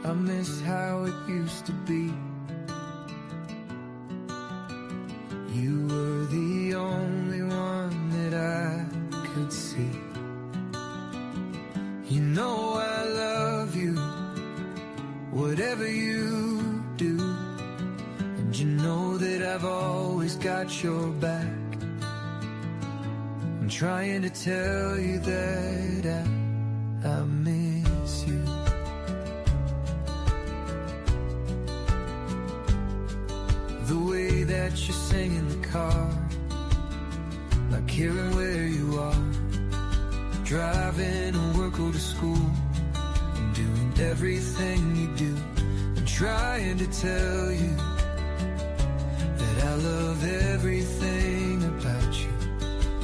I miss how it used to be. You were the only one that I could see. You know I love you, whatever you do. And you know that I've always got your back. I'm trying to tell you that I miss you. The way that you sing in the car, like hearing where you are, driving to work or to school, and doing everything you do. I'm trying to tell you that I love everything about you,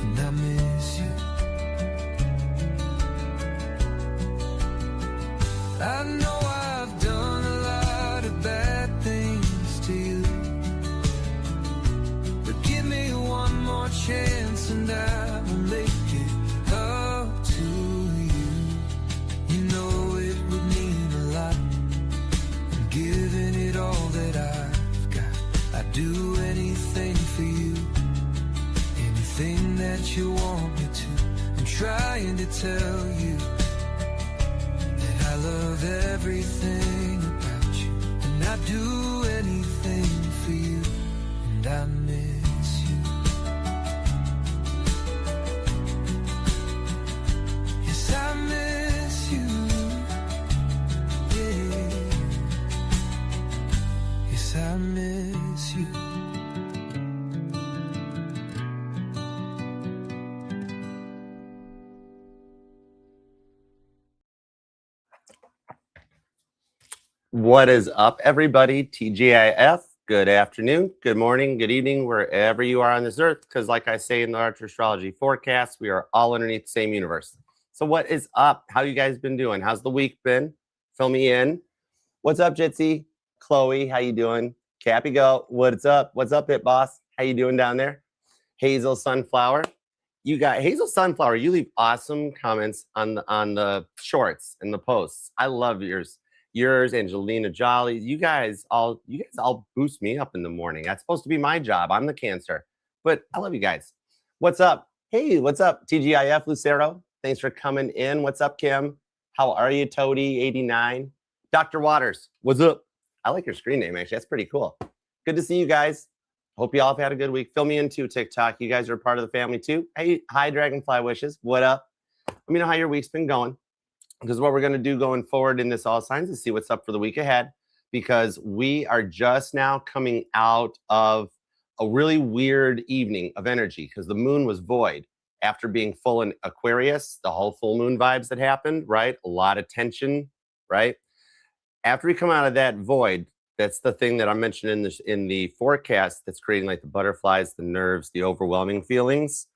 and I miss you. I know I've done a lot of bad things to you, but give me one more chance and I will make it up to you. You know it would mean a lot. I'm giving it all that I've got. I'd do anything for you, anything that you want me to. I'm trying to tell you that I love everything about you, and I'd do anything for you, and I miss you. Yes, I miss you. Yeah. Yes, I miss you. What is up, everybody? TGIF, good afternoon, good morning, good evening, wherever you are on this earth, because like I say in the Archer Astrology forecast, we are all underneath the same universe. So what is up? How you guys been doing? How's the week been? Fill me in. What's up, Jitsi? Chloe, how you doing? Cappy Go, what's up? What's up, Hit Boss? How you doing down there? Hazel Sunflower. You got Hazel Sunflower. You leave awesome comments on the shorts and the posts. I love yours. Yours, Angelina Jolly. You guys all boost me up in the morning. That's supposed to be my job. I'm the Cancer, but I love you guys. What's up? Hey, what's up? TGIF Lucero. Thanks for coming in. What's up, Kim? How are you, Toady89? Dr. Waters. What's up? I like your screen name, actually. That's pretty cool. Good to see you guys. Hope you all have had a good week. Fill me in too, TikTok. You guys are a part of the family too. Hey, hi, Dragonfly Wishes. What up? Let me know how your week's been going, because what we're going to do going forward in this All Signs is see what's up for the week ahead, because we are just now coming out of a really weird evening of energy, because the moon was void after being full in Aquarius, the whole full moon vibes that happened, right? A lot of tension, right? After we come out of that void, that's the thing that I mentioned in the forecast that's creating like the butterflies, the nerves, the overwhelming feelings.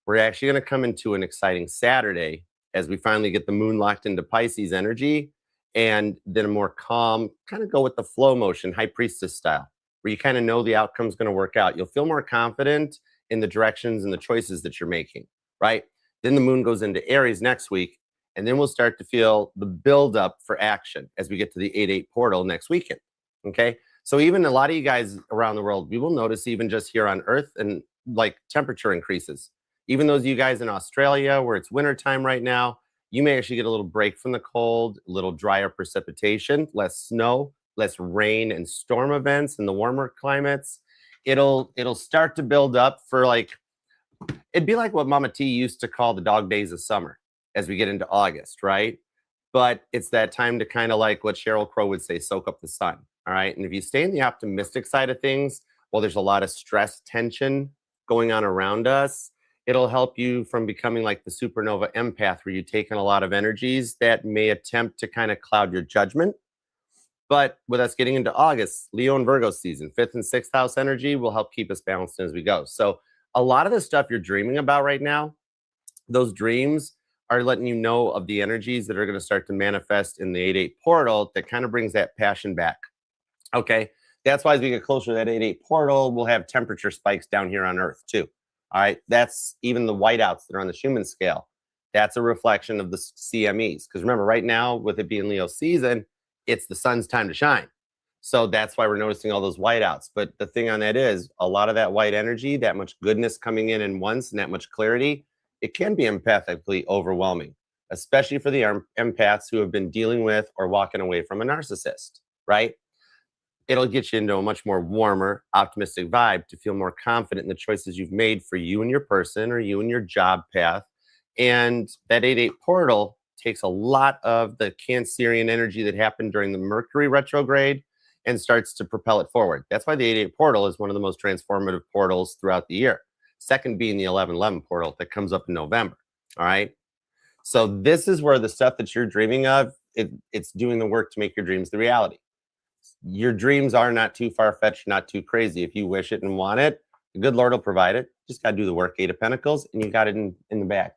We're actually going to come into an exciting Saturday as we finally get the moon locked into Pisces energy, and then a more calm, kind of go with the flow motion, high priestess style, where you kind of know the outcome's going to work out. You'll feel more confident in the directions and the choices that you're making, right? Then the moon goes into Aries next week, and then we'll start to feel the buildup for action as we get to the 8/8 portal next weekend, okay? So even a lot of you guys around the world, we will notice even just here on Earth, and like temperature increases. Even those of you guys in Australia where it's wintertime right now, you may actually get a little break from the cold, a little drier precipitation, less snow, less rain and storm events in the warmer climates. It'll start to build up for like, it'd be like what Mama T used to call the dog days of summer as we get into August, right? But it's that time to kind of like what Sheryl Crow would say, soak up the sun, all right? And if you stay in the optimistic side of things, well, there's a lot of stress, tension going on around us. It'll help you from becoming like the supernova empath, where you take in a lot of energies that may attempt to kind of cloud your judgment. But with us getting into August, Leo and Virgo season, 5th and 6th house energy will help keep us balanced as we go. So a lot of the stuff you're dreaming about right now, those dreams are letting you know of the energies that are going to start to manifest in the 8/8 portal that kind of brings that passion back. Okay, that's why as we get closer to that 8/8 portal, we'll have temperature spikes down here on Earth too. All right, that's even the whiteouts that are on the Schumann scale. That's a reflection of the CMEs. Because remember, right now, with it being Leo season, it's the sun's time to shine. So that's why we're noticing all those whiteouts. But the thing on that is a lot of that white energy, that much goodness coming in once and that much clarity, it can be empathically overwhelming, especially for the empaths who have been dealing with or walking away from a narcissist, right? It'll get you into a much more warmer, optimistic vibe to feel more confident in the choices you've made for you and your person or you and your job path. And that 8-8 portal takes a lot of the Cancerian energy that happened during the Mercury retrograde and starts to propel it forward. That's why the 8-8 portal is one of the most transformative portals throughout the year. Second being the 11-11 portal that comes up in November. All right. So this is where the stuff that you're dreaming of, it's doing the work to make your dreams the reality. Your dreams are not too far-fetched, not too crazy. If you wish it and want it, the good Lord will provide it. Just got to do the work, 8 of Pentacles, and you got it in the bag.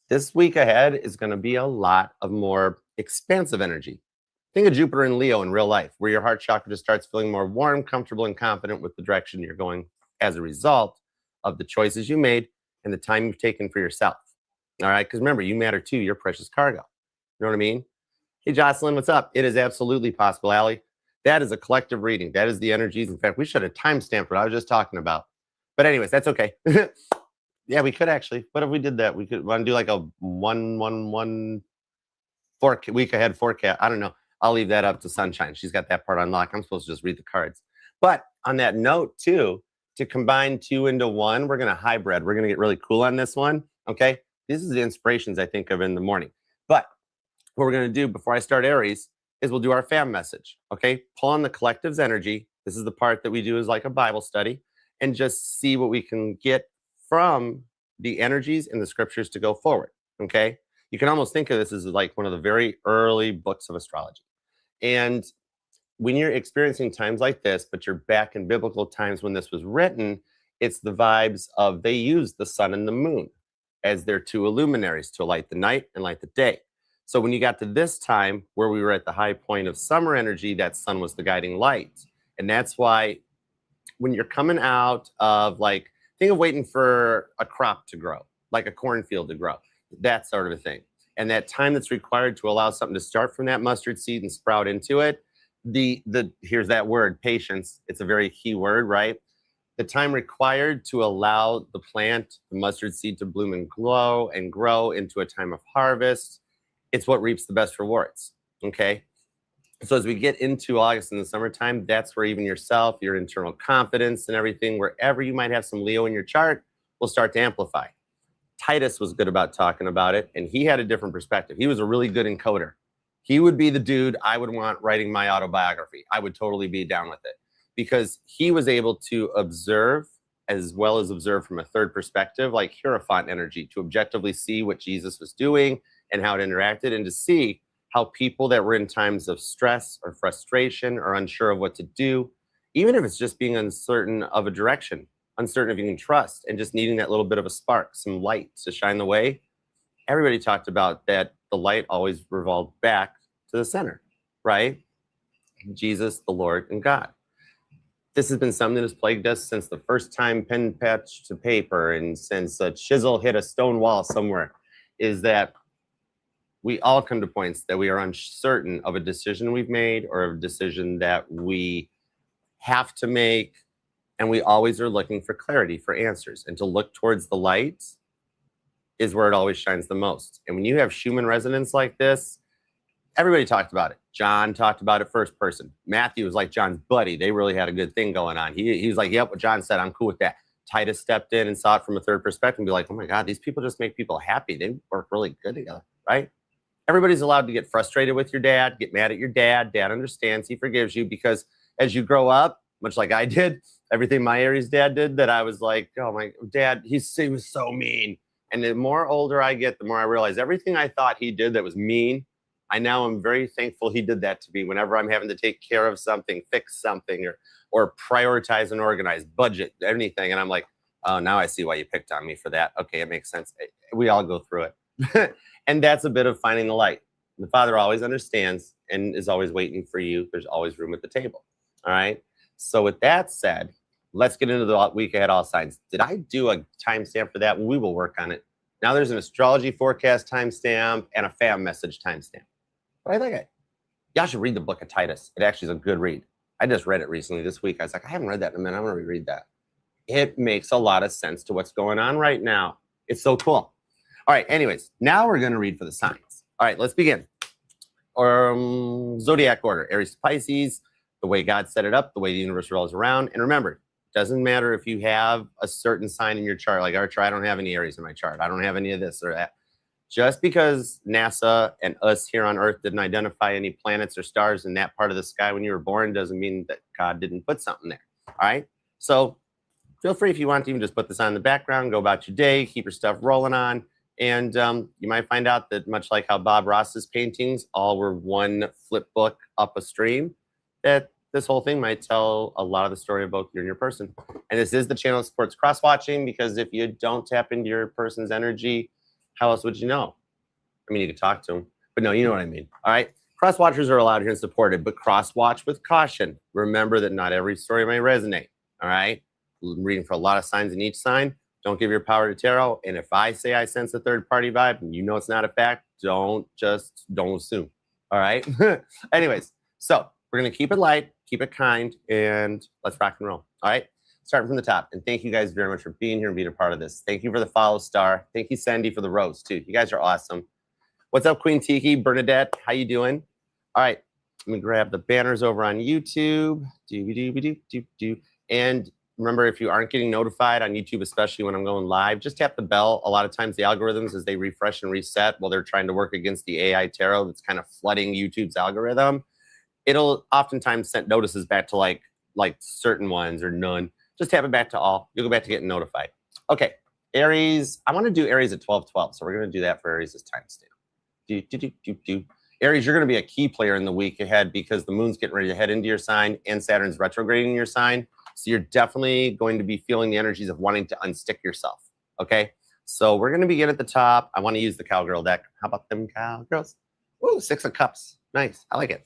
This week ahead is going to be a lot of more expansive energy. Think of Jupiter and Leo in real life, where your heart chakra just starts feeling more warm, comfortable, and confident with the direction you're going as a result of the choices you made and the time you've taken for yourself. All right? Because remember, you matter too. You're precious cargo. You know what I mean? Hey, Jocelyn, what's up? It is absolutely possible, Allie. That is a collective reading. That is the energies. In fact, we should have timestamped what I was just talking about. But anyways, that's okay. Yeah, we could actually. What if we did that? We could want to do like a 1-1-1 week ahead forecast. I don't know. I'll leave that up to Sunshine. She's got that part on lock. I'm supposed to just read the cards. But on that note, too, to combine 2 into 1, we're going to hybrid. We're going to get really cool on this one. Okay. This is the inspirations I think of in the morning. But what we're going to do before I start Aries is we'll do our fam message. Okay. Pull on the collective's energy. This is the part that we do as like a Bible study and just see what we can get from the energies and the scriptures to go forward. Okay. You can almost think of this as like one of the very early books of astrology. And when you're experiencing times like this, but you're back in biblical times when this was written, it's the vibes of they used the sun and the moon as their 2 luminaries to light the night and light the day. So when you got to this time where we were at the high point of summer energy, that sun was the guiding light. And that's why when you're coming out of like, think of waiting for a crop to grow, like a cornfield to grow, that sort of a thing. And that time that's required to allow something to start from that mustard seed and sprout into it, here's that word, patience. It's a very key word, right? The time required to allow the plant, the mustard seed to bloom and glow and grow into a time of harvest. It's what reaps the best rewards, okay? So as we get into August in the summertime, that's where even yourself, your internal confidence and everything, wherever you might have some Leo in your chart, will start to amplify. Titus was good about talking about it, and he had a different perspective. He was a really good encoder. He would be the dude I would want writing my autobiography. I would totally be down with it because he was able to observe as well as observe from a third perspective, like Hierophant energy, to objectively see what Jesus was doing and how it interacted and to see how people that were in times of stress or frustration or unsure of what to do, even if it's just being uncertain of a direction, uncertain if you can trust, and just needing that little bit of a spark, some light to shine the way. Everybody talked about that the light always revolved back to the center, right? Jesus, the Lord, and God. This has been something that has plagued us since the first time pen patched to paper and since a chisel hit a stone wall somewhere, is that we all come to points that we are uncertain of a decision we've made or a decision that we have to make. And we always are looking for clarity, for answers. And to look towards the light is where it always shines the most. And when you have Schumann resonance like this, everybody talked about it. John talked about it first person. Matthew was like John's buddy. They really had a good thing going on. He was like, yep, what John said, I'm cool with that. Titus stepped in and saw it from a third perspective and be like, oh my God, these people just make people happy. They work really good together, right? Everybody's allowed to get frustrated with your dad, get mad at your dad. Dad understands, he forgives you, because as you grow up, much like I did, everything my Aries dad did that I was like, oh my dad, he was so mean. And the more older I get, the more I realize everything I thought he did that was mean, I now am very thankful he did that to me whenever I'm having to take care of something, fix something, or prioritize and organize, budget, anything. And I'm like, oh, now I see why you picked on me for that. Okay, it makes sense. We all go through it. And that's a bit of finding the light. The Father always understands and is always waiting for you. There's always room at the table. All right. So with that said, let's get into the week ahead, all signs. Did I do a timestamp for that? We will work on it. Now there's an astrology forecast timestamp and a fam message timestamp. But I think Y'all should read the book of Titus. It actually is a good read. I just read it recently this week. I was like, I haven't read that in a minute. I'm going to reread that. It makes a lot of sense to what's going on right now. It's so cool. All right, anyways, now we're going to read for the signs. All right, let's begin. Zodiac order, Aries to Pisces, the way God set it up, the way the universe rolls around. And remember, it doesn't matter if you have a certain sign in your chart. Like Archer, I don't have any Aries in my chart. I don't have any of this or that. Just because NASA and us here on Earth didn't identify any planets or stars in that part of the sky when you were born doesn't mean that God didn't put something there. All right, so feel free if you want to even just put this on in the background, go about your day, keep your stuff rolling on. And you might find out that much like how Bob Ross's paintings all were one flip book up a stream, that this whole thing might tell a lot of the story about you and your person. And this is the channel that supports cross-watching, because if you don't tap into your person's energy, how else would you know? I mean, you could talk to them, but no, you know what I mean. All right. Cross-watchers are allowed here and supported, but cross-watch with caution. Remember that not every story may resonate. All right. I'm reading for a lot of signs in each sign. Don't give your power to tarot. And if I say I sense a third party vibe and you know it's not a fact, don't assume. All right. Anyways, so we're going to keep it light, keep it kind, and let's rock and roll. All right. Starting from the top. And thank you guys very much for being here and being a part of this. Thank you for the follow star. Thank you, Sandy, for the rose too. You guys are awesome. What's up, Queen Tiki, Bernadette? How you doing? All right. Let me grab the banners over on YouTube. And remember, if you aren't getting notified on YouTube, especially when I'm going live, just tap the bell. A lot of times the algorithms, as they refresh and reset while they're trying to work against the AI tarot that's kind of flooding YouTube's algorithm, it'll oftentimes send notices back to like certain ones or none. Just tap it back to all. You'll go back to getting notified. Okay, Aries. I want to do Aries at 12:12, so we're going to do that for Aries this time, Stu. Aries, you're going to be a key player in the week ahead because the moon's getting ready to head into your sign and Saturn's retrograding in your sign. So you're definitely going to be feeling the energies of wanting to unstick yourself. Okay. So we're going to begin at the top. I want to use the cowgirl deck. How about them cowgirls? Ooh, 6 of Cups. Nice. I like it.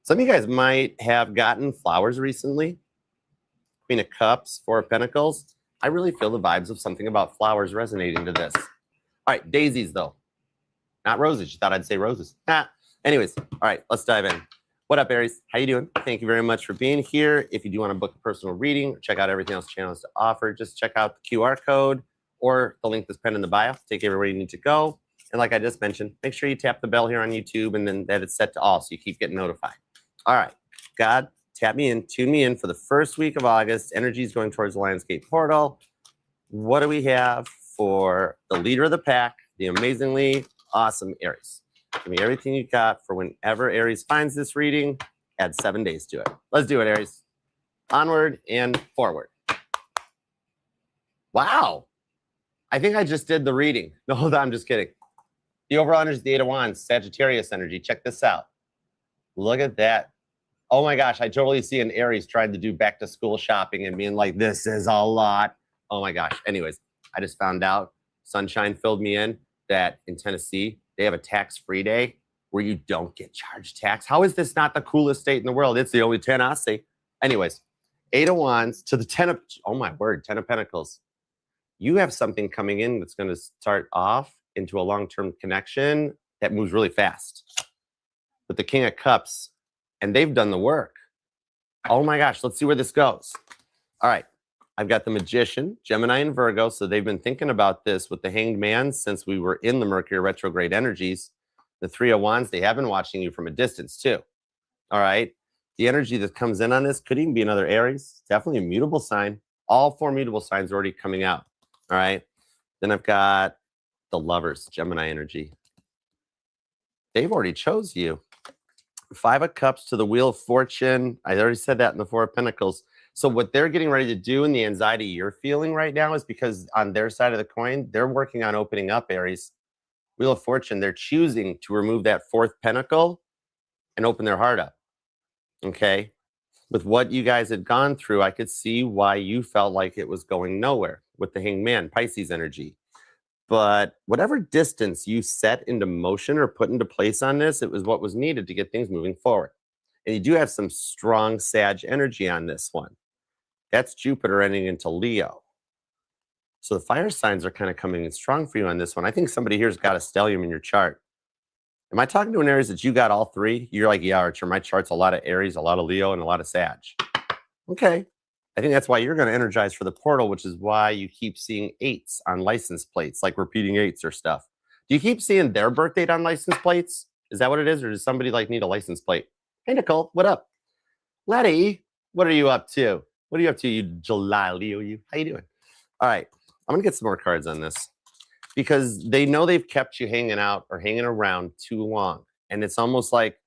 Some of you guys might have gotten flowers recently. Queen of Cups, 4 of Pentacles. I really feel the vibes of something about flowers resonating to this. All right. Daisies, though. Not roses. You thought I'd say roses. Anyways. All right. Let's dive in. What up, Aries? How you doing? Thank you very much for being here. If you do want to book a personal reading or check out everything else the channel has to offer, just check out the QR code or the link that's pinned in the bio. Take everywhere you need to go. And like I just mentioned, make sure you tap the bell here on YouTube and then that it's set to all so you keep getting notified. All right. God, tap me in, tune me in for the first week of August. Energy is going towards the Lionsgate portal. What do we have for the leader of the pack, the amazingly awesome Aries? Give me everything you got for whenever Aries finds this reading. Add 7 days to it. Let's do it, Aries. Onward and forward. Wow. I think I just did the reading. No, hold on, I'm just kidding. The overall energy is the 8 of Wands, Sagittarius energy. Check this out. Look at that. Oh my gosh, I totally see an Aries trying to do back to school shopping and being like, this is a lot. Oh my gosh. Anyways, I just found out, Sunshine filled me in, that in Tennessee, they have a tax-free day where you don't get charged tax. How is this not the coolest state in the world? It's the only 10 I see. Anyways, 8 of Wands to the 10 of, oh my word, 10 of Pentacles. You have something coming in that's going to start off into a long-term connection that moves really fast. With the King of Cups, and they've done the work. Oh my gosh, let's see where this goes. All right, I've got the Magician, Gemini and Virgo, so they've been thinking about this with the Hanged Man since we were in the Mercury retrograde energies. The 3 of Wands, they have been watching you from a distance too. All right, the energy that comes in on this could even be another Aries, definitely a mutable sign. All 4 mutable signs are already coming out. All right, then I've got the Lovers, Gemini energy. They've already chose you. 5 of Cups to the Wheel of Fortune. I already said that in the 4 of Pentacles. So what they're getting ready to do and the anxiety you're feeling right now is because on their side of the coin, they're working on opening up, Aries. Wheel of Fortune, they're choosing to remove that 4th pentacle and open their heart up. Okay? With what you guys had gone through, I could see why you felt like it was going nowhere with the Hanged Man, Pisces energy. But whatever distance you set into motion or put into place on this, it was what was needed to get things moving forward. And you do have some strong Sag energy on this one. That's Jupiter ending into Leo. So the fire signs are kind of coming in strong for you on this one. I think somebody here's got a stellium in your chart. Am I talking to an Aries that you got all three? You're like, yeah, Archer, my chart's a lot of Aries, a lot of Leo, and a lot of Sag. Okay. I think that's why you're going to energize for the portal, which is why you keep seeing 8s on license plates, like repeating 8s or stuff. Do you keep seeing their birth date on license plates? Is that what it is? Or does somebody like need a license plate? Hey, Nicole, what up? Letty, what are you up to? What are you up to, you July Leo? You? How you doing? All right. I'm going to get some more cards on this because they know they've kept you hanging out or hanging around too long. And it's almost like,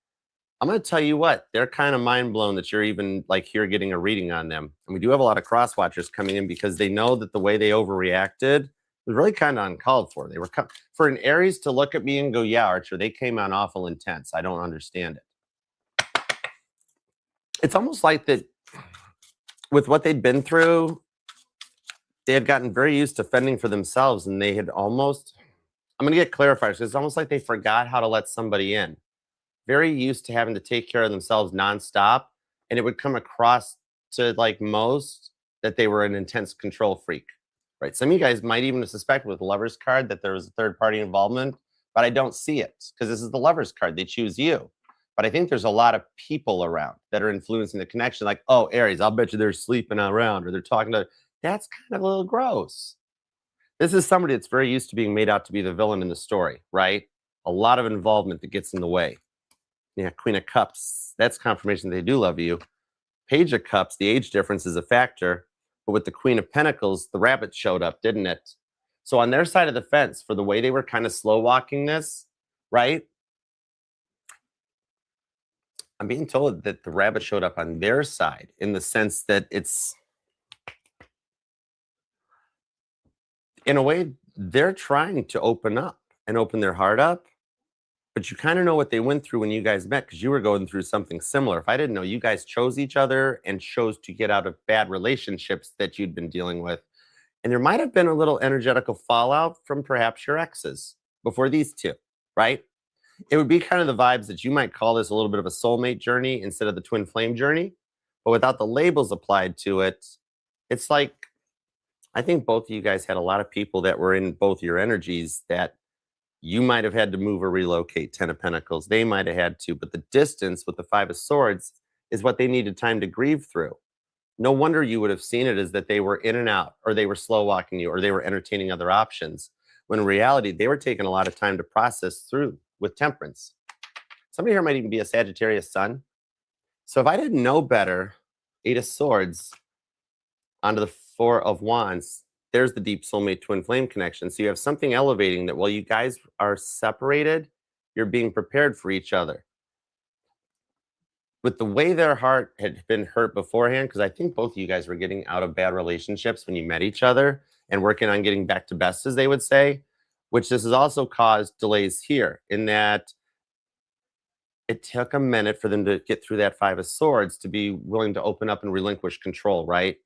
I'm going to tell you what, they're kind of mind blown that you're even like here getting a reading on them. And we do have a lot of cross watchers coming in because they know that the way they overreacted was really kind of uncalled for. They were for an Aries to look at me and go, yeah, Archer, they came on awful intense. I don't understand it. It's almost like that with what they'd been through, they had gotten very used to fending for themselves, and they had almost, I'm going to get clarifiers. It's almost like they forgot how to let somebody in. Very used to having to take care of themselves nonstop, and it would come across to like most that they were an intense control freak, right? Some of you guys might even suspect with the Lover's card that there was a third party involvement, but I don't see it because this is the Lover's card. They choose you. But I think there's a lot of people around that are influencing the connection. Like, oh, Aries, I'll bet you they're sleeping around or they're talking to, that's kind of a little gross. This is somebody that's very used to being made out to be the villain in the story, right? A lot of involvement that gets in the way. Yeah, Queen of Cups, that's confirmation they do love you. Page of Cups, the age difference is a factor. But with the Queen of Pentacles, the rabbit showed up, didn't it? So on their side of the fence, for the way they were kind of slow walking this, right? I'm being told that the rabbit showed up on their side in the sense that it's, in a way, they're trying to open up and open their heart up. But you kind of know what they went through when you guys met because you were going through something similar. If I didn't know, you guys chose each other and chose to get out of bad relationships that you'd been dealing with. And there might have been a little energetical fallout from perhaps your exes before these two, right? It would be kind of the vibes that you might call this a little bit of a soulmate journey instead of the twin flame journey. But without the labels applied to it, it's like, I think both of you guys had a lot of people that were in both your energies that you might have had to move or relocate. 10 of Pentacles, they might have had to, but the distance with the 5 of Swords is what they needed time to grieve through. No wonder you would have seen it as that they were in and out, or they were slow walking you, or they were entertaining other options, when in reality, they were taking a lot of time to process through with Temperance. Somebody here might even be a Sagittarius sun. So if I didn't know better, 8 of Swords onto the 4 of Wands, there's the deep soulmate twin flame connection. So you have something elevating that while you guys are separated, you're being prepared for each other. With the way their heart had been hurt beforehand, because I think both of you guys were getting out of bad relationships when you met each other and working on getting back to best, as they would say, which this has also caused delays here in that it took a minute for them to get through that 5 of Swords to be willing to open up and relinquish control, right?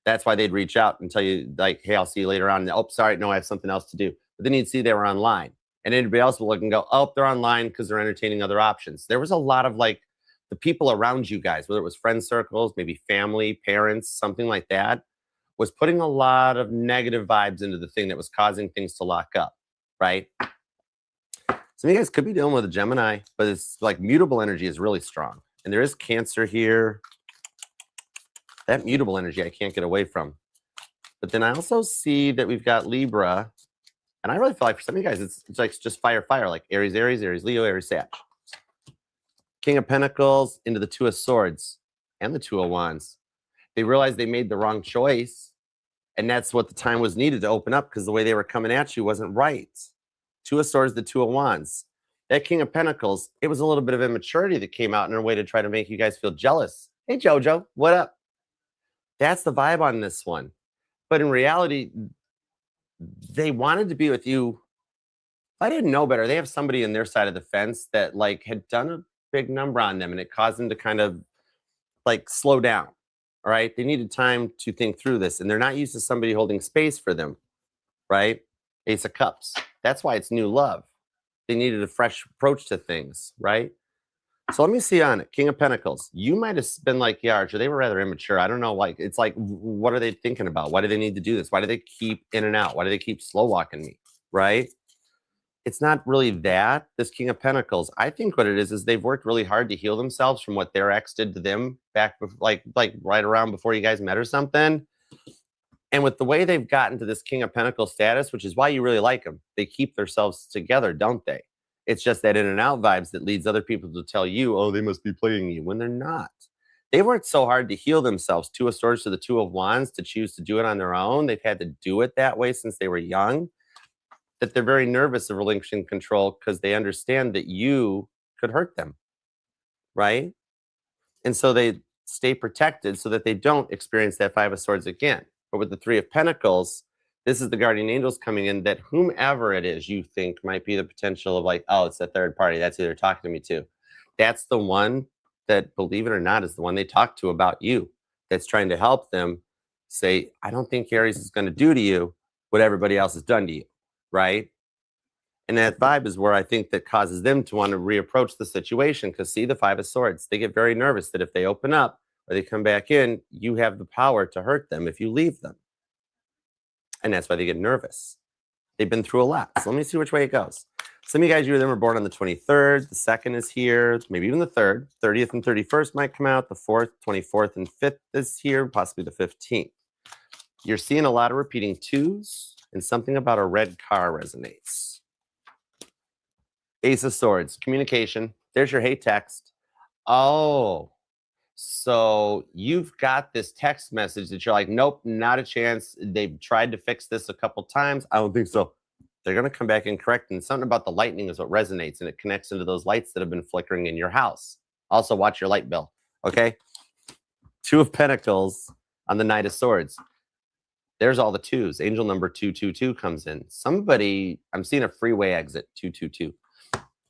That's why they'd reach out and tell you, like, hey, I'll see you later on. Oh, sorry, no, I have something else to do. But then you'd see they were online. And anybody else will look and go, oh, they're online because they're entertaining other options. There was a lot of, like, the people around you guys, whether it was friend circles, maybe family, parents, something like that, was putting a lot of negative vibes into the thing that was causing things to lock up, right? Some of you guys could be dealing with a Gemini, but it's like mutable energy is really strong. And there is Cancer here. That mutable energy I can't get away from. But then I also see that we've got Libra. And I really feel like for some of you guys, it's like just fire, like Aries, Leo, Aries, Sag. King of Pentacles into the 2 of Swords and the 2 of Wands. They realized they made the wrong choice. And that's what the time was needed to open up because the way they were coming at you wasn't right. 2 of Swords, the 2 of Wands. That King of Pentacles, it was a little bit of immaturity that came out in a way to try to make you guys feel jealous. Hey, Jojo, what up? That's the vibe on this one. But in reality, they wanted to be with you. I didn't know better. They have somebody in their side of the fence that like had done a big number on them and it caused them to kind of like slow down. All right. They needed time to think through this and they're not used to somebody holding space for them. Right. Ace of Cups. That's why it's new love. They needed a fresh approach to things. Right. So let me see on it. King of Pentacles. You might have been like, yeah, Archer, they were rather immature. I don't know. Like, it's like, what are they thinking about? Why do they need to do this? Why do they keep in and out? Why do they keep slow walking me? Right? it's not really that. This King of Pentacles, I think what it is they've worked really hard to heal themselves from what their ex did to them back, like right around before you guys met or something. And with the way they've gotten to this King of Pentacles status, which is why you really like them, they keep themselves together, don't they? It's just that in and out vibes that leads other people to tell you, oh, they must be playing you, when they're not. They worked so hard to heal themselves, Two of Swords to the Two of Wands, to choose to do it on their own. They've had to do it that way since they were young, that they're very nervous of relinquishing control because they understand that you could hurt them, right? And so they stay protected so that they don't experience that Five of Swords again. But with the Three of Pentacles, this is the guardian angels coming in, that whomever it is you think might be the potential of like, oh, it's the third party, that's who they're talking to me to. That's the one that, believe it or not, is the one they talk to about you, that's trying to help them say, I don't think Aries is going to do to you what everybody else has done to you, right? And that vibe is where I think that causes them to want to reapproach the situation, because see, the Five of Swords, they get very nervous that if they open up or they come back in, you have the power to hurt them if you leave them. And that's why they get nervous. They've been through a lot. So let me see which way it goes. Some of you guys, you were born on the 23rd. The 2nd is here, maybe even the 3rd. 30th and 31st might come out. The 4th, 24th, and 5th is here, possibly the 15th. You're seeing a lot of repeating twos, and something about a red car resonates. Ace of Swords, communication. There's your hey text. Oh, so you've got this text message that you're like, nope, not a chance. They've tried to fix this a couple times. I don't think so. They're going to come back and correct. And something about the lightning is what resonates, and it connects into those lights that have been flickering in your house. Also, watch your light bill. Okay. Two of Pentacles on the Knight of Swords. There's all the twos. Angel number 222 comes in. Somebody, I'm seeing a freeway exit, 222.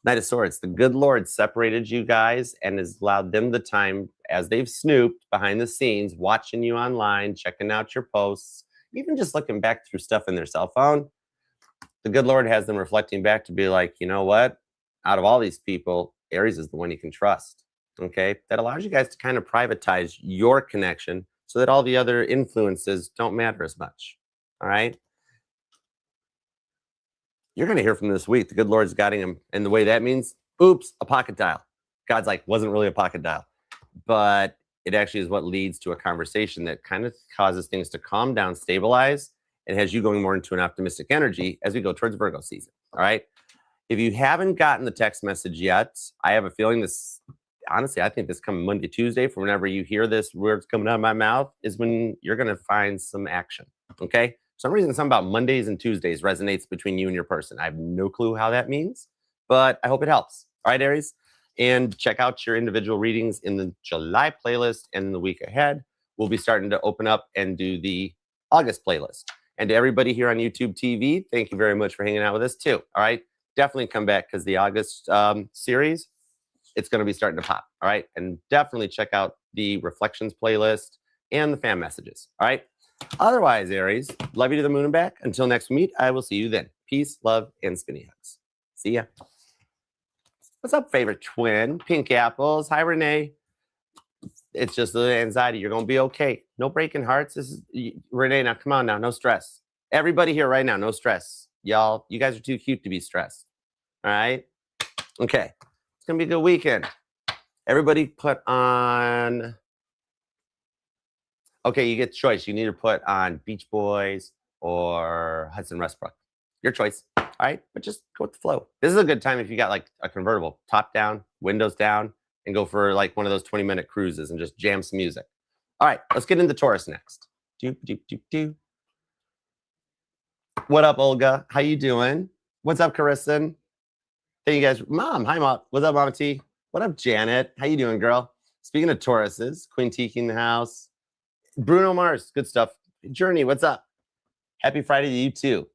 Knight of Swords, the good Lord separated you guys and has allowed them the time, as they've snooped behind the scenes, watching you online, checking out your posts, even just looking back through stuff in their cell phone. The good Lord has them reflecting back to be like, you know what? Out of all these people, Aries is the one you can trust. Okay? That allows you guys to kind of privatize your connection so that all the other influences don't matter as much. All right? You're going to hear from this week. The good Lord's guiding him. And the way that means, oops, a pocket dial. God's like, wasn't really a pocket dial. But it actually is what leads to a conversation that kind of causes things to calm down, stabilize, and has you going more into an optimistic energy as we go towards Virgo season. All right. If you haven't gotten the text message yet, I have a feeling this, honestly, I think this coming Monday, Tuesday, for whenever you hear this words coming out of my mouth, is when you're going to find some action. Okay. For some reason, something about Mondays and Tuesdays resonates between you and your person. I have no clue how that means, but I hope it helps. All right, Aries. And check out your individual readings in the July playlist, and in the week ahead, we'll be starting to open up and do the August playlist. And to everybody here on YouTube TV, thank you very much for hanging out with us too. All right. Definitely come back, because the August series, it's going to be starting to pop. All right. And definitely check out the Reflections playlist and the fan messages. All right. Otherwise, Aries, love you to the moon and back. Until next we meet, I will see you then. Peace, love, and spinny hugs. See ya. What's up, favorite twin? Pink apples. Hi, Renee. It's just the anxiety. You're going to be okay. No breaking hearts. This is Renee. Now, come on now. No stress. Everybody here right now, no stress. Y'all, you guys are too cute to be stressed. All right? Okay. It's going to be a good weekend. Everybody put on... Okay, you get choice. You need to put on Beach Boys or Hudson Westbrook. Your choice. All right? But just go with the flow. This is a good time if you got like a convertible. Top down, windows down, and go for like one of those 20-minute cruises and just jam some music. All right, let's get into Taurus next. What up, Olga? How you doing? What's up, Carissa? Thank you guys. Mom, hi, Mom. What's up, Mama T? What up, Janet? How you doing, girl? Speaking of Tauruses, Queen Tiki in the house. Bruno Mars, good stuff. Journey, what's up? Happy Friday to you too.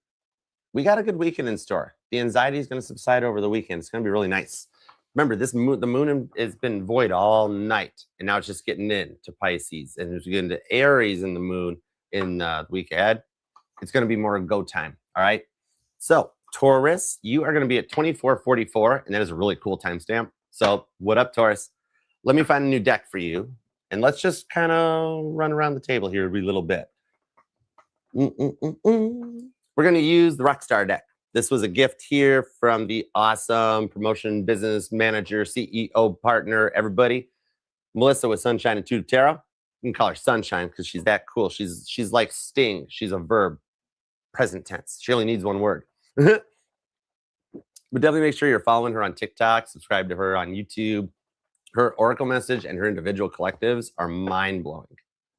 We got a good weekend in store. The anxiety is going to subside over the weekend. It's going to be really nice. Remember, the moon has been void all night, and now it's just getting into Pisces, and it's getting to Aries in the moon in the week ahead. It's going to be more go time. All right. So Taurus, you are going to be at 2444, and that is a really cool timestamp. So what up, Taurus? Let me find a new deck for you. And let's just kind of run around the table here a little bit. We're going to use the Rockstar deck. This was a gift here from the awesome promotion business manager, CEO, partner, everybody. Melissa with Sunshine and Two Tarot. You can call her Sunshine because she's that cool. She's like Sting. She's a verb, present tense. She only needs one word. But definitely make sure you're following her on TikTok, subscribe to her on YouTube. Her oracle message and her individual collectives are mind-blowing.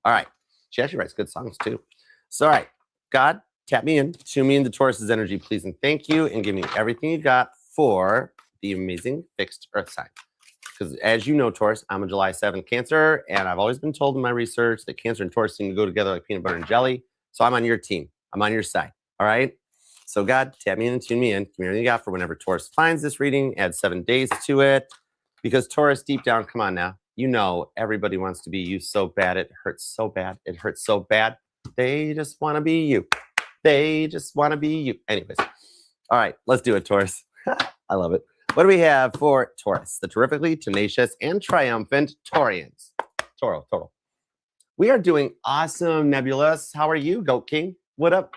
All right. She actually writes good songs too. So, all right. God, tap me in, tune me into Taurus's energy, please, and thank you, and give me everything you got for the amazing fixed earth sign. Because as you know, Taurus, I'm a July 7th Cancer, and I've always been told in my research that Cancer and Taurus seem to go together like peanut butter and jelly. So I'm on your team. I'm on your side. All right? So God, tap me in and tune me in. Give me everything you got for whenever Taurus finds this reading. Add 7 days to it. Because Taurus, deep down, come on now. You know everybody wants to be you so bad. It hurts so bad. It hurts so bad. They just want to be you. They just want to be you. Anyways. All right. Let's do it, Taurus. I love it. What do we have for Taurus? The terrifically tenacious and triumphant Taurians. Toro. We are doing awesome, Nebulous. How are you, Goat King? What up?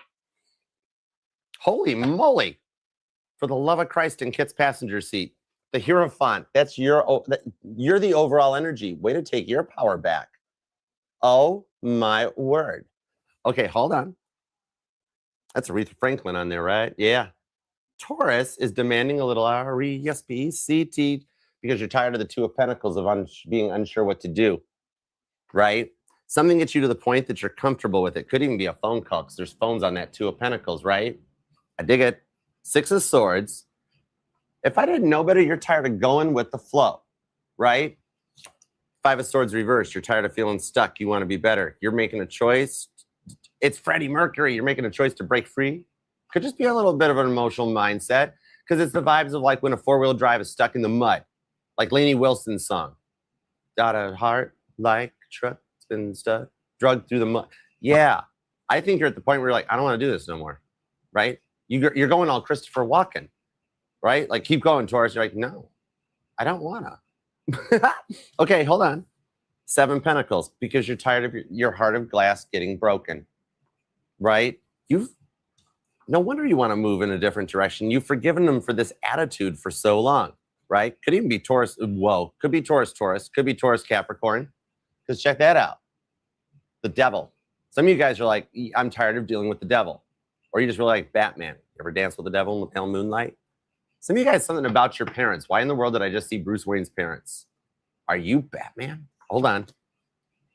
Holy moly. For the love of Christ in Kit's passenger seat. The Hierophant. That's you're the overall energy. Way to take your power back. Oh my word. Okay, hold on. That's Aretha Franklin on there, right? Yeah. Taurus is demanding a little R-E-S-P-C-T because you're tired of the Two of Pentacles of being unsure what to do, right? Something gets you to the point that you're comfortable with. It could even be a phone call because there's phones on that Two of Pentacles, right? I dig it. Six of Swords. If I didn't know better, you're tired of going with the flow, right? Five of Swords reversed. You're tired of feeling stuck. You want to be better. You're making a choice. It's Freddie Mercury. You're making a choice to break free. Could just be a little bit of an emotional mindset because it's the vibes of like when a four-wheel drive is stuck in the mud, like Lainey Wilson's song. Got a heart like a truck, it's been stuck, drugged through the mud. Yeah, I think you're at the point where you're like, I don't want to do this no more, right? You're going all Christopher Walken, right? Like, keep going, Taurus. You're like, no, I don't want to. Okay, hold on. 7 Pentacles, because you're tired of your heart of glass getting broken, right? No wonder you want to move in a different direction. You've forgiven them for this attitude for so long, right? Could even be Taurus. Whoa. Could be Taurus. Could be Taurus Capricorn. Because check that out. The devil. Some of you guys are like, I'm tired of dealing with the devil. Or you just really like Batman. You ever dance with the devil in the pale moonlight? Some of you guys, something about your parents. Why in the world did I just see Bruce Wayne's parents? Are you Batman? Hold on.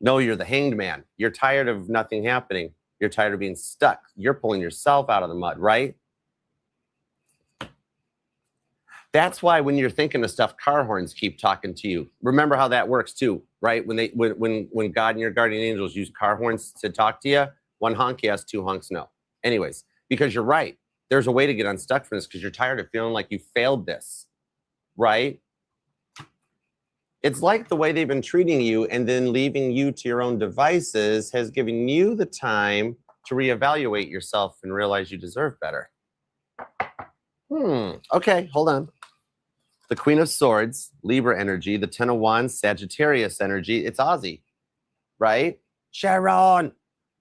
No, you're the Hanged Man. You're tired of nothing happening. You're tired of being stuck. You're pulling yourself out of the mud, right? That's why when you're thinking of stuff, car horns keep talking to you. Remember how that works too, right? When God and your guardian angels use car horns to talk to you, 1 honk yes, 2 honks no. Anyways, because you're right. There's a way to get unstuck from this because you're tired of feeling like you failed this, right? It's like the way they've been treating you and then leaving you to your own devices has given you the time to reevaluate yourself and realize you deserve better. Okay, hold on. The Queen of Swords, Libra energy, the 10 of Wands, Sagittarius energy. It's Ozzy, right? Sharon,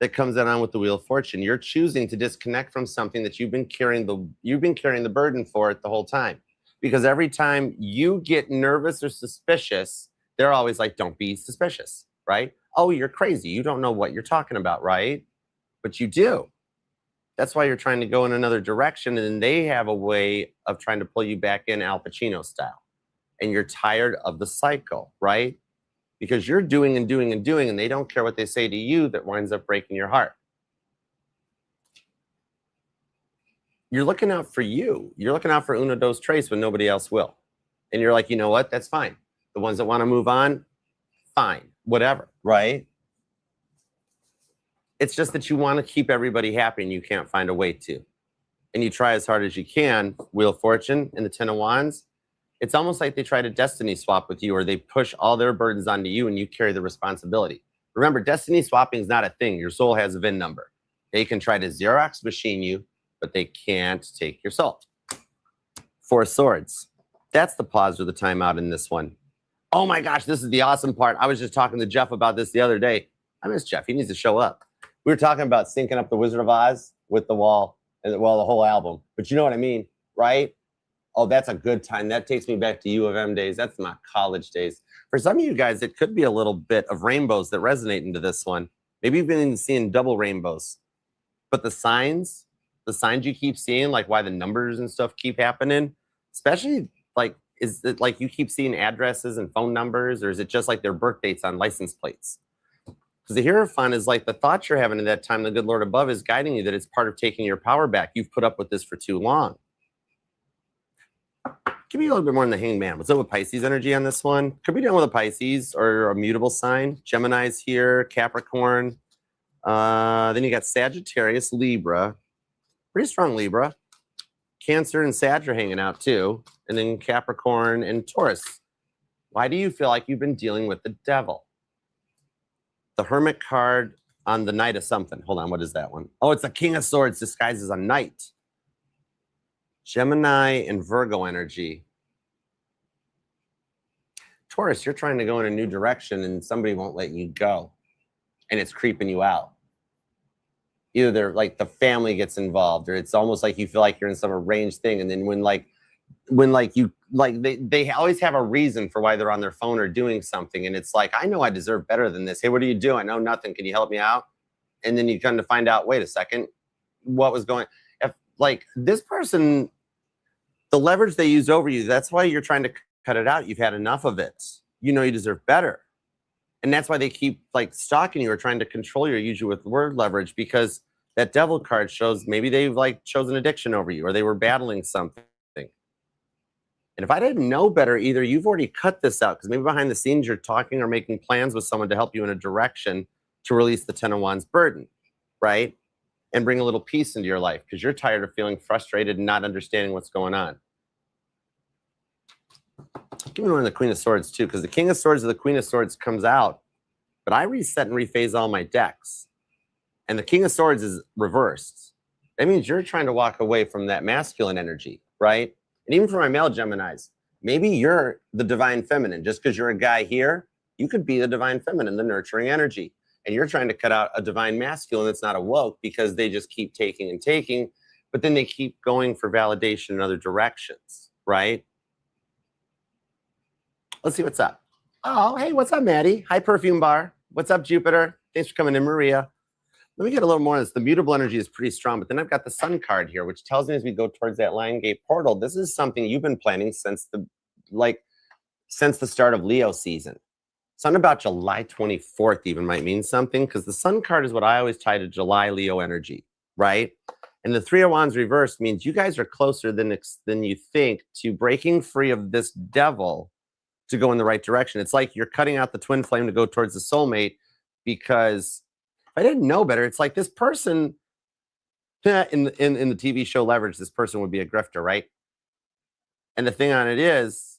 that comes in on with the Wheel of Fortune. You're choosing to disconnect from something that you've been carrying the burden for it the whole time. Because every time you get nervous or suspicious, they're always like, don't be suspicious, right? Oh, you're crazy. You don't know what you're talking about, right? But you do. That's why you're trying to go in another direction. And they have a way of trying to pull you back in Al Pacino style. And you're tired of the cycle, right? Because you're doing and doing and doing, and they don't care what they say to you that winds up breaking your heart. You're looking out for you. You're looking out for uno dos tres when nobody else will. And you're like, you know what? That's fine. The ones that want to move on, fine, whatever, right? It's just that you want to keep everybody happy and you can't find a way to. And you try as hard as you can. Wheel of Fortune and the 10 of Wands. It's almost like they try to destiny swap with you, or they push all their burdens onto you and you carry the responsibility. Remember, destiny swapping is not a thing. Your soul has a VIN number. They can try to Xerox machine you, but they can't take your soul. 4 of Swords. That's the pause or the timeout in this one. Oh my gosh, this is the awesome part. I was just talking to Jeff about this the other day. I miss Jeff. He needs to show up. We were talking about syncing up the Wizard of Oz with the wall. And well, the whole album. But you know what I mean, right? Oh, that's a good time. That takes me back to U of M days. That's my college days. For some of you guys, it could be a little bit of rainbows that resonate into this one. Maybe you've been seeing double rainbows. But the signs you keep seeing, like why the numbers and stuff keep happening, especially like, is it like you keep seeing addresses and phone numbers, or is it just like their birth dates on license plates? Because the Hierophant is like the thoughts you're having at that time, the good Lord above is guiding you that it's part of taking your power back. You've put up with this for too long. Give me a little bit more on the Hangman. What's up with Pisces energy on this one? Could be dealing with a Pisces or a mutable sign. Gemini's here, Capricorn. Then you got Sagittarius, Libra. Pretty strong Libra. Cancer and Sag are hanging out too. And then Capricorn and Taurus. Why do you feel like you've been dealing with the devil? The Hermit card on the Knight of something. Hold on, what is that one? Oh, it's the King of Swords disguised as a knight. Gemini and Virgo energy. Taurus, you're trying to go in a new direction and somebody won't let you go. And it's creeping you out. Either they're like the family gets involved, or it's almost like you feel like you're in some arranged thing. And then when they always have a reason for why they're on their phone or doing something. And it's like, I know I deserve better than this. Hey, what are you doing? Oh, nothing. Can you help me out? And then you come to find out, wait a second, what was going, if like this person, the leverage they use over you, that's why you're trying to cut it out. You've had enough of it. You know, you deserve better. And that's why they keep like stalking you or trying to control you or use you with word leverage, because that devil card shows maybe they've like chosen addiction over you or they were battling something. And if I didn't know better, either you've already cut this out because maybe behind the scenes you're talking or making plans with someone to help you in a direction to release the Ten of Wands burden, right? And bring a little peace into your life because you're tired of feeling frustrated and not understanding what's going on. Give me one of the Queen of Swords too, because the King of Swords or the Queen of Swords comes out, but I reset and rephase all my decks. And the King of Swords is reversed. That means you're trying to walk away from that masculine energy, right? And even for my male Geminis, maybe you're the divine feminine. Just because you're a guy here, you could be the divine feminine, the nurturing energy. And you're trying to cut out a divine masculine that's not awoke because they just keep taking and taking, but then they keep going for validation in other directions, right? Let's see what's up. Oh, hey, what's up, Maddie? Hi, Perfume Bar. What's up, Jupiter? Thanks for coming in, Maria. Let me get a little more on this. The mutable energy is pretty strong, but then I've got the Sun card here, which tells me as we go towards that Lion Gate portal, this is something you've been planning since the start of Leo season. Something about July 24th even might mean something, because the Sun card is what I always tie to July Leo energy, right? And the Three of Wands reversed means you guys are closer than you think to breaking free of this devil to go in the right direction. It's like you're cutting out the twin flame to go towards the soulmate, because if I didn't know better, it's like this person in the TV show Leverage, this person would be a grifter, right? And the thing on it is,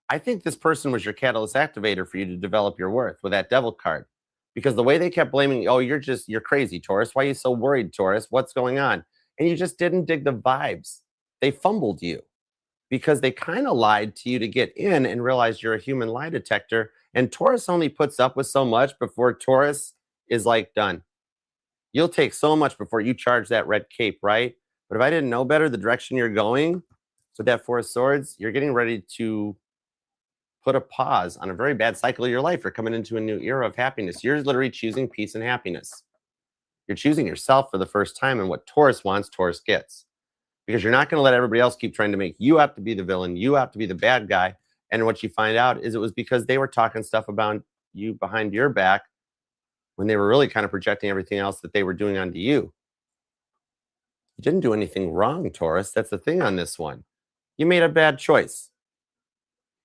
I think this person was your catalyst activator for you to develop your worth with that devil card, because the way they kept blaming, oh, you're crazy, Taurus. Why are you so worried, Taurus? What's going on? And you just didn't dig the vibes. They fumbled you because they kind of lied to you to get in and realized you're a human lie detector. And Taurus only puts up with so much before Taurus is like done. You'll take so much before you charge that red cape, right? But if I didn't know better, the direction you're going with that Four of Swords, you're getting ready to put a pause on a very bad cycle of your life. You're coming into a new era of happiness. You're literally choosing peace and happiness. You're choosing yourself for the first time, and what Taurus wants, Taurus gets. Because you're not going to let everybody else keep trying to make you have to be the villain, you have to be the bad guy. And what you find out is it was because they were talking stuff about you behind your back when they were really kind of projecting everything else that they were doing onto you. You didn't do anything wrong, Taurus. That's the thing on this one. You made a bad choice.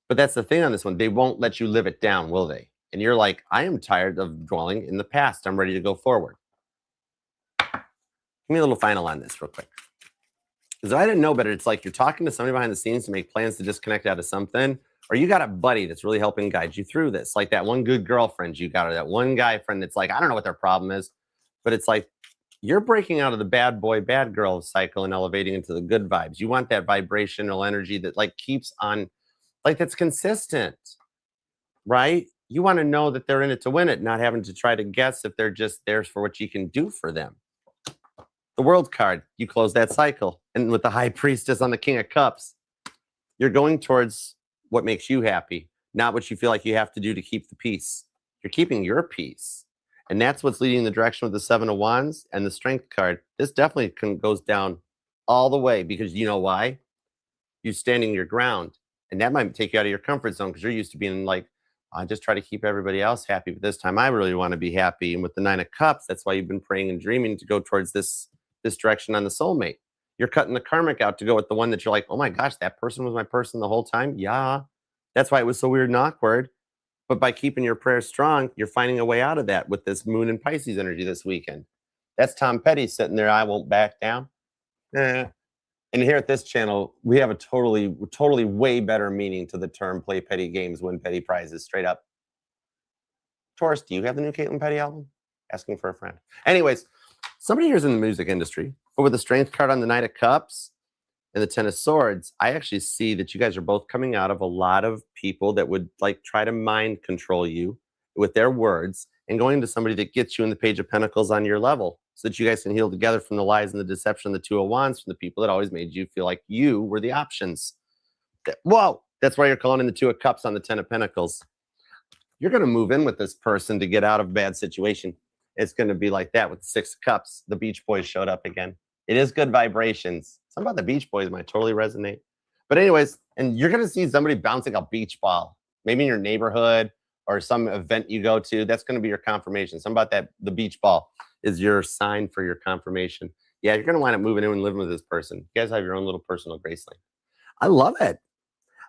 But that's the thing on this one. They won't let you live it down, will they? And you're like, I am tired of dwelling in the past. I'm ready to go forward. Give me a little final on this real quick. Because if I didn't know better, it's like you're talking to somebody behind the scenes to make plans to disconnect out of something, or you got a buddy that's really helping guide you through this. Like that one good girlfriend you got, or that one guy friend that's like, I don't know what their problem is, but it's like you're breaking out of the bad boy, bad girl cycle and elevating into the good vibes. You want that vibrational energy that like keeps on, like that's consistent, right? You want to know that they're in it to win it, not having to try to guess if they're just there for what you can do for them. The World card, you close that cycle. And with the High Priestess on the King of Cups, you're going towards what makes you happy, not what you feel like you have to do to keep the peace. You're keeping your peace. And that's what's leading the direction with the Seven of Wands and the Strength card. This definitely goes down all the way because you know why? You're standing your ground. And that might take you out of your comfort zone because you're used to being like, I just try to keep everybody else happy, but this time I really want to be happy. And with the Nine of Cups, that's why you've been praying and dreaming to go towards this direction on the soulmate. You're cutting the karmic out to go with the one that you're like, oh my gosh, that person was my person the whole time. Yeah, that's why it was so weird and awkward. But by keeping your prayers strong, you're finding a way out of that with this Moon and Pisces energy this weekend. That's Tom Petty sitting there. I won't back down. And here at this channel, we have a totally way better meaning to the term play petty games, win petty prizes, straight up. Taurus, do you have the new Caitlin Petty album? Asking for a friend. Anyways, somebody here's in the music industry, but with the Strength card on the Knight of Cups and the Ten of Swords, I actually see that you guys are both coming out of a lot of people that would like try to mind control you with their words and going to somebody that gets you in the Page of Pentacles on your level so that you guys can heal together from the lies and the deception, the Two of Wands, from the people that always made you feel like you were the options. Whoa, that's why you're calling in the Two of Cups on the Ten of Pentacles. You're going to move in with this person to get out of a bad situation. It's going to be like that with the Six of Cups. The Beach Boys showed up again. It is good vibrations. Something about the Beach Boys might totally resonate. But anyways, and you're going to see somebody bouncing a beach ball, maybe in your neighborhood or some event you go to. That's going to be your confirmation. Something about that, the beach ball is your sign for your confirmation. Yeah, you're going to wind up moving in and living with this person. You guys have your own little personal grace lane. I love it.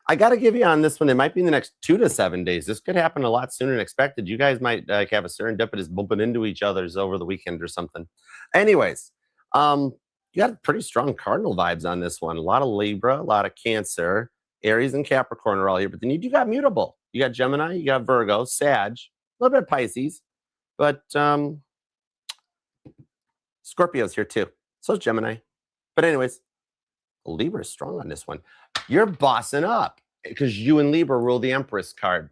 I got to give you on this one. It might be in the next 2 to 7 days. This could happen a lot sooner than expected. You guys might have a serendipitous bumping into each other's over the weekend or something. Anyways, you got pretty strong cardinal vibes on this one. A lot of Libra, a lot of Cancer, Aries and Capricorn are all here. But then you got mutable. You got Gemini, you got Virgo, Sag, a little bit of Pisces. But Scorpio's here too. So is Gemini. But anyways, Libra is strong on this one. You're bossing up because you and Libra rule the Empress card.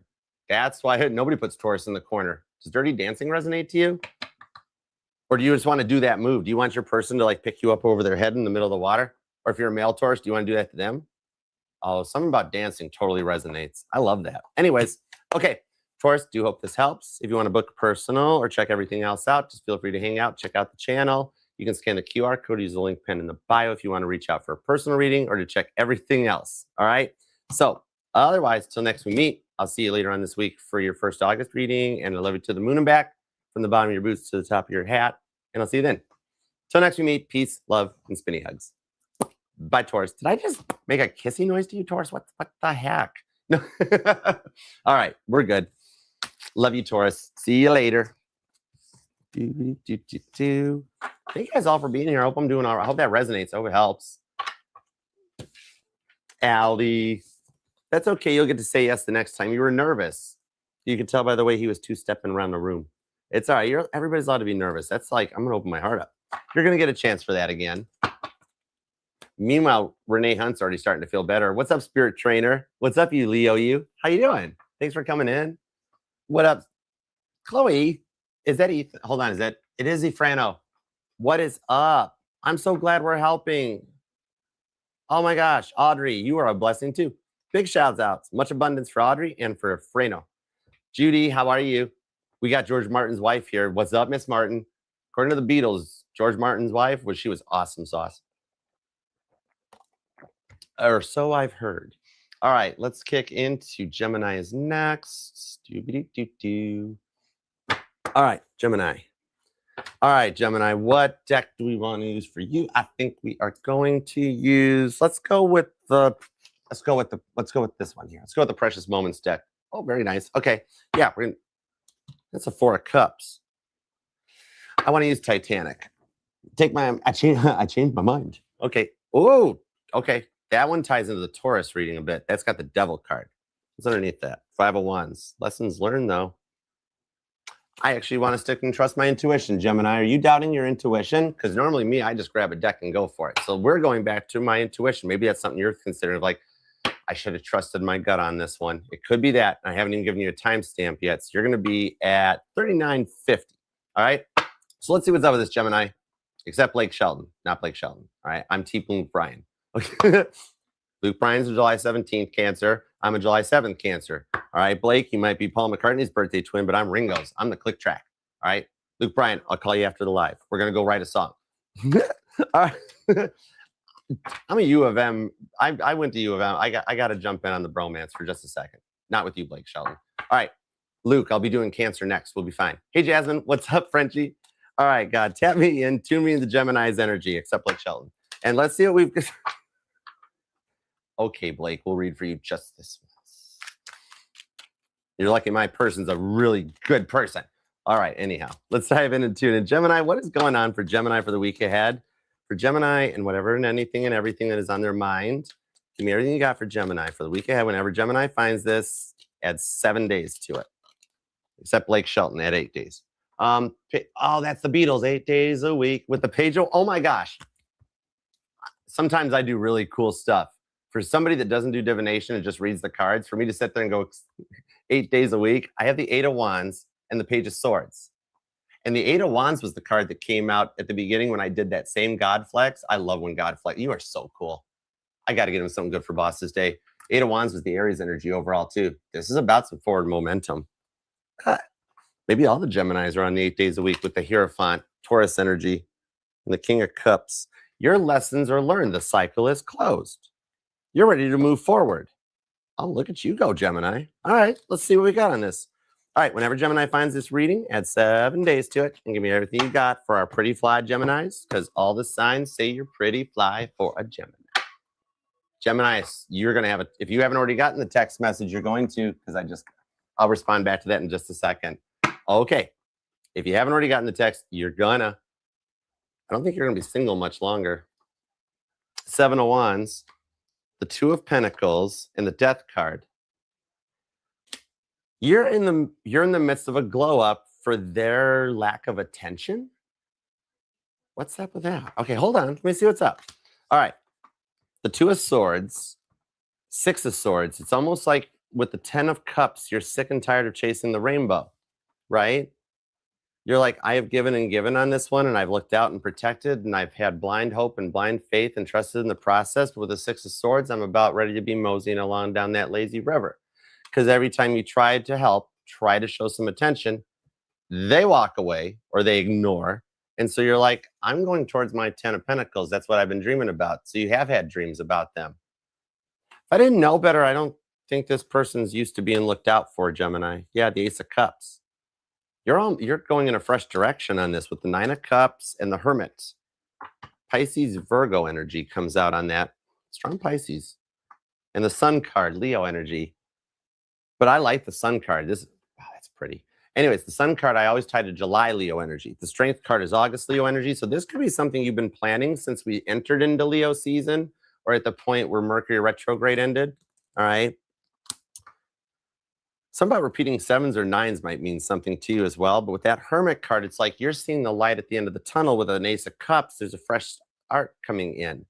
That's why nobody puts Taurus in the corner. Does Dirty Dancing resonate to you? Or do you just want to do that move? Do you want your person to like pick you up over their head in the middle of the water? Or if you're a male Taurus, do you want to do that to them? Oh, something about dancing totally resonates. I love that. Anyways, okay. Taurus, do hope this helps. If you want to book personal or check everything else out, just feel free to hang out, check out the channel. You can scan the QR code, use the link pinned in the bio if you want to reach out for a personal reading or to check everything else. All right. So otherwise, till next we meet, I'll see you later on this week for your first August reading. And I love you to the moon and back, from the bottom of your boots to the top of your hat. And I'll see you then. Till next we meet, peace, love, and spinny hugs. Bye, Taurus. Did I just make a kissy noise to you, Taurus? What the heck? No. All right, we're good. Love you, Taurus. See you later. Thank you guys all for being here. I hope I'm doing all right. I hope that resonates. I hope it helps. Aldi. That's okay. You'll get to say yes the next time. You were nervous. You can tell by the way he was two-stepping around the room. It's all right. Everybody's allowed to be nervous. That's like, I'm going to open my heart up. You're going to get a chance for that again. Meanwhile, Renee Hunt's already starting to feel better. What's up, Spirit Trainer? What's up, you Leo? You? How you doing? Thanks for coming in. What up? Chloe? Is that Ethan? Hold on. It is Efrano. What is up? I'm so glad we're helping. Oh my gosh. Audrey, you are a blessing too. Big shouts outs. Much abundance for Audrey and for Frano. Judy, how are you? We got George Martin's wife here. What's up, Miss Martin? According to the Beatles, George Martin's wife, she was awesome sauce. Or so I've heard. All right, let's kick into Gemini is next. All right, Gemini. All right, Gemini, what deck do we want to use for you? I think we are going to use, let's go with this one here. Let's go with the Precious Moments deck. Oh, very nice. Okay. Yeah, that's a 4 of Cups. I want to use Titanic. I changed my mind. Okay. Oh, okay. That one ties into the Taurus reading a bit. That's got the Devil card. What's underneath that? 5 of Wands. Lessons learned, though. I actually want to stick and trust my intuition, Gemini. Are you doubting your intuition? Because normally me, I just grab a deck and go for it. So we're going back to my intuition. Maybe that's something you're considering, like, I should have trusted my gut on this one. It could be that. I haven't even given you a timestamp yet. So you're going to be at 39.50. All right. So let's see what's up with this, Gemini. except Blake Shelton, not Blake Shelton. All right, I'm Team Luke Bryan. Okay. Luke Bryan's a July 17th Cancer. I'm a July 7th Cancer. All right, Blake, you might be Paul McCartney's birthday twin, but I'm Ringo's. I'm the click track. All right, Luke Bryan, I'll call you after the live. We're gonna go write a song. All right. I'm a U of M. I went to U of M. I got to jump in on the bromance for just a second. Not with you, Blake Shelton. All right, Luke, I'll be doing Cancer next. We'll be fine. Hey, Jasmine, what's up, Frenchie? All right, God, tap me in, tune me into Gemini's energy, except Blake Shelton. And let's see what we've got. Okay, Blake, we'll read for you just this once. You're lucky my person's a really good person. All right, anyhow, let's dive in and tune in. Gemini, what is going on for Gemini for the week ahead? For Gemini and whatever and anything and everything that is on their mind, give me everything you got for Gemini for the week ahead. Whenever Gemini finds this, add 7 days to it. Except Blake Shelton, add 8 days. Oh, that's the Beatles, 8 days a week with the page. Oh my gosh. Sometimes I do really cool stuff. For somebody that doesn't do divination and just reads the cards, for me to sit there and go 8 days a week, I have the 8 of Wands and the Page of Swords. And the 8 of Wands was the card that came out at the beginning when I did that same God Flex. I love when God Flex. You are so cool. I got to get him something good for Boss's Day. 8 of Wands was the Aries energy overall, too. This is about some forward momentum. Maybe all the Geminis are on the 8 days a week with the Hierophant, Taurus energy, and the King of Cups. Your lessons are learned. The cycle is closed. You're ready to move forward. Oh, look at you go, Gemini. All right, let's see what we got on this. All right, whenever Gemini finds this reading, add 7 days to it and give me everything you got for our pretty fly Geminis, because all the signs say you're pretty fly for a Gemini. Gemini, you're going to have if you haven't already gotten the text message, you're going to, because I'll respond back to that in just a second. Okay, if you haven't already gotten the text, I don't think you're going to be single much longer. 7 of Wands, the 2 of Pentacles, and the Death card. You're in the midst of a glow up for their lack of attention. What's up with that? Okay, hold on. Let me see what's up. All right. The 2 of Swords, 6 of Swords. It's almost like with the 10 of Cups, you're sick and tired of chasing the rainbow, right? You're like, I have given and given on this one, and I've looked out and protected, and I've had blind hope and blind faith and trusted in the process. But with the 6 of Swords, I'm about ready to be moseying along down that lazy river. Because every time you try to help, try to show some attention, they walk away or they ignore. And so you're like, I'm going towards my 10 of Pentacles. That's what I've been dreaming about. So you have had dreams about them. If I didn't know better, I don't think this person's used to being looked out for, Gemini. Yeah, the Ace of Cups. You're going in a fresh direction on this with the 9 of Cups and the Hermit. Pisces, Virgo energy comes out on that. Strong Pisces. And the Sun card, Leo energy. But I like the Sun card. Wow, that's pretty. Anyways, the Sun card I always tie to July Leo energy. The Strength card is August Leo energy. So this could be something you've been planning since we entered into Leo season or at the point where Mercury retrograde ended. All right. Something about repeating 7s or 9s might mean something to you as well. But with that Hermit card, it's like you're seeing the light at the end of the tunnel with an Ace of Cups. There's a fresh start coming in.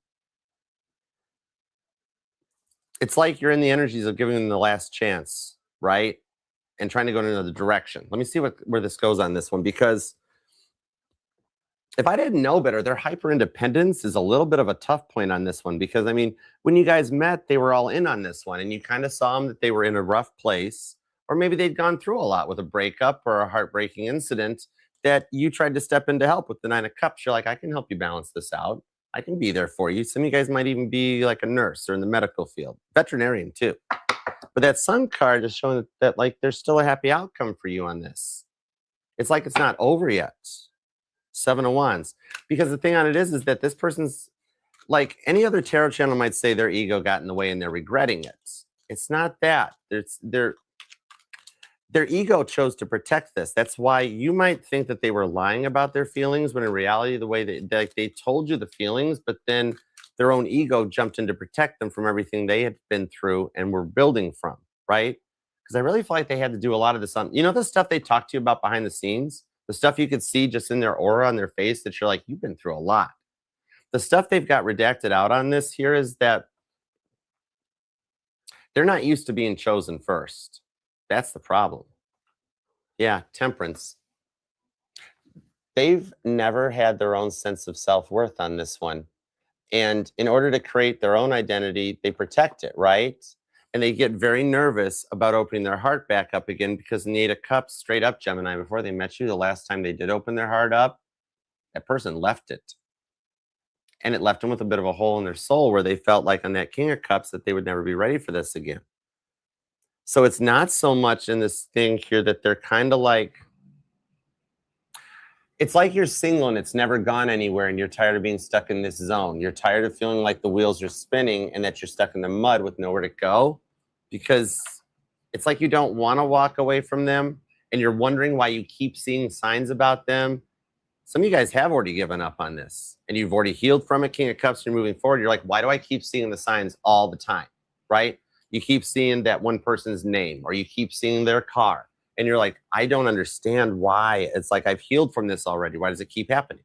It's like you're in the energies of giving them the last chance, right? And trying to go in another direction. Let me see where this goes on this one, because if I didn't know better, their hyper independence is a little bit of a tough point on this one, because I mean, when you guys met, they were all in on this one, and you kind of saw them that they were in a rough place, or maybe they'd gone through a lot with a breakup or a heartbreaking incident that you tried to step in to help with the 9 of Cups. You're like, I can help you balance this out. I can be there for you. Some of you guys might even be like a nurse or in the medical field, veterinarian too. But that Sun card is showing that like there's still a happy outcome for you on this. It's like it's not over yet. 7 of Wands. Because the thing on it is that this person's like any other tarot channel might say their ego got in the way and they're regretting it. It's not that. Their ego chose to protect this. That's why you might think that they were lying about their feelings, when in reality, the way they told you the feelings, but then their own ego jumped in to protect them from everything they had been through and were building from, right? Because I really feel like they had to do a lot of this on, the stuff they talk to you about behind the scenes, the stuff you could see just in their aura on their face that you're like, you've been through a lot. The stuff they've got redacted out on this here is that they're not used to being chosen first. That's the problem. Yeah, Temperance. they've never had their own sense of self-worth on this one. And in order to create their own identity, they protect it, right? And they get very nervous about opening their heart back up again because in the Eight of Cups, straight up, Gemini, before they met you, the last time they did open their heart up, that person left it. And it left them with a bit of a hole in their soul where they felt like on that King of Cups that they would never be ready for this again. So it's not so much in this thing here that they're kind of like, it's like you're single and it's never gone anywhere and you're tired of being stuck in this zone. You're tired of feeling like the wheels are spinning and that you're stuck in the mud with nowhere to go, because it's like you don't want to walk away from them and you're wondering why you keep seeing signs about them. Some of you guys have already given up on this and you've already healed from it, King of Cups, you're moving forward. You're like, why do I keep seeing the signs all the time, right? You keep seeing that one person's name or you keep seeing their car. And you're like, I don't understand why. It's like, I've healed from this already. Why does it keep happening?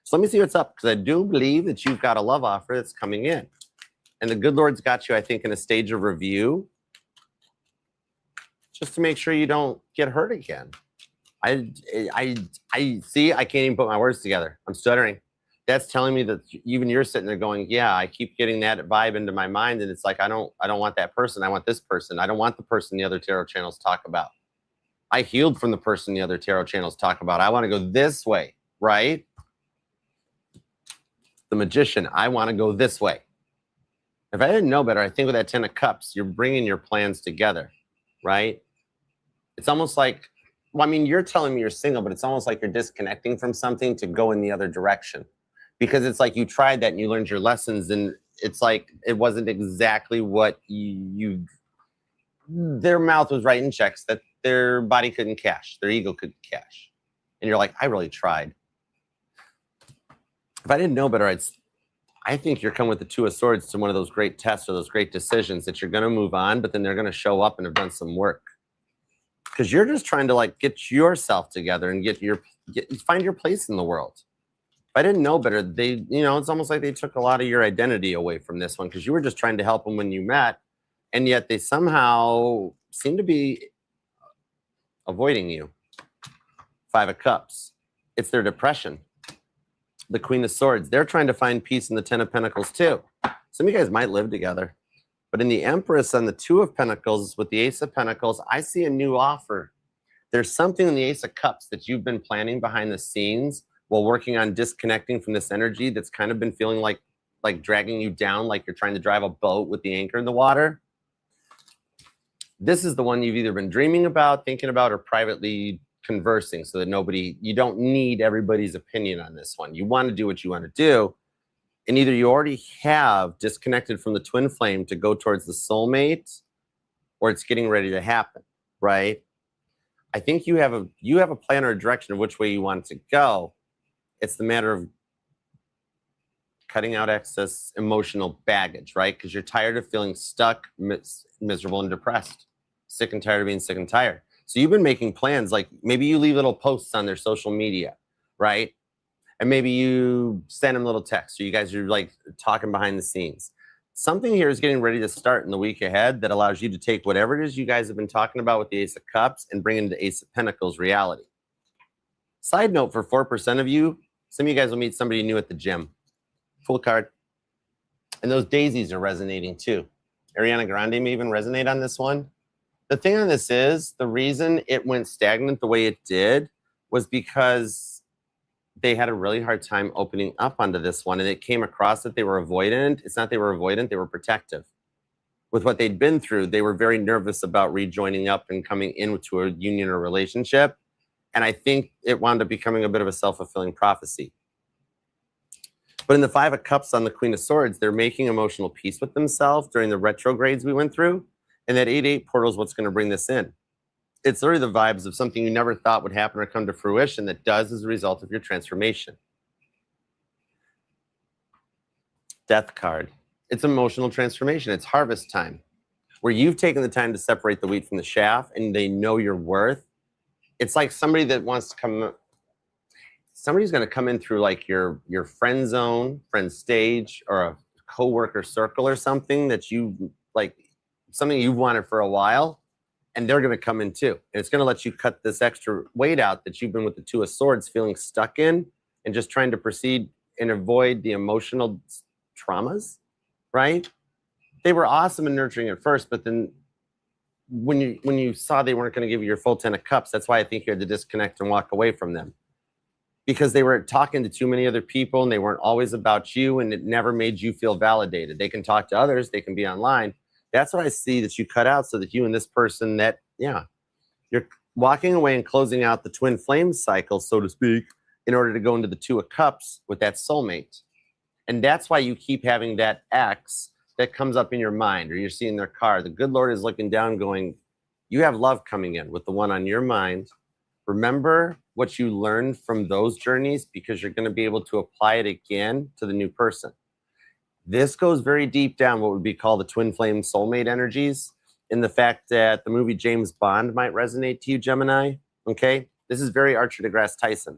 So let me see what's up, because I do believe that you've got a love offer that's coming in. And the good Lord's got you, I think, in a stage of review, just to make sure you don't get hurt again. I see, I can't even put my words together. I'm stuttering. That's telling me that even you're sitting there going, yeah, I keep getting that vibe into my mind. And it's like, I don't want that person. I want this person. I don't want the person the other tarot channels talk about. I healed from the person the other tarot channels talk about. I want to go this way, right? The Magician, I want to go this way. If I didn't know better, I think with that 10 of Cups, you're bringing your plans together, right? It's almost like, well, I mean, you're telling me you're single, but it's almost like you're disconnecting from something to go in the other direction. Because it's like you tried that and you learned your lessons, and it's like it wasn't exactly what their mouth was writing checks that their body couldn't cash, their ego couldn't cash. And you're like, I really tried. If I didn't know better, I think you're coming with the Two of Swords to one of those great tests or those great decisions that you're going to move on, but then they're going to show up and have done some work. Because you're just trying to like get yourself together and find your place in the world. If I didn't know better, it's almost like they took a lot of your identity away from this one, because you were just trying to help them when you met. And yet they somehow seem to be avoiding you. Five of Cups. It's their depression. The Queen of Swords. They're trying to find peace in the 10 of Pentacles too. Some of you guys might live together. But in the Empress and the Two of Pentacles with the Ace of Pentacles, I see a new offer. There's something in the Ace of Cups that you've been planning behind the scenes while working on disconnecting from this energy that's kind of been feeling like dragging you down, like you're trying to drive a boat with the anchor in the water. This is the one you've either been dreaming about, thinking about, or privately conversing, so that you don't need everybody's opinion on this one. You want to do what you want to do. And either you already have disconnected from the twin flame to go towards the soulmate, or it's getting ready to happen, right? I think you have a plan or a direction of which way you want it to go. It's the matter of cutting out excess emotional baggage, right? Because you're tired of feeling stuck, miserable, and depressed. Sick and tired of being sick and tired. So you've been making plans, like maybe you leave little posts on their social media, right? And maybe you send them little texts, or you guys are like talking behind the scenes. Something here is getting ready to start in the week ahead that allows you to take whatever it is you guys have been talking about with the Ace of Cups and bring it into Ace of Pentacles reality. Side note, for 4% of you, some of you guys will meet somebody new at the gym. Full card. And those daisies are resonating too. Ariana Grande may even resonate on this one. The thing on this is, the reason it went stagnant the way it did was because they had a really hard time opening up onto this one, and it came across that they were avoidant. It's not they were avoidant, they were protective. With what they'd been through, they were very nervous about rejoining up and coming into a union or relationship. And I think it wound up becoming a bit of a self-fulfilling prophecy. But in the Five of Cups on the Queen of Swords, they're making emotional peace with themselves during the retrogrades we went through. And that 8-8 portal is what's going to bring this in. It's literally the vibes of something you never thought would happen or come to fruition that does as a result of your transformation. Death card. It's emotional transformation. It's harvest time, where you've taken the time to separate the wheat from the chaff and they know your worth. It's like somebody that wants to come, somebody's going to come in through like your friend zone, friend stage, or a coworker circle or something that you like, something you've wanted for a while. and they're going to come in too. And it's going to let you cut this extra weight out that you've been with the Two of Swords feeling stuck in and just trying to proceed and avoid the emotional traumas, right? They were awesome and nurturing at first, but then when you saw they weren't going to give you your full 10 of cups, that's why I think you had to disconnect and walk away from them, because they were talking to too many other people and they weren't always about you, and it never made you feel validated. They can talk to others, they can be online. That's what I see that you cut out, so that you and this person that, yeah, you're walking away and closing out the twin flame cycle, so to speak, in order to go into the Two of Cups with that soulmate. And that's why you keep having that ex that comes up in your mind, or you're seeing their car. The good Lord is looking down going, you have love coming in with the one on your mind. Remember what you learned from those journeys, because you're going to be able to apply it again to the new person. This goes very deep down, what would be called the twin flame soulmate energies, in the fact that the movie James Bond might resonate to you, Gemini. Okay, this is very Archer deGrasse Tyson.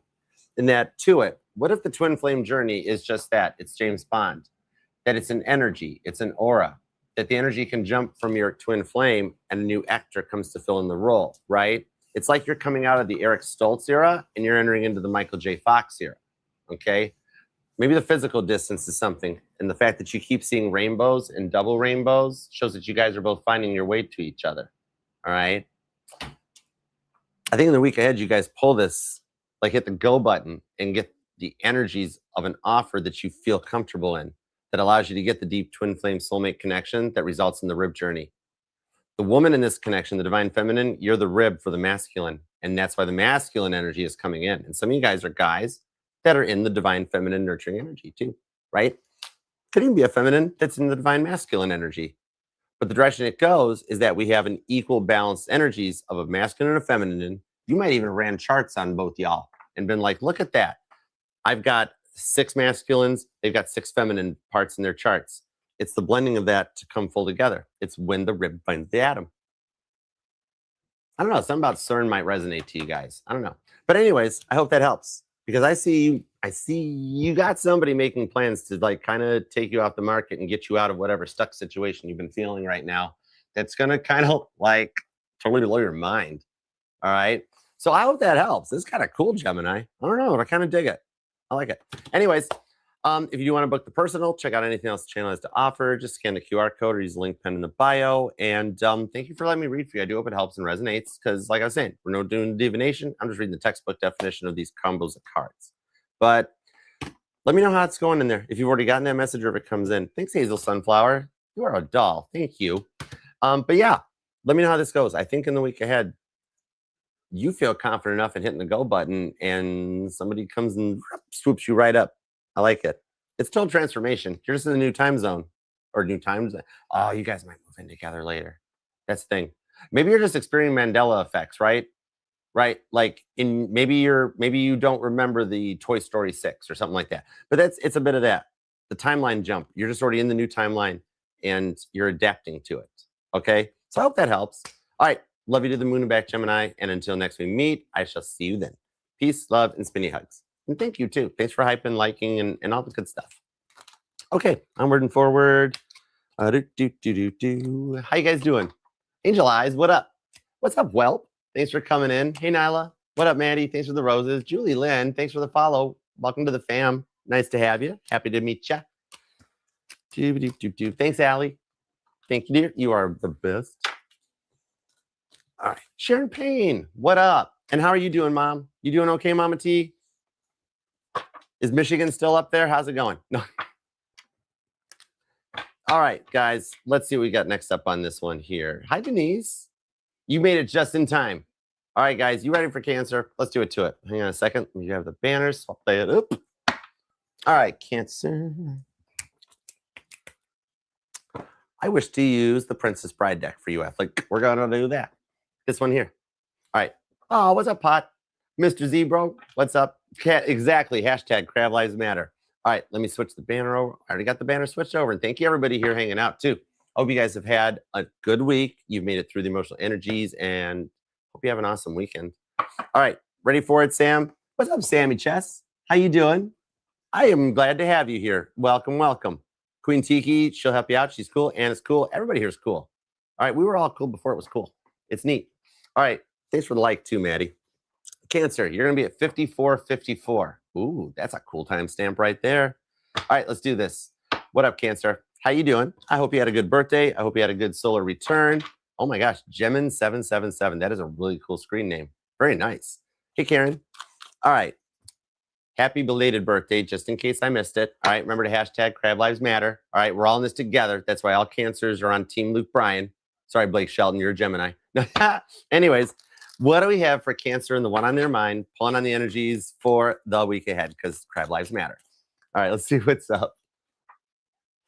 In that, to it, what if the twin flame journey is just that? It's James Bond. That it's an energy, it's an aura, that the energy can jump from your twin flame and a new actor comes to fill in the role, right? It's like you're coming out of the Eric Stoltz era and you're entering into the Michael J. Fox era, okay? Maybe the physical distance is something, and the fact that you keep seeing rainbows and double rainbows shows that you guys are both finding your way to each other, all right? I think in the week ahead, you guys pull this, like hit the go button and get the energies of an offer that you feel comfortable in, that allows you to get the deep twin flame soulmate connection that results in the rib journey. The woman in this connection, the divine feminine, you're the rib for the masculine. And that's why the masculine energy is coming in. And some of you guys are guys that are in the divine feminine nurturing energy too, right? Could even be a feminine that's in the divine masculine energy. But the direction it goes is that we have an equal balanced energies of a masculine and a feminine. You might even ran charts on both y'all and been like, look at that. I've got 6 masculines, they've got 6 feminine parts in their charts. It's the blending of that to come full together. It's when the rib finds the atom. I don't know, something about CERN might resonate to you guys. I don't know. But anyways, I hope that helps, because I see you got somebody making plans to like kind of take you off the market and get you out of whatever stuck situation you've been feeling right now. That's going to kind of like totally blow your mind. All right. So I hope that helps. This is kind of cool, Gemini. I don't know, but I kind of dig it. I like it. Anyways, if you do want to book the personal, check out anything else the channel has to offer. Just scan the QR code or use the link pinned in the bio. And thank you for letting me read for you. I do hope it helps and resonates, because like I was saying, we're not doing divination. I'm just reading the textbook definition of these combos of cards. But let me know how it's going in there. If you've already gotten that message or if it comes in. Thanks, Hazel Sunflower. You are a doll. Thank you. But yeah, let me know how this goes. I think in the week ahead, you feel confident enough in hitting the go button and somebody comes and swoops you right up. I like it. It's total transformation. You're just in a new time zone or new time zone. Oh, you guys might move in together later. That's the thing. Maybe you're just experiencing Mandela effects, right? Right? Like maybe you don't remember the Toy Story 6 or something like that. But it's a bit of that. The timeline jump. You're just already in the new timeline and you're adapting to it. Okay? So I hope that helps. All right. Love you to the moon and back, Gemini. And until next we meet, I shall see you then. Peace, love, and spinny hugs. And thank you, too. Thanks for hyping, liking, and all the good stuff. Okay, onward and forward. How you guys doing? Angel Eyes, what up? What's up, Whelp? Thanks for coming in. Hey, Nyla. What up, Maddie? Thanks for the roses. Julie Lynn, thanks for the follow. Welcome to the fam. Nice to have you. Happy to meet you. Thanks, Allie. Thank you, dear. You are the best. All right. Sharon Payne, what up? And how are you doing, Mom? You doing okay, Mama T? Is Michigan still up there? How's it going? No. All right, guys. Let's see what we got next up on this one here. Hi, Denise. You made it just in time. All right, guys. You ready for Cancer? Let's do it to it. Hang on a second. Let me have the banners. I'll play it up. All right, Cancer. I wish to use the Princess Bride deck for you, Like, we're going to do that. This one here. All right. Oh, what's up, Pot? Mr. Z, bro. What's up? Exactly. Hashtag Crab Lives Matter. All right. Let me switch the banner over. I already got the banner switched over. And thank you, everybody here hanging out, too. I hope you guys have had a good week. You've made it through the emotional energies, and hope you have an awesome weekend. All right. Ready for it, Sam? What's up, Sammy Chess? How you doing? I am glad to have you here. Welcome, welcome. Queen Tiki, she'll help you out. She's cool. Anna's cool. Everybody here is cool. All right. We were all cool before it was cool. It's neat. All right. Thanks for the like too, Maddie. Cancer, you're going to be at 5454. Ooh, that's a cool timestamp right there. All right, let's do this. What up, Cancer? How you doing? I hope you had a good birthday. I hope you had a good solar return. Oh my gosh, Gemin777. That is a really cool screen name. Very nice. Hey, Karen. All right. Happy belated birthday, just in case I missed it. All right, remember to hashtag Crab Lives Matter. All right, we're all in this together. That's why all Cancers are on Team Luke Bryan. Sorry, Blake Shelton, you're a Gemini. Anyways, what do we have for Cancer and the one on their mind, pulling on the energies for the week ahead, because Crab Lives Matter. All right, let's see what's up.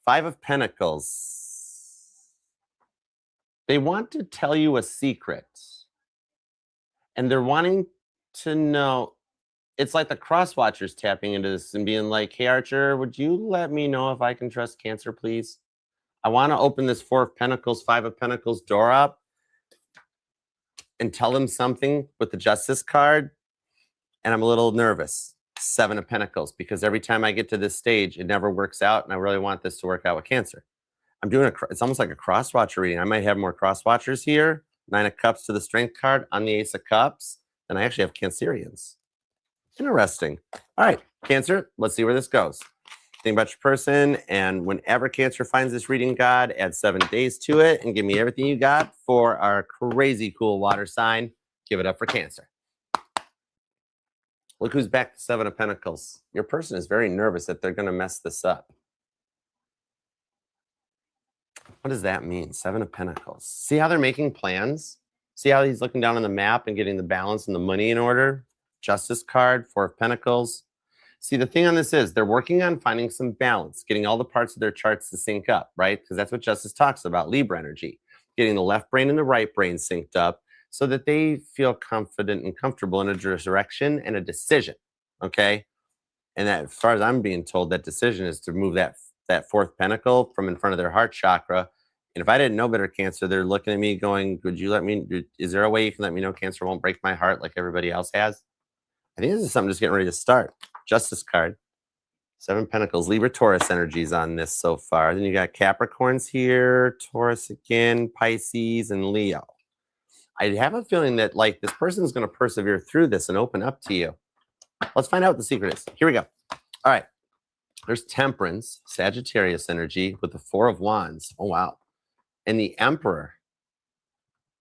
5 of Pentacles. They want to tell you a secret, and they're wanting to know. It's like the cross watchers tapping into this and being like, hey, Archer, would you let me know if I can trust Cancer, please? I want to open this 4 of Pentacles, 5 of Pentacles door up and tell them something with the Justice card. And I'm a little nervous. 7 of Pentacles, because every time I get to this stage, it never works out. And I really want this to work out with Cancer. I'm doing it's almost like a cross watcher reading. I might have more cross watchers here. 9 of Cups to the Strength card on the Ace of Cups. And I actually have Cancerians. Interesting. All right, Cancer, let's see where this goes. Think about your person, and whenever Cancer finds this reading God, add 7 days to it and give me everything you got for our crazy cool water sign. Give it up for Cancer. Look who's back to 7 of Pentacles. Your person is very nervous that they're going to mess this up. What does that mean? 7 of Pentacles. See how they're making plans? See how he's looking down on the map and getting the balance and the money in order? Justice card, 4 of Pentacles. See, the thing on this is they're working on finding some balance, getting all the parts of their charts to sync up, right? Because that's what Justice talks about, Libra energy, getting the left brain and the right brain synced up so that they feel confident and comfortable in a direction and a decision, okay? And that, as far as I'm being told, that decision is to move that 4th pentacle from in front of their heart chakra. And if I didn't know better, Cancer, they're looking at me going, could you let me, is there a way you can let me know Cancer won't break my heart like everybody else has? I think this is something just getting ready to start. Justice card. 7 Pentacles. Libra, Taurus energies on this so far. Then you got Capricorns here, Taurus again, Pisces, and Leo. I have a feeling that like this person is going to persevere through this and open up to you. Let's find out what the secret is. Here we go. All right. There's Temperance, Sagittarius energy with the 4 of Wands. Oh, wow. And the Emperor.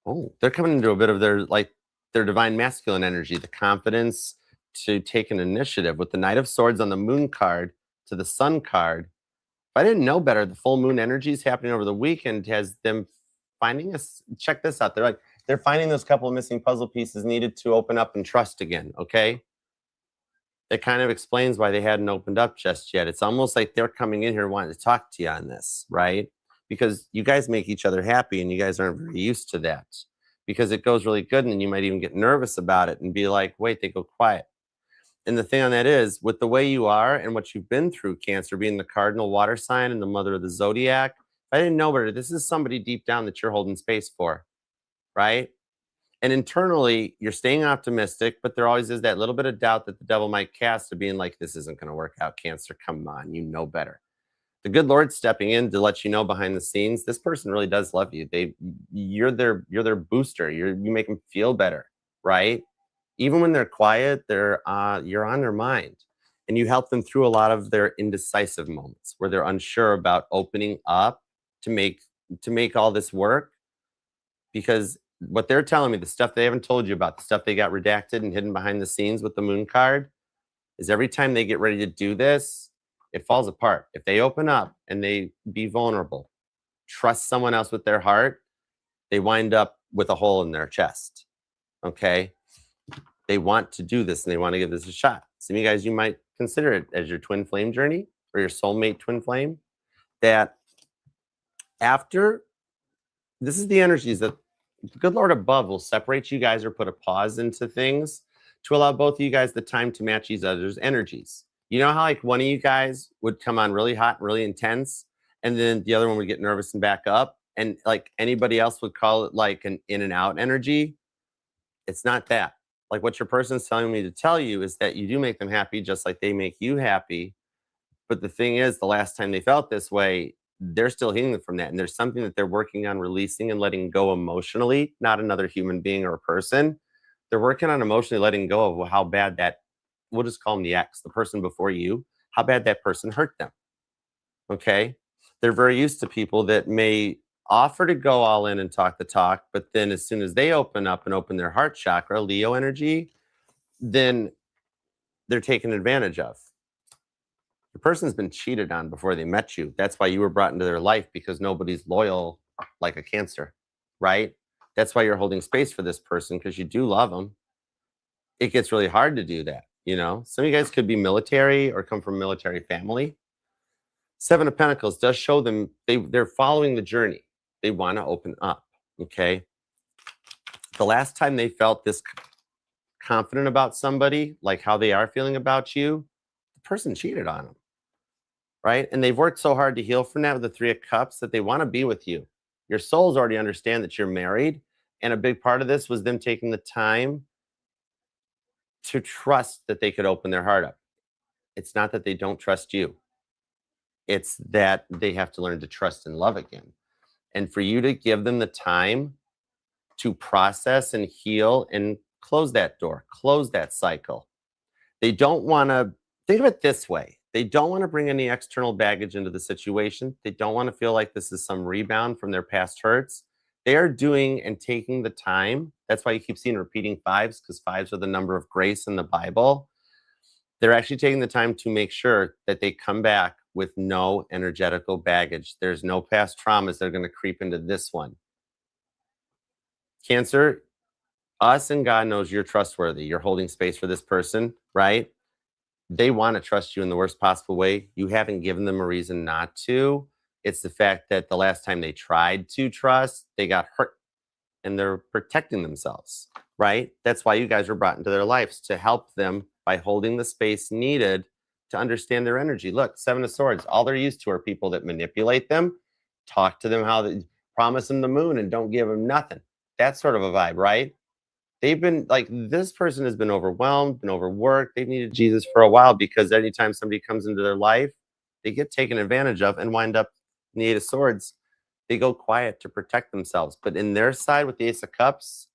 Oh, they're coming into a bit of their divine masculine energy, the confidence to take an initiative with the Knight of Swords on the Moon card to the Sun card. If I didn't know better, the full moon energy is happening over the weekend has them finding us. Check this out. They're finding those couple of missing puzzle pieces needed to open up and trust again. Okay. That kind of explains why they hadn't opened up just yet. It's almost like they're coming in here wanting to talk to you on this, right? Because you guys make each other happy and you guys aren't very used to that because it goes really good. And then you might even get nervous about it and be like, wait, they go quiet. And the thing on that is, with the way you are and what you've been through, Cancer, being the cardinal water sign and the mother of the zodiac, if I didn't know better, this is somebody deep down that you're holding space for, right? And internally, you're staying optimistic, but there always is that little bit of doubt that the devil might cast of being like, this isn't going to work out, Cancer. Come on, you know better. The good Lord's stepping in to let you know behind the scenes, this person really does love you. You're their booster. You make them feel better, right? Even when they're quiet, you're on their mind, and you help them through a lot of their indecisive moments where they're unsure about opening up to make all this work. Because what they're telling me, the stuff they haven't told you about, the stuff they got redacted and hidden behind the scenes with the Moon card, is every time they get ready to do this, it falls apart. If they open up and they be vulnerable, trust someone else with their heart, they wind up with a hole in their chest. Okay. They want to do this and they want to give this a shot. Some of you guys, you might consider it as your twin flame journey or your soulmate twin flame. That after, this is the energies that the good Lord above will separate you guys or put a pause into things to allow both of you guys the time to match each other's energies. You know how like one of you guys would come on really hot, really intense, and then the other one would get nervous and back up, and like anybody else would call it like an in and out energy? It's not that. Like what your person's telling me to tell you is that you do make them happy just like they make you happy. But the thing is, the last time they felt this way, they're still healing from that. And there's something that they're working on releasing and letting go emotionally, not another human being or a person. They're working on emotionally letting go of how bad that, we'll just call them the ex, the person before you, how bad that person hurt them. Okay. They're very used to people that may offer to go all in and talk the talk, but then as soon as they open up and open their heart chakra, Leo energy, then they're taken advantage of. The person's been cheated on before they met you. That's why you were brought into their life, because nobody's loyal like a Cancer, right? That's why you're holding space for this person, because you do love them. It gets really hard to do that, you know? Some of you guys could be military or come from a military family. Seven of Pentacles does show them they're following the journey. They want to open up, okay? The last time they felt this confident about somebody, like how they are feeling about you, the person cheated on them, right? And they've worked so hard to heal from that with the Three of Cups that they want to be with you. Your souls already understand that you're married. And a big part of this was them taking the time to trust that they could open their heart up. It's not that they don't trust you. It's that they have to learn to trust and love again. And for you to give them the time to process and heal and close that door, close that cycle. They don't want to, think of it this way. They don't want to bring any external baggage into the situation. They don't want to feel like this is some rebound from their past hurts. They are doing and taking the time. That's why you keep seeing repeating fives, because fives are the number of grace in the Bible. They're actually taking the time to make sure that they come back with no energetical baggage. There's no past traumas that are going to creep into this one. Cancer, us and God knows you're trustworthy. You're holding space for this person, right? They want to trust you in the worst possible way. You haven't given them a reason not to. It's the fact that the last time they tried to trust, they got hurt and they're protecting themselves, right? That's why you guys were brought into their lives, to help them by holding the space needed to understand their energy. Look, Seven of Swords, all they're used to are people that manipulate them, talk to them how they promise them the moon and don't give them nothing. That's sort of a vibe, right? They've been like, this person has been overwhelmed, been overworked. They've needed Jesus for a while, because anytime somebody comes into their life, they get taken advantage of and wind up in the Eight of Swords. They go quiet to protect themselves. But in their side with the Ace of Cups,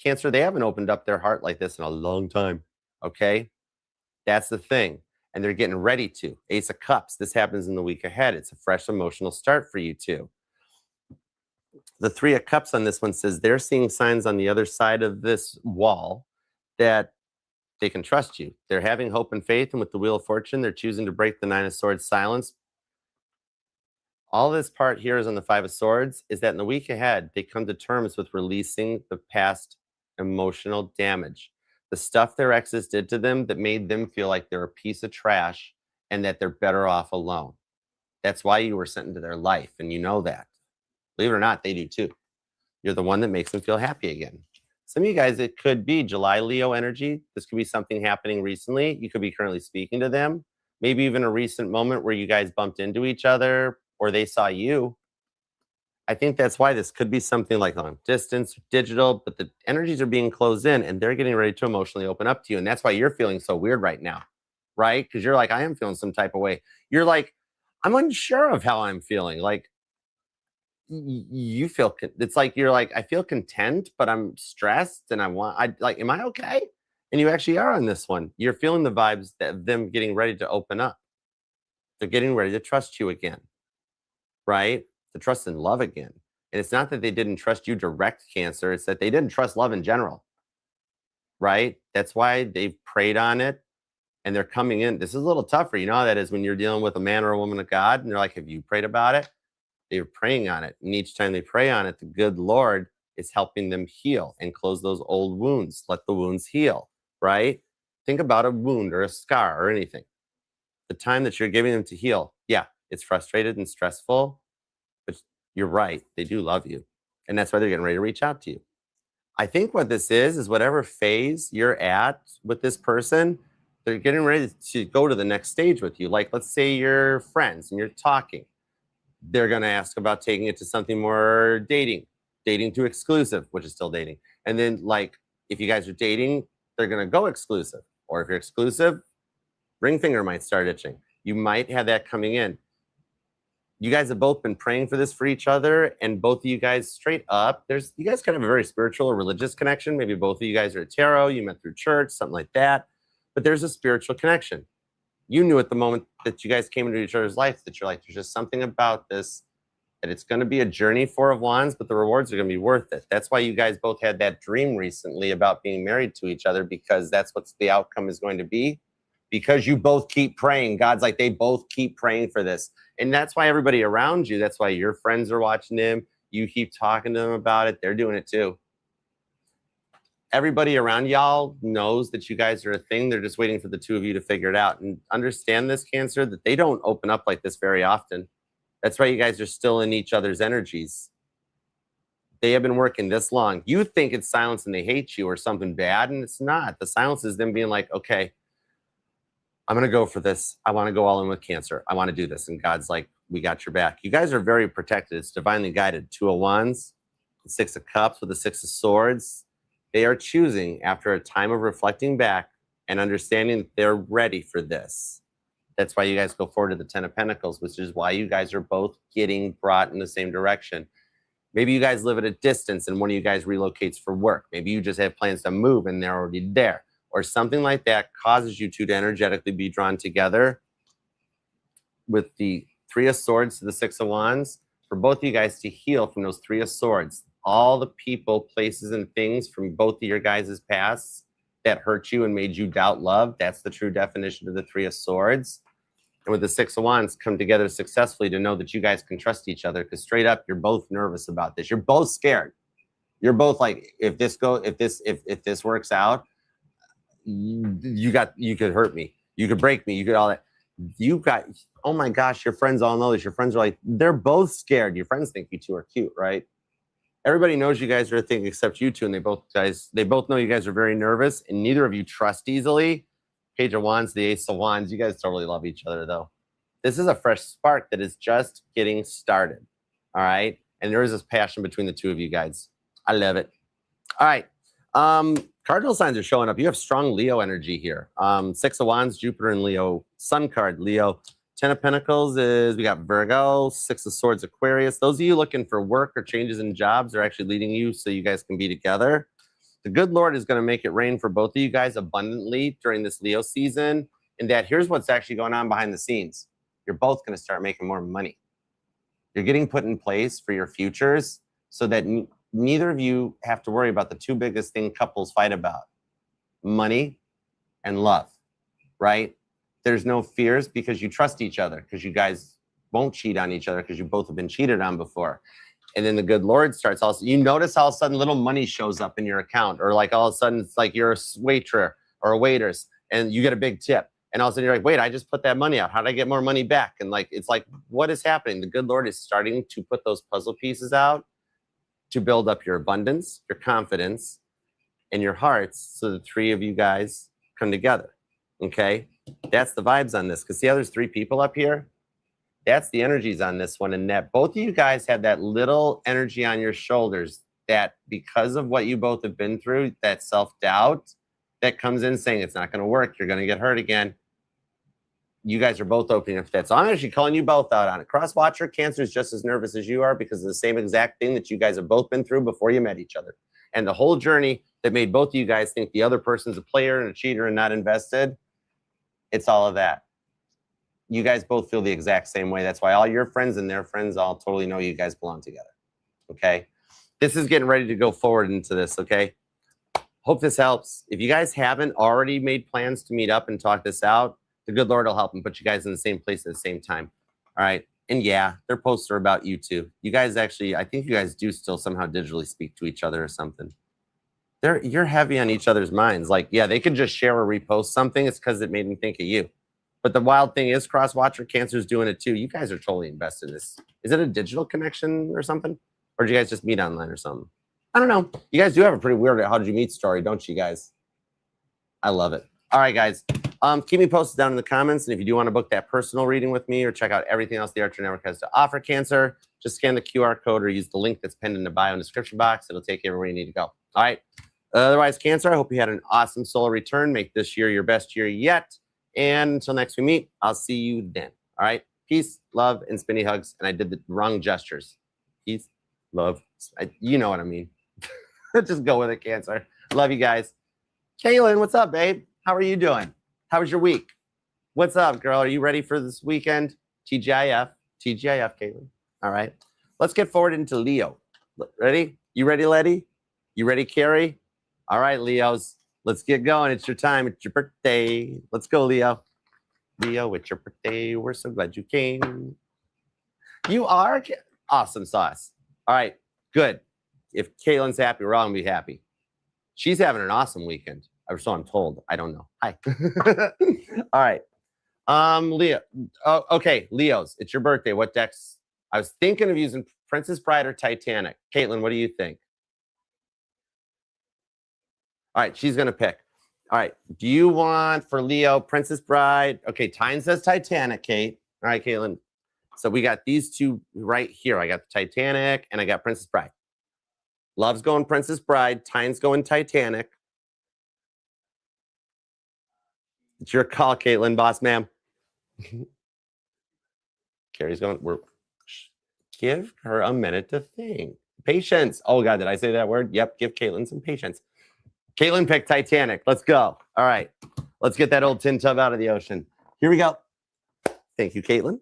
Cancer, they haven't opened up their heart like this in a long time. Okay. That's the thing. And they're getting ready to. Ace of Cups, this happens in the week ahead. It's a fresh emotional start for you too. The Three of Cups on this one says they're seeing signs on the other side of this wall that they can trust you. They're having hope and faith. And with the Wheel of Fortune, they're choosing to break the Nine of Swords silence. All this part here is on the Five of Swords, is that in the week ahead, they come to terms with releasing the past emotional damage. The stuff their exes did to them that made them feel like they're a piece of trash and that they're better off alone. That's why you were sent into their life, and you know that. Believe it or not, they do too. You're the one that makes them feel happy again. Some of you guys, it could be July Leo energy. This could be something happening recently. You could be currently speaking to them. Maybe even a recent moment where you guys bumped into each other or they saw you. I think that's why this could be something like long distance, digital, but the energies are being closed in and they're getting ready to emotionally open up to you. And that's why you're feeling so weird right now, right? Because you're like, I am feeling some type of way. You're like, I'm unsure of how I'm feeling. Like, you feel, it's like you're like, I feel content, but I'm stressed and am I okay? And you actually are on this one. You're feeling the vibes of them getting ready to open up. They're getting ready to trust you again, right? To trust and love again. And it's not that they didn't trust you direct, Cancer. It's that they didn't trust love in general, right? That's why they've prayed on it and they're coming in. This is a little tougher. You know how that is when you're dealing with a man or a woman of God and they're like, have you prayed about it? They're praying on it. And each time they pray on it, the good Lord is helping them heal and close those old wounds. Let the wounds heal, right? Think about a wound or a scar or anything. The time that you're giving them to heal, yeah, it's frustrated and stressful, but you're right. They do love you. And that's why they're getting ready to reach out to you. I think what this is whatever phase you're at with this person, they're getting ready to go to the next stage with you. Like, let's say you're friends and you're talking. They're going to ask about taking it to something more dating to exclusive, which is still dating. And then, like, if you guys are dating, they're going to go exclusive. Or if you're exclusive, ring finger might start itching. You might have that coming in. You guys have both been praying for this for each other, and both of you guys straight up, you guys kind of have a very spiritual or religious connection. Maybe both of you guys are a tarot, you met through church, something like that, but there's a spiritual connection. You knew at the moment that you guys came into each other's life that you're like, there's just something about this, that it's going to be a journey, Four of Wands, but the rewards are going to be worth it. That's why you guys both had that dream recently about being married to each other, because that's what the outcome is going to be. Because you both keep praying. God's like, they both keep praying for this. And that's why everybody around you, that's why your friends are watching him. You keep talking to them about it. They're doing it too. Everybody around y'all knows that you guys are a thing. They're just waiting for the two of you to figure it out. And understand this, Cancer, that they don't open up like this very often. That's why you guys are still in each other's energies. They have been working this long. You think it's silence and they hate you or something bad, and it's not. The silence is them being like, okay, I'm going to go for this. I want to go all in with Cancer. I want to do this. And God's like, we got your back. You guys are very protected. It's divinely guided. Two of Wands, the Six of Cups with the Six of Swords. They are choosing, after a time of reflecting back and understanding that they're ready for this. That's why you guys go forward to the Ten of Pentacles, which is why you guys are both getting brought in the same direction. Maybe you guys live at a distance and one of you guys relocates for work. Maybe you just have plans to move and they're already there. Or something like that causes you two to energetically be drawn together with the Three of Swords to the Six of Wands, for both of you guys to heal from those Three of Swords. All the people, places, and things from both of your guys' pasts that hurt you and made you doubt love. That's the true definition of the Three of Swords. And with the Six of Wands, come together successfully to know that you guys can trust each other, because straight up, you're both nervous about this. You're both scared. You're both like, if this works out, you could hurt me, you could break me, you could all that. You got, oh my gosh, your friends all know this. Your friends are like, they're both scared. Your friends think you two are cute, right? Everybody knows you guys are a thing except you two, and they both know you guys are very nervous, and neither of you trust easily. Page of Wands, the Ace of Wands. You guys totally love each other, though. This is a fresh spark that is just getting started. All right, and there is this passion between the two of you guys. I love it. All right. Cardinal signs are showing up. You have strong Leo energy here. Six of Wands, Jupiter and Leo. Sun card, Leo. Ten of Pentacles is, we got Virgo. Six of Swords, Aquarius. Those of you looking for work or changes in jobs are actually leading you so you guys can be together. The good Lord is going to make it rain for both of you guys abundantly during this Leo season. And that here's what's actually going on behind the scenes. You're both going to start making more money. You're getting put in place for your futures so that neither of you have to worry about the two biggest things couples fight about: money and love, right? There's no fears because you trust each other, because you guys won't cheat on each other because you both have been cheated on before. And then the good Lord starts also, you notice all of a sudden little money shows up in your account, or like all of a sudden it's like you're a waiter or a waitress and you get a big tip. And all of a sudden you're like, wait, I just put that money out. How did I get more money back? And like, it's like, what is happening? The good Lord is starting to put those puzzle pieces out to build up your abundance, your confidence, and your hearts, so the three of you guys come together, okay? That's the vibes on this, because see how there's three people up here? That's the energies on this one, and that both of you guys have that little energy on your shoulders that, because of what you both have been through, that self-doubt that comes in saying it's not going to work, you're going to get hurt again. You guys are both opening up that. So I'm actually calling you both out on it. Cross Watcher, Cancer is just as nervous as you are because of the same exact thing that you guys have both been through before you met each other. And the whole journey that made both of you guys think the other person's a player and a cheater and not invested, it's all of that. You guys both feel the exact same way. That's why all your friends and their friends all totally know you guys belong together, okay? This is getting ready to go forward into this, okay? Hope this helps. If you guys haven't already made plans to meet up and talk this out, the good Lord will help and put you guys in the same place at the same time. All right. And yeah, their posts are about you two. You guys actually, I think you guys do still somehow digitally speak to each other or something. You're heavy on each other's minds. Like, yeah, they could just share or repost something. It's because it made them think of you. But the wild thing is, Cross Watcher, Cancer's doing it too. You guys are totally invested in this. Is it a digital connection or something? Or did you guys just meet online or something? I don't know. You guys do have a pretty weird how did you meet story, don't you guys? I love it. All right, guys. Keep me posted down in the comments. And if you do want to book that personal reading with me or check out everything else the Archer Network has to offer, Cancer, just scan the QR code or use the link that's pinned in the bio and description box. It'll take you everywhere you need to go. All right. Otherwise, Cancer, I hope you had an awesome solar return. Make this year your best year yet. And until next we meet, I'll see you then. All right. Peace. love, and spinny hugs. And I did the wrong gestures. Peace, love. You know what I mean. Just go with it, Cancer. Love you guys. Kaylin, what's up, babe? How are you doing? How was your week? What's up, girl? Are you ready for this weekend? TGIF, Kaylin. All right. Let's get forward into Leo. Ready? You ready, Letty? You ready, Carrie? All right, Leos. Let's get going. It's your time. It's your birthday. Let's go, Leo. Leo, it's your birthday. We're so glad you came. You are awesome sauce. All right, good. If Kaylin's happy, we're all gonna be happy. She's having an awesome weekend. Or so I'm told. I don't know. Hi. All right. Leo. Oh, okay, Leos. It's your birthday. What decks? I was thinking of using Princess Bride or Titanic. Caitlin, what do you think? All right, she's gonna pick. All right, do you want for Leo Princess Bride? Okay, Tyne says Titanic, Kate. All right, Caitlin. So we got these two right here. I got the Titanic and I got Princess Bride. Love's going Princess Bride. Tyne's going Titanic. It's your call, Caitlin, boss ma'am. Carrie's going. Give her a minute to think. Patience. Oh God, did I say that word? Yep. Give Caitlin some patience. Caitlin picked Titanic. Let's go. All right. Let's get that old tin tub out of the ocean. Here we go. Thank you, Caitlin.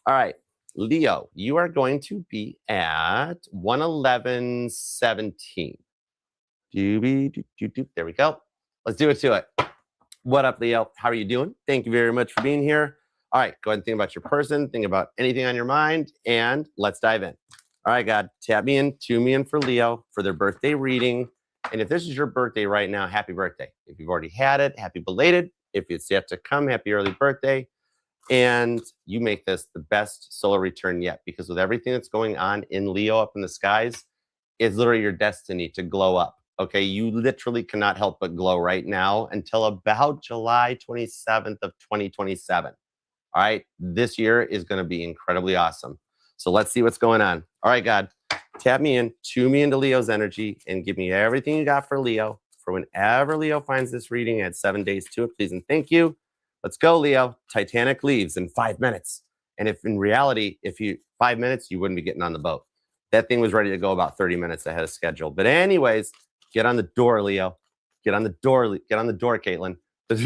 All right. Leo, you are going to be at 111.17. There we go. Let's do it to it. What up, Leo? How are you doing? Thank you very much for being here. All right. Go ahead and think about your person. Think about anything on your mind. And let's dive in. All right, God. Tap me in, tune me in for Leo for their birthday reading. And if this is your birthday right now, happy birthday. If you've already had it, happy belated. If it's yet to come, happy early birthday. And you make this the best solar return yet, because with everything that's going on in Leo up in the skies, it's literally your destiny to glow up. Okay, you literally cannot help but glow right now until about July 27th of 2027. All right, this year is going to be incredibly awesome. So let's see what's going on. All right, God. Tap me in, tune me into Leo's energy, and give me everything you got for Leo. For whenever Leo finds this reading, add 7 days to it, please and thank you. Let's go, Leo. Titanic leaves in 5 minutes. And if in reality, 5 minutes, you wouldn't be getting on the boat. That thing was ready to go about 30 minutes ahead of schedule. But anyways, get on the door, Leo. Get on the door. Get on the door, Caitlin. Let's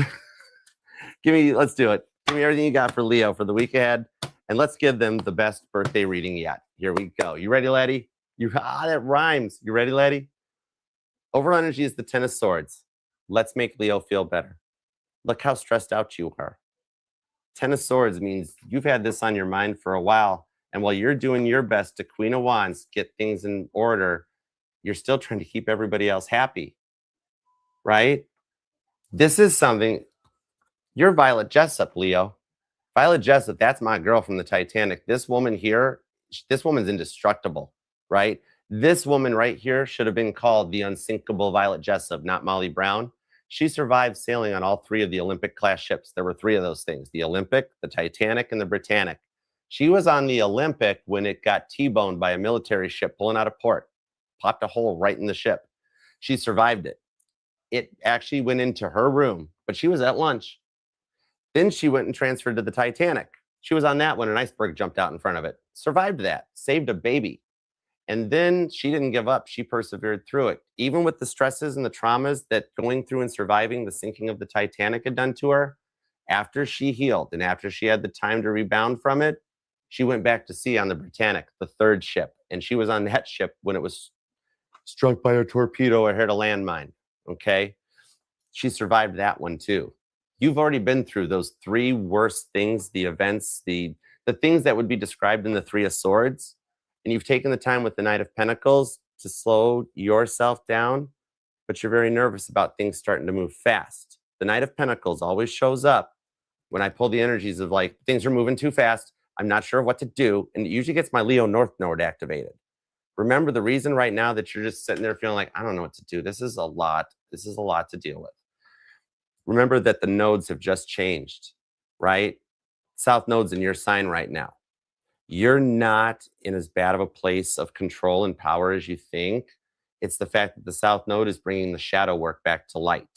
do it. Give me everything you got for Leo for the week ahead. And let's give them the best birthday reading yet. Here we go. You ready, Letty? That rhymes. You ready, Letty? Overall energy is the 10 of swords. Let's make Leo feel better. Look how stressed out you are. 10 of swords means you've had this on your mind for a while. And while you're doing your best to Queen of Wands, get things in order, you're still trying to keep everybody else happy. Right? This is something. You're Violet Jessup, Leo. Violet Jessup, that's my girl from the Titanic. This woman here, this woman's indestructible, right? This woman right here should have been called the unsinkable Violet Jessup, not Molly Brown. She survived sailing on all 3 of the Olympic-class ships. There were 3 of those things, the Olympic, the Titanic, and the Britannic. She was on the Olympic when it got T-boned by a military ship pulling out of port, popped a hole right in the ship. She survived it. It actually went into her room, but she was at lunch. Then she went and transferred to the Titanic. She was on that when an iceberg jumped out in front of it. Survived that. Saved a baby. And then she didn't give up. She persevered through it. Even with the stresses and the traumas that going through and surviving the sinking of the Titanic had done to her, after she healed and after she had the time to rebound from it, she went back to sea on the Britannic, the 3rd ship. And she was on that ship when it was struck by a torpedo or hit a landmine. Okay? She survived that one too. You've already been through those 3 worst things, the events, the things that would be described in the 3 of Swords. And you've taken the time with the Knight of Pentacles to slow yourself down, but you're very nervous about things starting to move fast. The Knight of Pentacles always shows up when I pull the energies of like, things are moving too fast. I'm not sure what to do. And it usually gets my Leo North Node activated. Remember the reason right now that you're just sitting there feeling like, I don't know what to do. This is a lot. This is a lot to deal with. Remember that the nodes have just changed, right? South node's in your sign right now. You're not in as bad of a place of control and power as you think. It's the fact that the South node is bringing the shadow work back to light.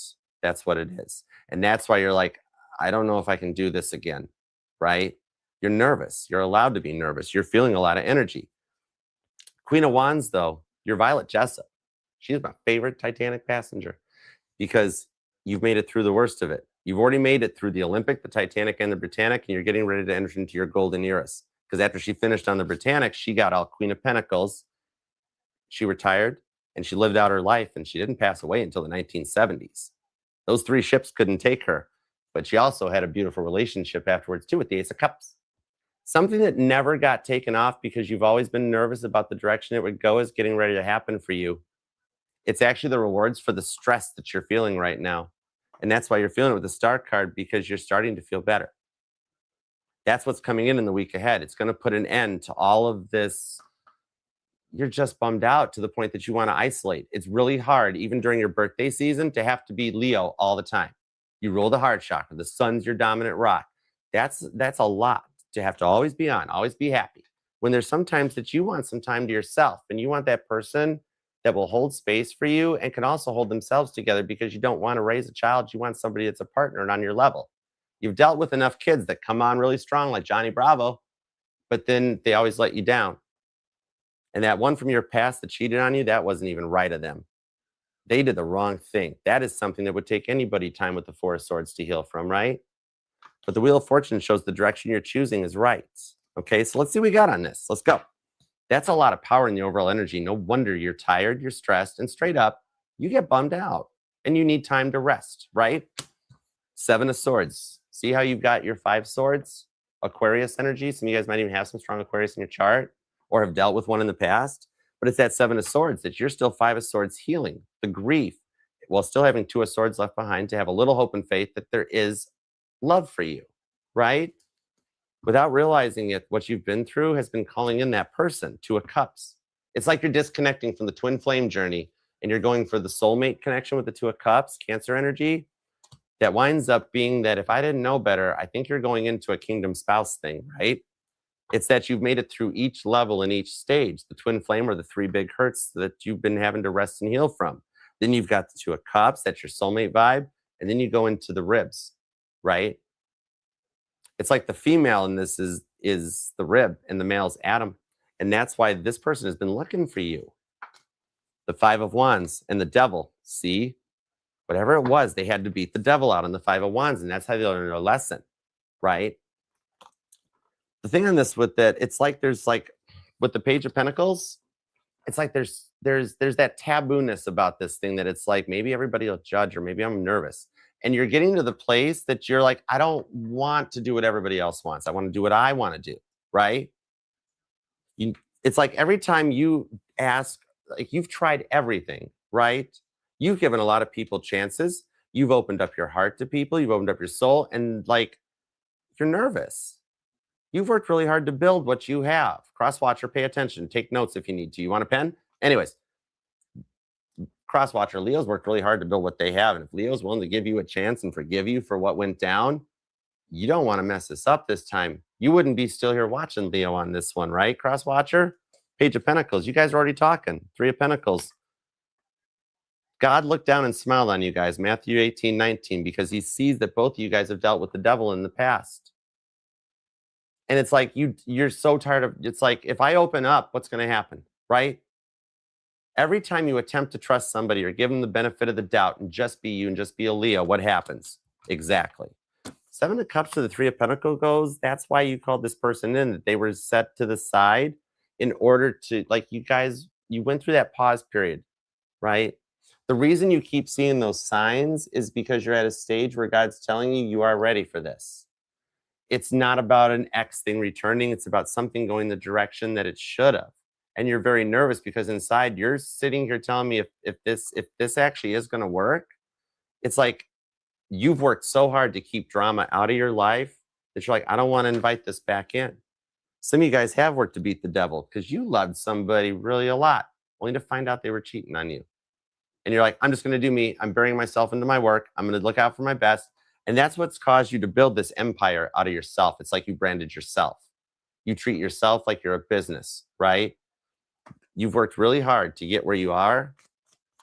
That's what it is. And that's why you're like, I don't know if I can do this again, right? You're nervous. You're allowed to be nervous. You're feeling a lot of energy. Queen of Wands, though, you're Violet Jessup. She's my favorite Titanic passenger because you've made it through the worst of it. You've already made it through the Olympic, the Titanic, and the Britannic, and you're getting ready to enter into your golden eras. Because after she finished on the Britannic, she got all Queen of Pentacles. She retired, and she lived out her life, and she didn't pass away until the 1970s. Those 3 ships couldn't take her, but she also had a beautiful relationship afterwards, too, with the Ace of Cups. Something that never got taken off because you've always been nervous about the direction it would go is getting ready to happen for you. It's actually the rewards for the stress that you're feeling right now. And that's why you're feeling it with the Star card, because you're starting to feel better. That's what's coming in the week ahead. It's going to put an end to all of this. You're just bummed out to the point that you want to isolate. It's really hard, even during your birthday season, to have to be Leo all the time. You roll the heart chakra. The sun's your dominant rock. That's a lot to have to always be on, always be happy. When there's sometimes that you want some time to yourself, and you want that person that will hold space for you and can also hold themselves together, because you don't want to raise a child. You want somebody that's a partner and on your level. You've dealt with enough kids that come on really strong, like Johnny Bravo, but then they always let you down. And that one from your past that cheated on you, that wasn't even right of them. They did the wrong thing. That is something that would take anybody time with the 4 of Swords to heal from, right? But the Wheel of Fortune shows the direction you're choosing is right. Okay, so let's see what we got on this. Let's go. That's a lot of power in the overall energy. No wonder you're tired, you're stressed, and straight up, you get bummed out and you need time to rest, right? 7 of Swords. See how you've got your 5 swords? Aquarius energy. Some of you guys might even have some strong Aquarius in your chart or have dealt with one in the past. But it's that 7 of Swords that you're still 5 of Swords healing the grief while still having 2 of Swords left behind to have a little hope and faith that there is love for you, right? Without realizing it, what you've been through has been calling in that person, 2 of Cups. It's like you're disconnecting from the twin flame journey and you're going for the soulmate connection with the 2 of Cups, Cancer energy. That winds up being that if I didn't know better, I think you're going into a kingdom spouse thing, right? It's that you've made it through each level and each stage. The twin flame are the 3 big hurts that you've been having to rest and heal from. Then you've got the 2 of Cups, that's your soulmate vibe. And then you go into the ribs, right? It's like the female in this is the rib and the male's Adam. And that's why this person has been looking for you. The 5 of Wands and the devil, see? Whatever it was, they had to beat the devil out on the 5 of Wands, and that's how they learned their lesson, right? The thing on this with that, it's like there's like with the Page of Pentacles, it's like there's that taboo-ness about this thing that it's like maybe everybody will judge or maybe I'm nervous. And you're getting to the place that you're like, I don't want to do what everybody else wants. I want to do what I want to do, right? It's like every time you ask, like you've tried everything, right? You've given a lot of people chances. You've opened up your heart to people. You've opened up your soul, and like you're nervous. You've worked really hard to build what you have. Crosswatcher, pay attention. Take notes if you need to. You want a pen? Anyways, Crosswatcher, Leo's worked really hard to build what they have. And if Leo's willing to give you a chance and forgive you for what went down, you don't want to mess this up this time. You wouldn't be still here watching Leo on this one, right, Crosswatcher? Page of Pentacles. You guys are already talking. 3 of Pentacles. God looked down and smiled on you guys, Matthew 18:19, because he sees that both of you guys have dealt with the devil in the past. And it's like you're so tired of, it's like, if I open up, what's going to happen, right? Every time you attempt to trust somebody or give them the benefit of the doubt and just be you and just be a Leo, what happens? Exactly. 7 of Cups to the 3 of Pentacles goes, that's why you called this person in, that they were set to the side in order to, like, you guys, you went through that pause period, right? The reason you keep seeing those signs is because you're at a stage where God's telling you you are ready for this. It's not about an X thing returning. It's about something going the direction that it should have. And you're very nervous because inside you're sitting here telling me if this actually is going to work. It's like you've worked so hard to keep drama out of your life that you're like, I don't want to invite this back in. Some of you guys have worked to beat the devil because you loved somebody really a lot, only to find out they were cheating on you. And you're like, I'm just going to do me. I'm burying myself into my work. I'm going to look out for my best. And that's what's caused you to build this empire out of yourself. It's like you branded yourself. You treat yourself like you're a business, right? You've worked really hard to get where you are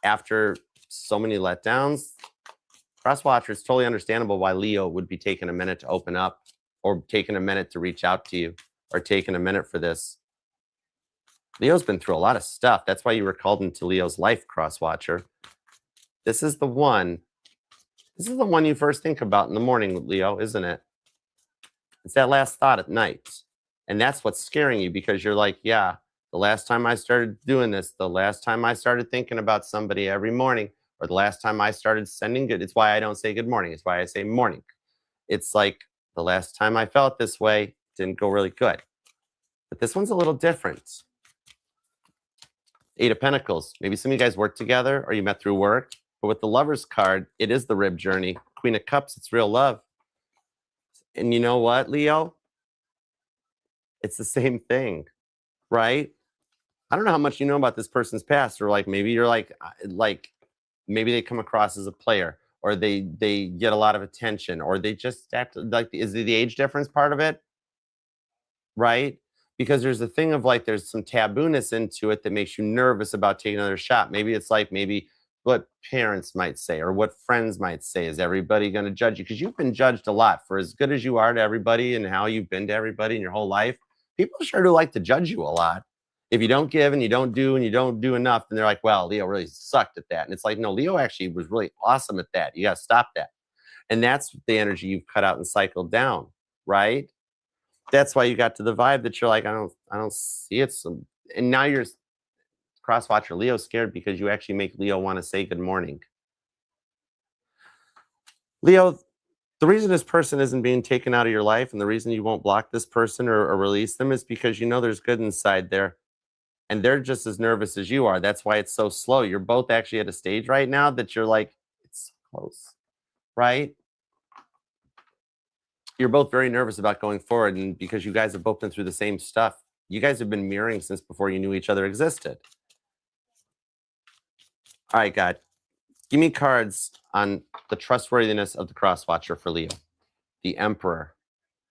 after so many letdowns. Crosswatcher, it's totally understandable why Leo would be taking a minute to open up or taking a minute to reach out to you or taking a minute for this. Leo's been through a lot of stuff. That's why you were called into Leo's life, cross-watcher. This is the one. This is the one you first think about in the morning, Leo, isn't it? It's that last thought at night. And that's what's scaring you, because you're like, yeah, the last time I started doing this, the last time I started thinking about somebody every morning, or the last time I started sending good, it's why I don't say good morning. It's why I say morning. It's like the last time I felt this way, it didn't go really good. But this one's a little different. 8 of Pentacles. Maybe some of you guys work together or you met through work. But with the Lover's card, it is the rib journey. Queen of Cups, it's real love. And you know what, Leo? It's the same thing, right? I don't know how much you know about this person's past, or like maybe you're like maybe they come across as a player, or they get a lot of attention, or they just act like, is the age difference part of it? Right? Because there's a thing of like, there's some tabooness into it that makes you nervous about taking another shot. Maybe it's like, maybe what parents might say or what friends might say. Is everybody going to judge you? Because you've been judged a lot for as good as you are to everybody and how you've been to everybody in your whole life. People sure do like to judge you a lot. If you don't give and you don't do enough, then they're like, well, Leo really sucked at that. And it's like, no, Leo actually was really awesome at that. You got to stop that. And that's the energy you've cut out and cycled down, right? That's why you got to the vibe that you're like, I don't see it. So, and now you're cross-watcher Leo scared because you actually make Leo want to say good morning. Leo, the reason this person isn't being taken out of your life and the reason you won't block this person or release them is because you know there's good inside there. And they're just as nervous as you are. That's why it's so slow. You're both actually at a stage right now that you're like, it's close, right? You're both very nervous about going forward, and because you guys have both been through the same stuff. You guys have been mirroring since before you knew each other existed. All right, God, give me cards on the trustworthiness of the cross-watcher for Leo. The Emperor.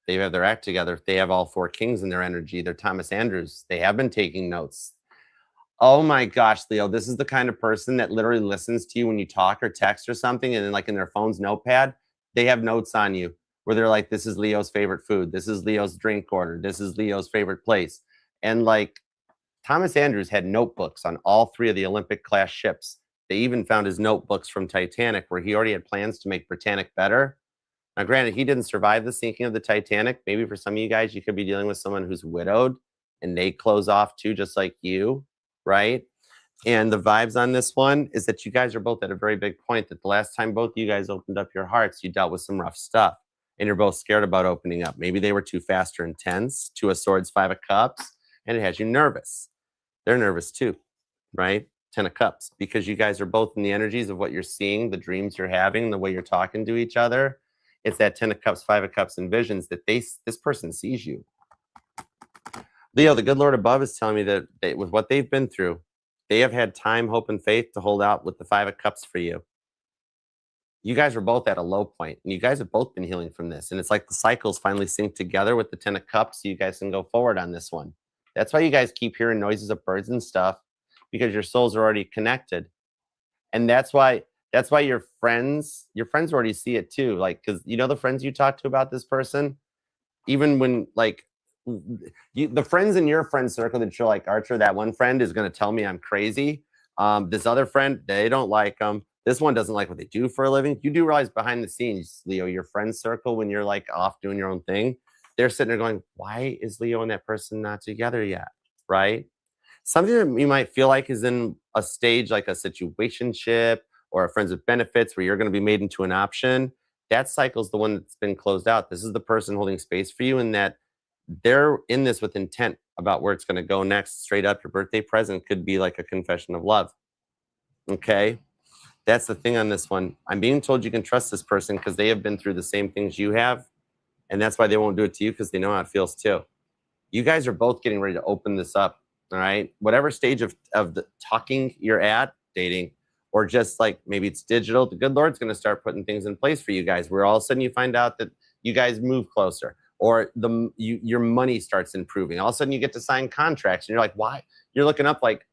They have their act together. They have all 4 kings in their energy. They're Thomas Andrews. They have been taking notes. Oh my gosh, Leo, this is the kind of person that literally listens to you when you talk or text or something, and then like in their phone's notepad, they have notes on you where they're like, this is Leo's favorite food. This is Leo's drink order. This is Leo's favorite place. And like Thomas Andrews had notebooks on all 3 of the Olympic class ships. They even found his notebooks from Titanic where he already had plans to make Britannic better. Now, granted, he didn't survive the sinking of the Titanic. Maybe for some of you guys, you could be dealing with someone who's widowed and they close off too, just like you, right? And the vibes on this one is that you guys are both at a very big point that the last time both you guys opened up your hearts, you dealt with some rough stuff and you're both scared about opening up. Maybe they were too fast or intense. 2 of Swords, 5 of Cups, and it has you nervous. They're nervous too, right? 10 of Cups, because you guys are both in the energies of what you're seeing, the dreams you're having, the way you're talking to each other. It's that 10 of Cups, 5 of Cups, and visions that this person sees you. Leo, the good Lord above is telling me that with what they've been through, they have had time, hope, and faith to hold out with the 5 of Cups for you. You guys are both at a low point, and you guys have both been healing from this. And it's like the cycles finally sync together with the 10 of Cups, so you guys can go forward on this one. That's why you guys keep hearing noises of birds and stuff, because your souls are already connected. And that's why your friends already see it too. Like, because you know the friends you talk to about this person, even when like the friends in your friend circle that you're like, Archer, that one friend is going to tell me I'm crazy. This other friend, they don't like them. This one doesn't like what they do for a living. You do realize behind the scenes, Leo, your friend circle, when you're like off doing your own thing, they're sitting there going, why is Leo and that person not together yet? Right? Something that you might feel like is in a stage like a situationship or a friends with benefits where you're going to be made into an option. That cycle's the one that's been closed out. This is the person holding space for you, and that they're in this with intent about where it's going to go next. Straight up, your birthday present could be like a confession of love. Okay? That's the thing on this one. I'm being told you can trust this person because they have been through the same things you have, and that's why they won't do it to you, because they know how it feels too. You guys are both getting ready to open this up. All right, whatever stage of the talking you're at, dating, or just like maybe it's digital, the good Lord's going to start putting things in place for you guys where all of a sudden you find out that you guys move closer, or your money starts improving. All of a sudden you get to sign contracts and you're like, why? You're looking up like,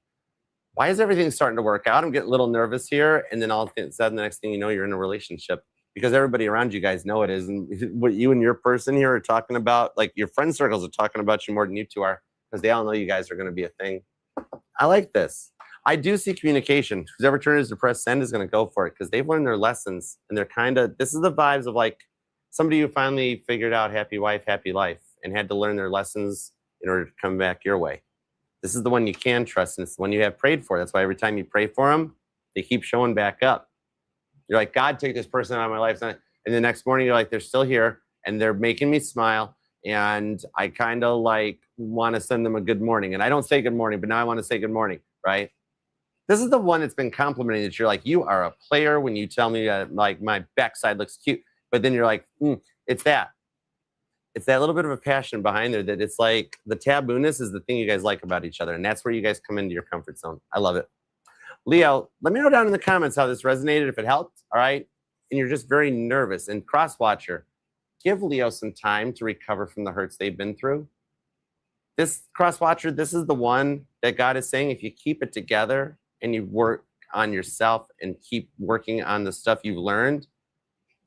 why is everything starting to work out? I'm getting a little nervous here. And then all of a sudden the next thing you know, you're in a relationship because everybody around you guys know it is. And what you and your person here are talking about, like your friend circles are talking about you more than you two are, because they all know you guys are going to be a thing. I like this. I do see communication. Who's ever turned to press send is going to go for it, because they've learned their lessons, and they're kind of, this is the vibes of like somebody who finally figured out happy wife, happy life, and had to learn their lessons in order to come back your way. This is the one you can trust, and it's the one you have prayed for. That's why every time you pray for them, they keep showing back up. You're like, God, take this person out of my life. And the next morning, you're like, they're still here, and they're making me smile, and I kind of like want to send them a good morning. And I don't say good morning, but now I want to say good morning, right? This is the one that's been complimenting that you're like, you are a player when you tell me like my backside looks cute. But then you're like, it's that. It's that little bit of a passion behind there that it's like the tabooness is the thing you guys like about each other. And that's where you guys come into your comfort zone. I love it. Leo, let me know down in the comments how this resonated, if it helped, all right? And you're just very nervous. And cross-watcher, give Leo some time to recover from the hurts they've been through. This cross-watcher, this is the one that God is saying, if you keep it together and you work on yourself and keep working on the stuff you've learned,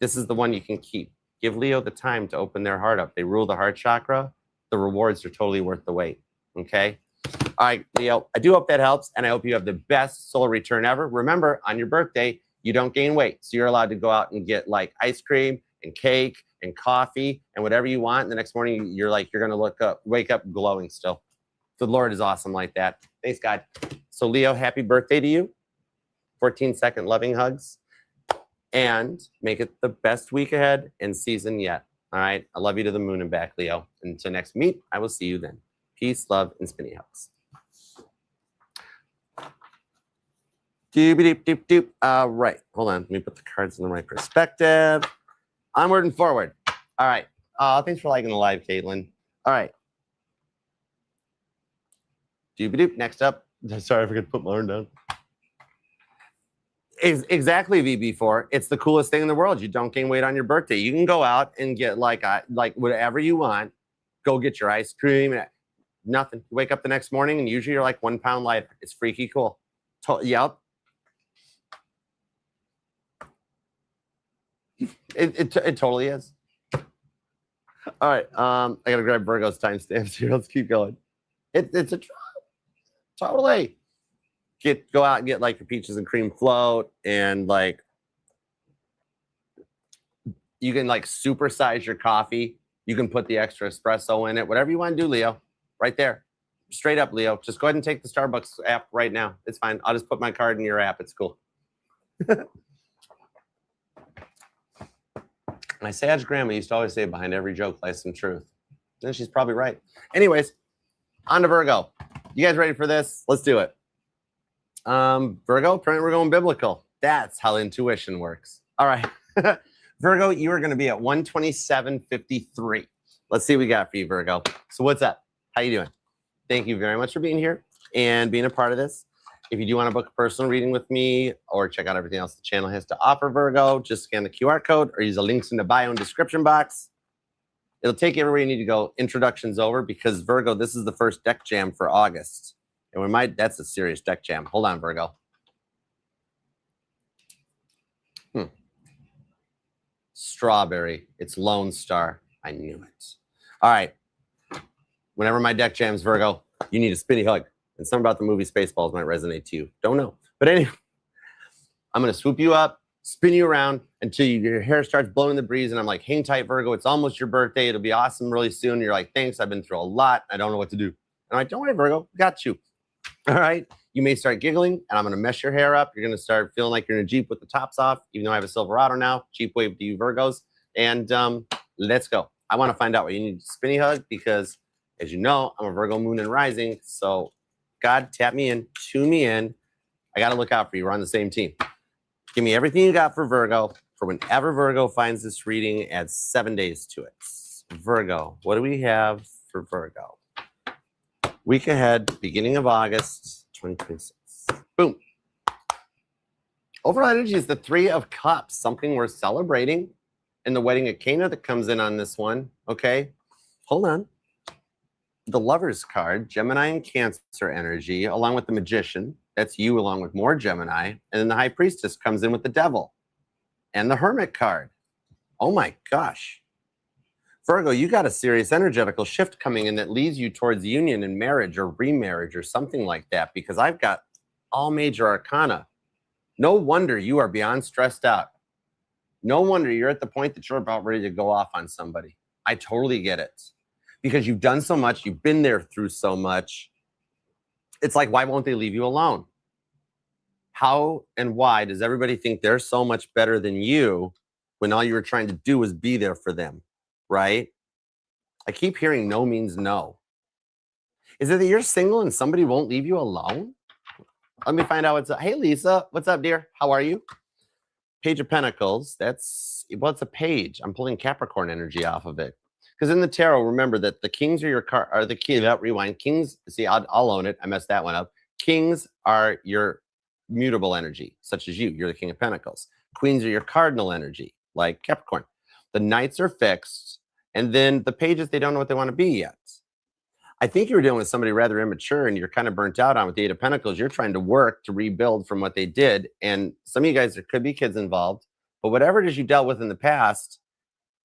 this is the one you can keep. Give Leo the time to open their heart up. They rule the heart chakra. The rewards are totally worth the wait, okay? All right, Leo, I do hope that helps, and I hope you have the best solar return ever. Remember, on your birthday, you don't gain weight, so you're allowed to go out and get like ice cream and cake and coffee and whatever you want. And the next morning, you're gonna wake up glowing still. The Lord is awesome like that. Thanks, God. So, Leo, happy birthday to you. 14-second loving hugs. And make it the best week ahead and season yet. All right. I love you to the moon and back, Leo. Until next meet, I will see you then. Peace, love, and spinny hugs. Doop-a-doop-doop-doop. All right. Hold on. Let me put the cards in the right perspective. Onward and forward. All right. Thanks for liking the live, Caitlin. All right. Doop-a-doop. Next up. Sorry, I forgot to put my arm down. Exactly, VB4. It's the coolest thing in the world. You don't gain weight on your birthday. You can go out and get like whatever you want. Go get your ice cream. Nothing. You wake up the next morning and usually you're like 1 pound lighter. It's freaky cool. Yep. It totally is. All right. I gotta grab Virgo's timestamps here. Let's keep going. It's a totally. Go out and get like your peaches and cream float, and like you can like supersize your coffee. You can put the extra espresso in it, whatever you want to do, Leo. Right there. Straight up, Leo. Just go ahead and take the Starbucks app right now. It's fine. I'll just put my card in your app. It's cool. My sage grandma used to always say, behind every joke lies some truth. And she's probably right. Anyways, on to Virgo. You guys ready for this? Let's do it. Virgo, apparently we're going biblical. That's how intuition works. All right. Virgo, you are going to be at 127.53. Let's see what we got for you, Virgo. So what's up? How you doing? Thank you very much for being here and being a part of this. If you do want to book a personal reading with me or check out everything else the channel has to offer, Virgo, just scan the QR code or use the links in the bio and description box. It'll take you everywhere you need to go. Introduction's over because, Virgo, this is the first deck jam for August. And that's a serious deck jam. Hold on, Virgo. Strawberry. It's Lone Star. I knew it. All right. Whenever my deck jams, Virgo, you need a spinny hug. And something about the movie Spaceballs might resonate to you. Don't know. But anyway, I'm going to swoop you up, spin you around until your hair starts blowing in the breeze. And I'm like, hang tight, Virgo. It's almost your birthday. It'll be awesome really soon. You're like, thanks. I've been through a lot. I don't know what to do. And I'm like, don't worry, Virgo. Got you. All right. You may start giggling, and I'm going to mess your hair up. You're going to start feeling like you're in a Jeep with the tops off, even though I have a Silverado now. Jeep wave to you, Virgos. And let's go. I want to find out what you need a spinny hug because, as you know, I'm a Virgo moon and rising. So, God, tap me in, tune me in. I got to look out for you. We're on the same team. Give me everything you got for Virgo. For whenever Virgo finds this reading, add 7 days to it. Virgo, what do we have for Virgo? Week ahead, beginning of August, 2026. Boom. Overall energy is the 3 of Cups, something we're celebrating. And the wedding at Cana that comes in on this one. Okay, hold on. The Lover's card, Gemini and Cancer energy, along with the Magician. That's you along with more Gemini. And then the High Priestess comes in with the Devil. And the Hermit card. Oh my gosh. Virgo, you got a serious energetical shift coming in that leads you towards union and marriage or remarriage or something like that, because I've got all major arcana. No wonder you are beyond stressed out. No wonder you're at the point that you're about ready to go off on somebody. I totally get it. Because you've done so much, you've been there through so much. It's like, why won't they leave you alone? How and why does everybody think they're so much better than you when all you were trying to do was be there for them, right? I keep hearing no means no. Is it that you're single and somebody won't leave you alone? Let me find out what's up. Hey, Lisa, what's up, dear? How are you? Page of Pentacles. It's a page. I'm pulling Capricorn energy off of it. Because in the tarot, remember that the kings are your are the key. Rewind. Kings, see, I'll own it. I messed that one up. Kings are your mutable energy, such as you. You're the King of Pentacles. Queens are your cardinal energy, like Capricorn. The knights are fixed. And then the pages, they don't know what they want to be yet. I think you're dealing with somebody rather immature and you're kind of burnt out on with the Eight of Pentacles. You're trying to work to rebuild from what they did. And some of you guys, there could be kids involved. But whatever it is you dealt with in the past,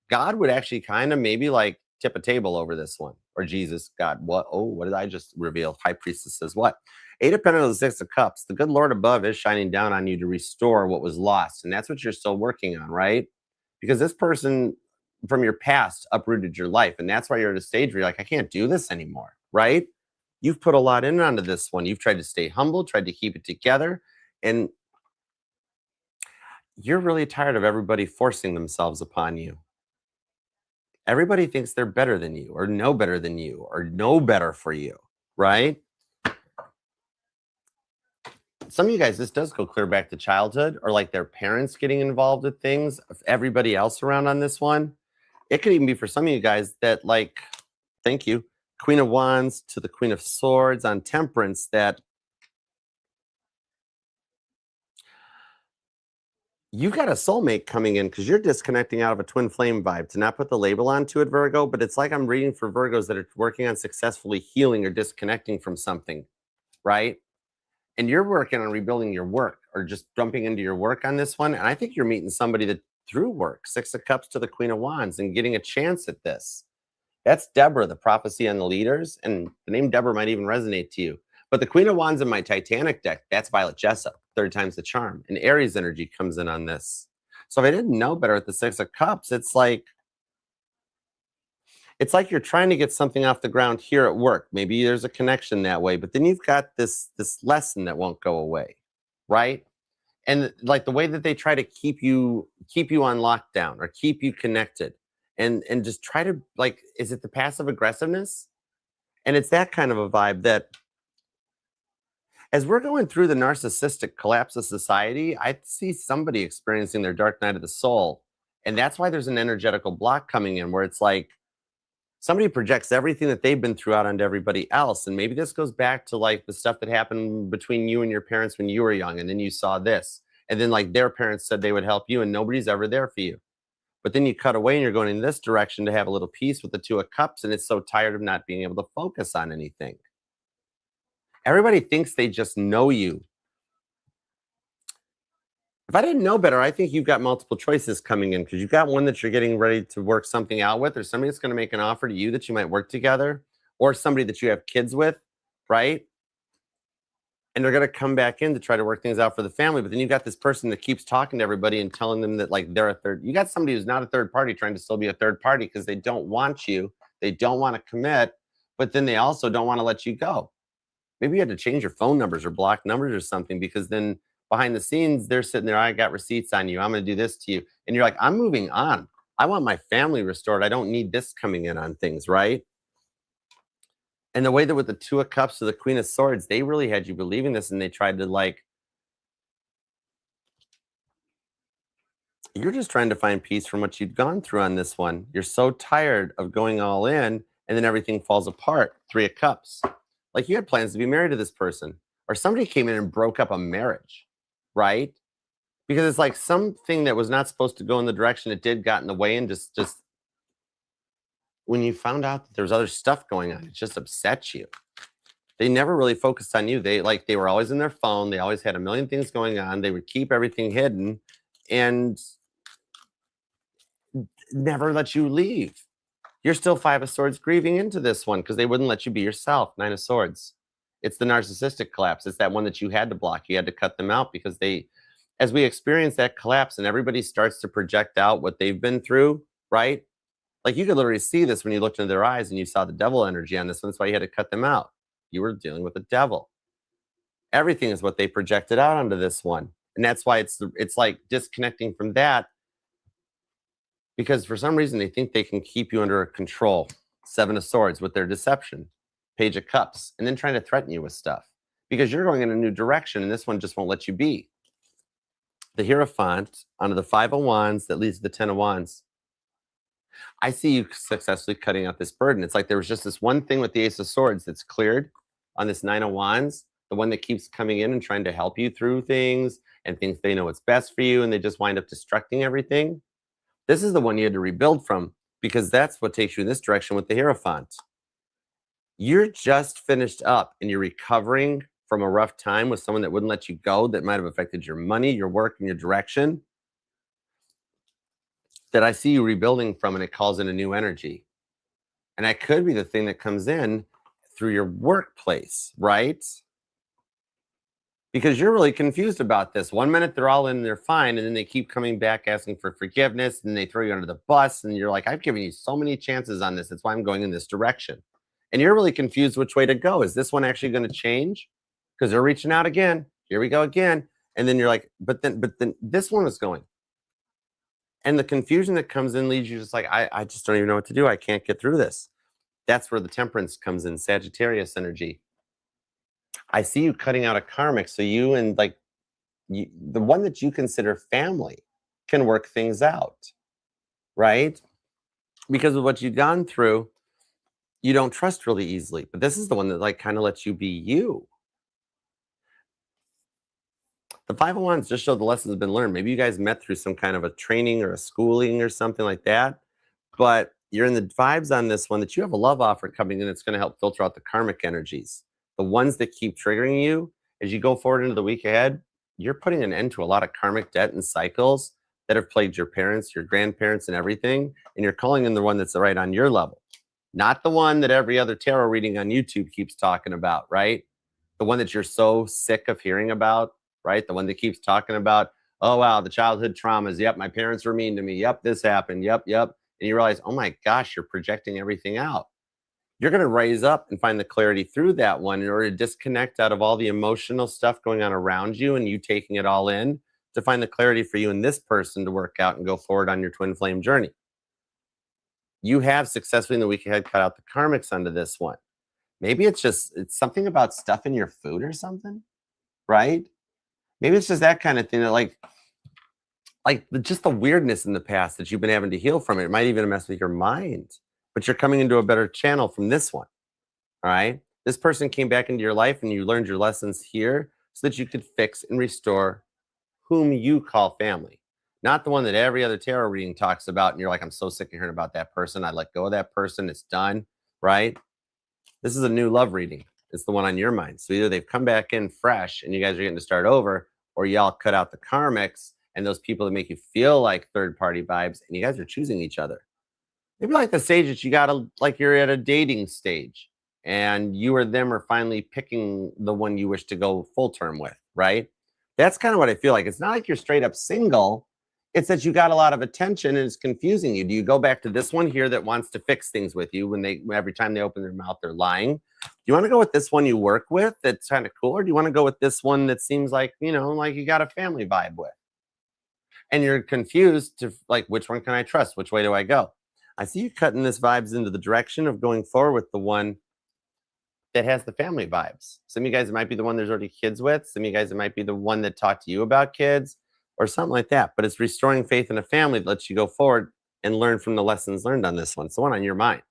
God would actually kind of maybe like tip a table over this one. Or Jesus, God, what? Oh, what did I just reveal? High Priestess says what? Eight of Pentacles, Six of Cups. The good Lord above is shining down on you to restore what was lost. And that's what you're still working on, right? Because this person from your past uprooted your life. And that's why you're at a stage where you're like, I can't do this anymore, right? You've put a lot in onto this one. You've tried to stay humble, tried to keep it together. And you're really tired of everybody forcing themselves upon you. Everybody thinks they're better than you or know better than you or know better for you, right? Some of you guys, this does go clear back to childhood or like their parents getting involved with things, everybody else around on this one. It could even be for some of you guys that like, thank you, Queen of Wands to the Queen of Swords on Temperance, that you got a soulmate coming in because you're disconnecting out of a twin flame vibe. To not put the label onto it, Virgo, but it's like I'm reading for Virgos that are working on successfully healing or disconnecting from something, right? And you're working on rebuilding your work or just jumping into your work on this one. And I think you're meeting somebody that through work, Six of Cups to the Queen of Wands, and getting a chance at this. That's Deborah, the prophecy on the leaders. And the name Deborah might even resonate to you. But the Queen of Wands in my Titanic deck, that's Violet Jessup, third time's the charm. And Aries energy comes in on this. So if I didn't know better at the Six of Cups, it's like you're trying to get something off the ground here at work. Maybe there's a connection that way, but then you've got this lesson that won't go away, right? And like the way that they try to keep you on lockdown or keep you connected and just try to like, is it the passive aggressiveness? And it's that kind of a vibe that as we're going through the narcissistic collapse of society, I see somebody experiencing their dark night of the soul. And that's why there's an energetical block coming in where it's like somebody projects everything that they've been through out onto everybody else. And maybe this goes back to like the stuff that happened between you and your parents when you were young. And then you saw this. And then like their parents said they would help you and nobody's ever there for you. But then you cut away and you're going in this direction to have a little peace with the Two of Cups. And it's so tired of not being able to focus on anything. Everybody thinks they just know you. If I didn't know better, I think you've got multiple choices coming in because you've got one that you're getting ready to work something out with, or somebody that's going to make an offer to you that you might work together, or somebody that you have kids with, right? And they're going to come back in to try to work things out for the family. But then you've got this person that keeps talking to everybody and telling them that like they're a third. You got somebody who's not a third party trying to still be a third party because they don't want you. They don't want to commit, but then they also don't want to let you go. Maybe you had to change your phone numbers or block numbers or something because then behind the scenes, they're sitting there, I got receipts on you. I'm going to do this to you. And you're like, I'm moving on. I want my family restored. I don't need this coming in on things, right? And the way that with the Two of Cups to the Queen of Swords, they really had you believing this and they tried to like, you're just trying to find peace from what you'd gone through on this one. You're so tired of going all in and then everything falls apart. Three of Cups. Like you had plans to be married to this person or somebody came in and broke up a marriage, right? Because it's like something that was not supposed to go in the direction it did got in the way and just when you found out that there was other stuff going on, it just upset you. They never really focused on you. They were always in their phone. They always had a million things going on. They would keep everything hidden. And never let you leave. You're still 5 of Swords grieving into this one because they wouldn't let you be yourself. 9 of Swords. It's the narcissistic collapse. It's that one that you had to block. You had to cut them out because they, as we experience that collapse and everybody starts to project out what they've been through, right? Like you could literally see this when you looked into their eyes and you saw the devil energy on this one. That's why you had to cut them out. You were dealing with the devil. Everything is what they projected out onto this one. And that's why it's like disconnecting from that, because for some reason they think they can keep you under control. 7 of Swords with their deception, Page of Cups, and then trying to threaten you with stuff because you're going in a new direction and this one just won't let you be. The Hierophant onto the 5 of Wands that leads to the 10 of Wands. I see you successfully cutting out this burden. It's like there was just this one thing with the Ace of Swords that's cleared on this 9 of Wands, the one that keeps coming in and trying to help you through things and thinks they know what's best for you, and they just wind up destructing everything. This is the one you had to rebuild from because that's what takes you in this direction with the Hierophant. You're just finished up and you're recovering from a rough time with someone that wouldn't let you go, that might have affected your money, your work, and your direction, that I see you rebuilding from, and it calls in a new energy. And that could be the thing that comes in through your workplace, right? Because you're really confused about this. One minute they're all in, they're fine, and then they keep coming back asking for forgiveness, and they throw you under the bus, and you're like, I've given you so many chances on this. That's why I'm going in this direction. And you're really confused which way to go. Is this one actually going to change? Because they're reaching out again. Here we go again. And then you're like, but then this one is going. And the confusion that comes in leads you just like, I just don't even know what to do. I can't get through this. That's where the Temperance comes in, Sagittarius energy. I see you cutting out a karmic. So you and like the one that you consider family can work things out, right? Because of what you've gone through, you don't trust really easily. But this is the one that like kind of lets you be you. The 5 of Wands just show the lessons have been learned. Maybe you guys met through some kind of a training or a schooling or something like that. But you're in the vibes on this one that you have a love offer coming in that's going to help filter out the karmic energies. The ones that keep triggering you as you go forward into the week ahead, you're putting an end to a lot of karmic debt and cycles that have plagued your parents, your grandparents, and everything. And you're calling in the one that's right on your level, not the one that every other tarot reading on YouTube keeps talking about, right? The one that you're so sick of hearing about, right? The one that keeps talking about, oh, wow, the childhood traumas. Yep, my parents were mean to me. Yep, this happened. Yep. And you realize, oh my gosh, you're projecting everything out. You're going to raise up and find the clarity through that one in order to disconnect out of all the emotional stuff going on around you and you taking it all in to find the clarity for you and this person to work out and go forward on your twin flame journey. You have successfully in the week ahead cut out the karmics onto this one. Maybe it's something about stuff in your food or something, right? Maybe it's just that kind of thing that like just the weirdness in the past that you've been having to heal from. It might even mess with your mind. But you're coming into a better channel from this one, all right? This person came back into your life and you learned your lessons here so that you could fix and restore whom you call family, not the one that every other tarot reading talks about. And you're like, I'm so sick of hearing about that person. I let go of that person. It's done, right? This is a new love reading. It's the one on your mind. So either they've come back in fresh and you guys are getting to start over, or y'all cut out the karmics and those people that make you feel like third-party vibes and you guys are choosing each other. Maybe like the stage that you gotta, like you're at a dating stage and you or them are finally picking the one you wish to go full term with, right? That's kind of what I feel like. It's not like you're straight up single. It's that you got a lot of attention and it's confusing you. Do you go back to this one here that wants to fix things with you when every time they open their mouth, they're lying? Do you want to go with this one you work with that's kind of cool? Or do you want to go with this one that seems like, like you got a family vibe with? And you're confused to like, which one can I trust? Which way do I go? I see you cutting this vibes into the direction of going forward with the one that has the family vibes. Some of you guys, it might be the one there's already kids with. Some of you guys, it might be the one that talked to you about kids or something like that. But it's restoring faith in a family that lets you go forward and learn from the lessons learned on this one. It's the one on your mind.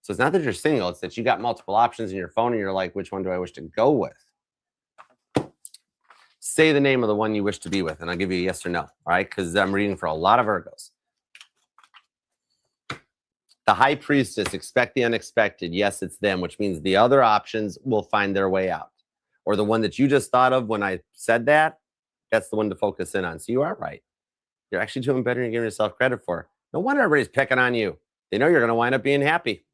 So it's not that you're single. It's that you got multiple options in your phone and you're like, which one do I wish to go with? Say the name of the one you wish to be with, and I'll give you a yes or no, all right? Because I'm reading for a lot of Virgos. The High Priestess, expect the unexpected. Yes, it's them, which means the other options will find their way out. Or the one that you just thought of when I said that, that's the one to focus in on. So you are right. You're actually doing better than you're giving yourself credit for. No wonder everybody's picking on you. They know you're going to wind up being happy.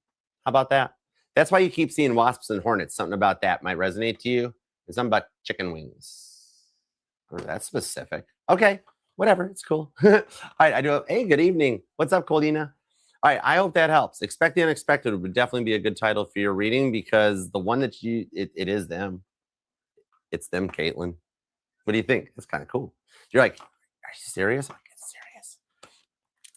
How about that? That's why you keep seeing wasps and hornets. Something about that might resonate to you. There's something about chicken wings. Oh, that's specific. Okay, whatever. It's cool. All right, I do have, hey, good evening. What's up, Coldina? All right, I hope that helps. Expect the unexpected would definitely be a good title for your reading because the one that it is them. It's them, Caitlin. What do you think? It's kind of cool. You're like, are you serious? I'm like, it's serious.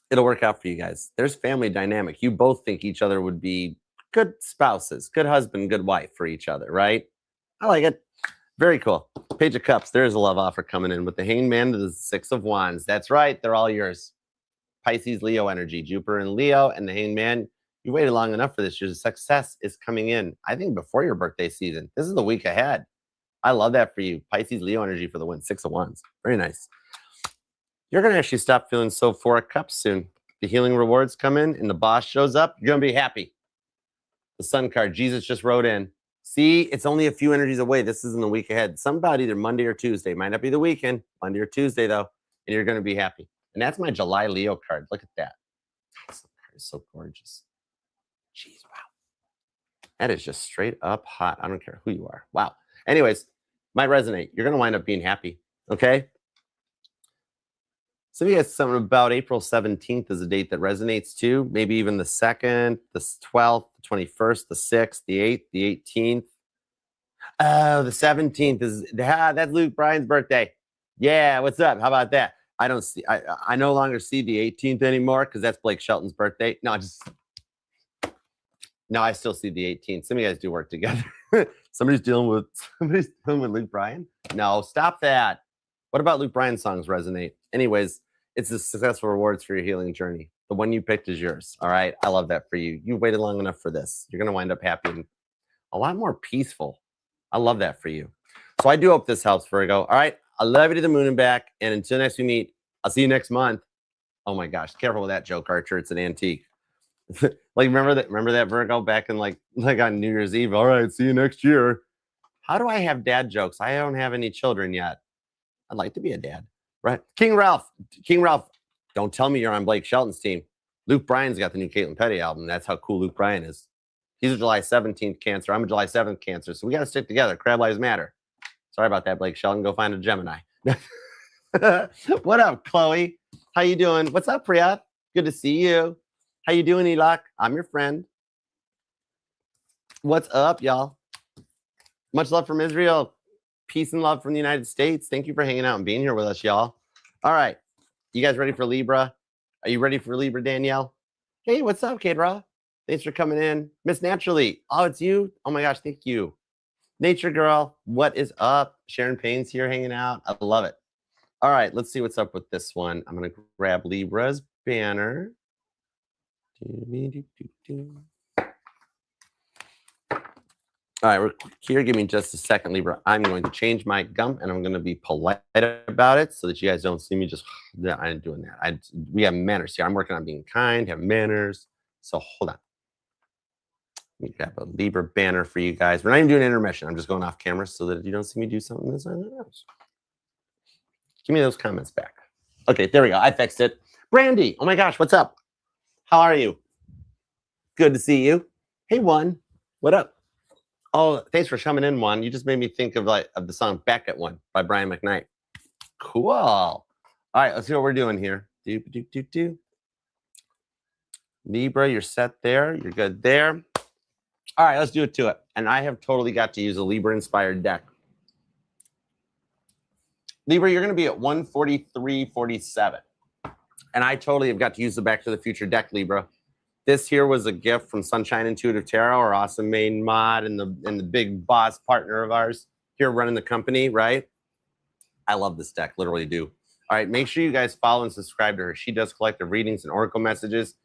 It'll work out for you guys. There's family dynamic. You both think each other would be good spouses, good husband, good wife for each other, right? I like it. Very cool. Page of Cups. There's a love offer coming in with the Hanged Man to the Six of Wands. That's right. They're all yours. Pisces, Leo energy, Jupiter and Leo, and the Hanged Man. You waited long enough for this. Your success is coming in, I think, before your birthday season. This is the week ahead. I love that for you. Pisces, Leo energy for the win. Six of Wands. Very nice. You're going to actually stop feeling so 4 of Cups soon. The healing rewards come in and the boss shows up. You're going to be happy. The Sun card, Jesus just wrote in. See, it's only a few energies away. This isn't the week ahead. Some about either Monday or Tuesday. Might not be the weekend. Monday or Tuesday, though. And you're going to be happy. And that's my July Leo card. Look at that. This card is so gorgeous. Jeez, wow. That is just straight up hot. I don't care who you are. Wow. Anyways, might resonate. You're going to wind up being happy. Okay? So you guys, something about April 17th is a date that resonates too. Maybe even the 2nd, the 12th, the 21st, the 6th, the 8th, the 18th. Oh, the 17th is that's Luke Bryan's birthday. Yeah, what's up? How about that? I no longer see the 18th anymore because that's Blake Shelton's birthday. No, I still see the 18th. Some of you guys do work together. Somebody's dealing with Luke Bryan. No, stop that. What about Luke Bryan songs resonate? Anyways, it's the successful rewards for your healing journey. The one you picked is yours. All right. I love that for you. You waited long enough for this. You're going to wind up happy and a lot more peaceful. I love that for you. So I do hope this helps, Virgo. All right. I love you to the moon and back. And until next we meet, I'll see you next month. Oh my gosh. Careful with that joke, Archer. It's an antique. Like, remember that Virgo back in like on New Year's Eve? All right. See you next year. How do I have dad jokes? I don't have any children yet. I'd like to be a dad. Right. King Ralph, don't tell me you're on Blake Shelton's team. Luke Bryan's got the new Caitlin Petty album. That's how cool Luke Bryan is. He's a July 17th Cancer. I'm a July 7th Cancer. So we got to stick together. Crab lives matter. Sorry about that, Blake Shelton. Go find a Gemini. What up, Chloe? How you doing? What's up, Priya? Good to see you. How you doing, Elok? I'm your friend. What's up, y'all? Much love from Israel. Peace and love from the United States. Thank you for hanging out and being here with us, y'all. All right. You guys ready for Libra? Are you ready for Libra, Danielle? Hey, what's up, Kadra? Thanks for coming in. Miss Naturally. Oh, it's you? Oh, my gosh. Thank you. Nature Girl. What is up? Sharon Payne's here hanging out. I love it. All right. Let's see what's up with this one. I'm going to grab Libra's banner. All right, we're here. Give me just a second, Libra. I'm going to change my gum, and I'm going to be polite about it so that you guys don't see me just, I ain't doing that. We have manners here. I'm working on being kind, have manners. So hold on. Let me grab a Libra banner for you guys. We're not even doing intermission. I'm just going off camera so that you don't see me do something that's on the nose. Give me those comments back. Okay, there we go. I fixed it. Brandy, oh my gosh, what's up? How are you? Good to see you. Hey, One, what up? Oh, thanks for coming in, Juan. You just made me think of the song "Back at One" by Brian McKnight. Cool. All right, let's see what we're doing here. Libra, you're set there. You're good there. All right, let's do it to it. And I have totally got to use a Libra-inspired deck. Libra, you're going to be at 143.47. And I totally have got to use the Back to the Future deck, Libra. This here was a gift from Sunshine Intuitive Tarot, our awesome main mod and the big boss partner of ours here running the company, right? I love this deck, literally do. All right, make sure you guys follow and subscribe to her. She does collective readings and oracle messages.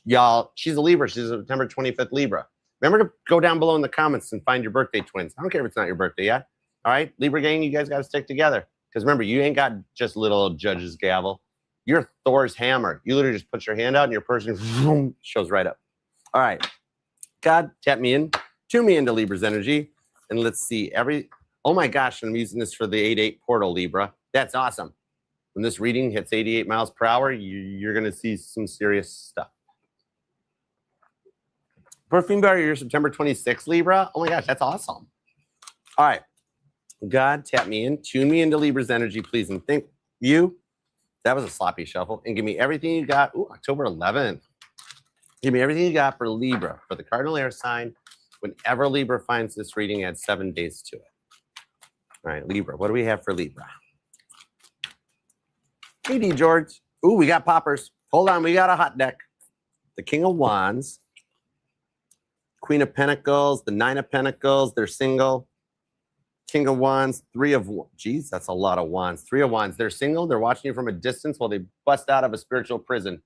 Y'all, she's a Libra. She's a September 25th Libra. Remember to go down below in the comments and find your birthday twins. I don't care if it's not your birthday yet. All right, Libra gang, you guys got to stick together. Because remember, you ain't got just little judge's gavel. You're Thor's hammer. You literally just put your hand out and your person shows right up. All right. God, tap me in. Tune me into Libra's energy. And let's see. Oh my gosh, I'm using this for the 8-8 portal, Libra. That's awesome. When this reading hits 88 miles per hour, you're going to see some serious stuff. Perfume Bar, you're September 26th, Libra. Oh my gosh, that's awesome. All right. God, tap me in. Tune me into Libra's energy, please. And thank you. That was a sloppy shuffle. And give me everything you got. Ooh, October 11th. Give me everything you got for Libra, for the cardinal air sign. Whenever Libra finds this reading, add 7 days to it. All right, Libra. What do we have for Libra? Hey, D. George. Ooh, we got poppers. Hold on. We got a hot deck. The King of Wands. Queen of Pentacles. The Nine of Pentacles. They're single. King of Wands. Three of... Geez, that's a lot of wands. Three of Wands. They're single. They're watching you from a distance while they bust out of a spiritual prison.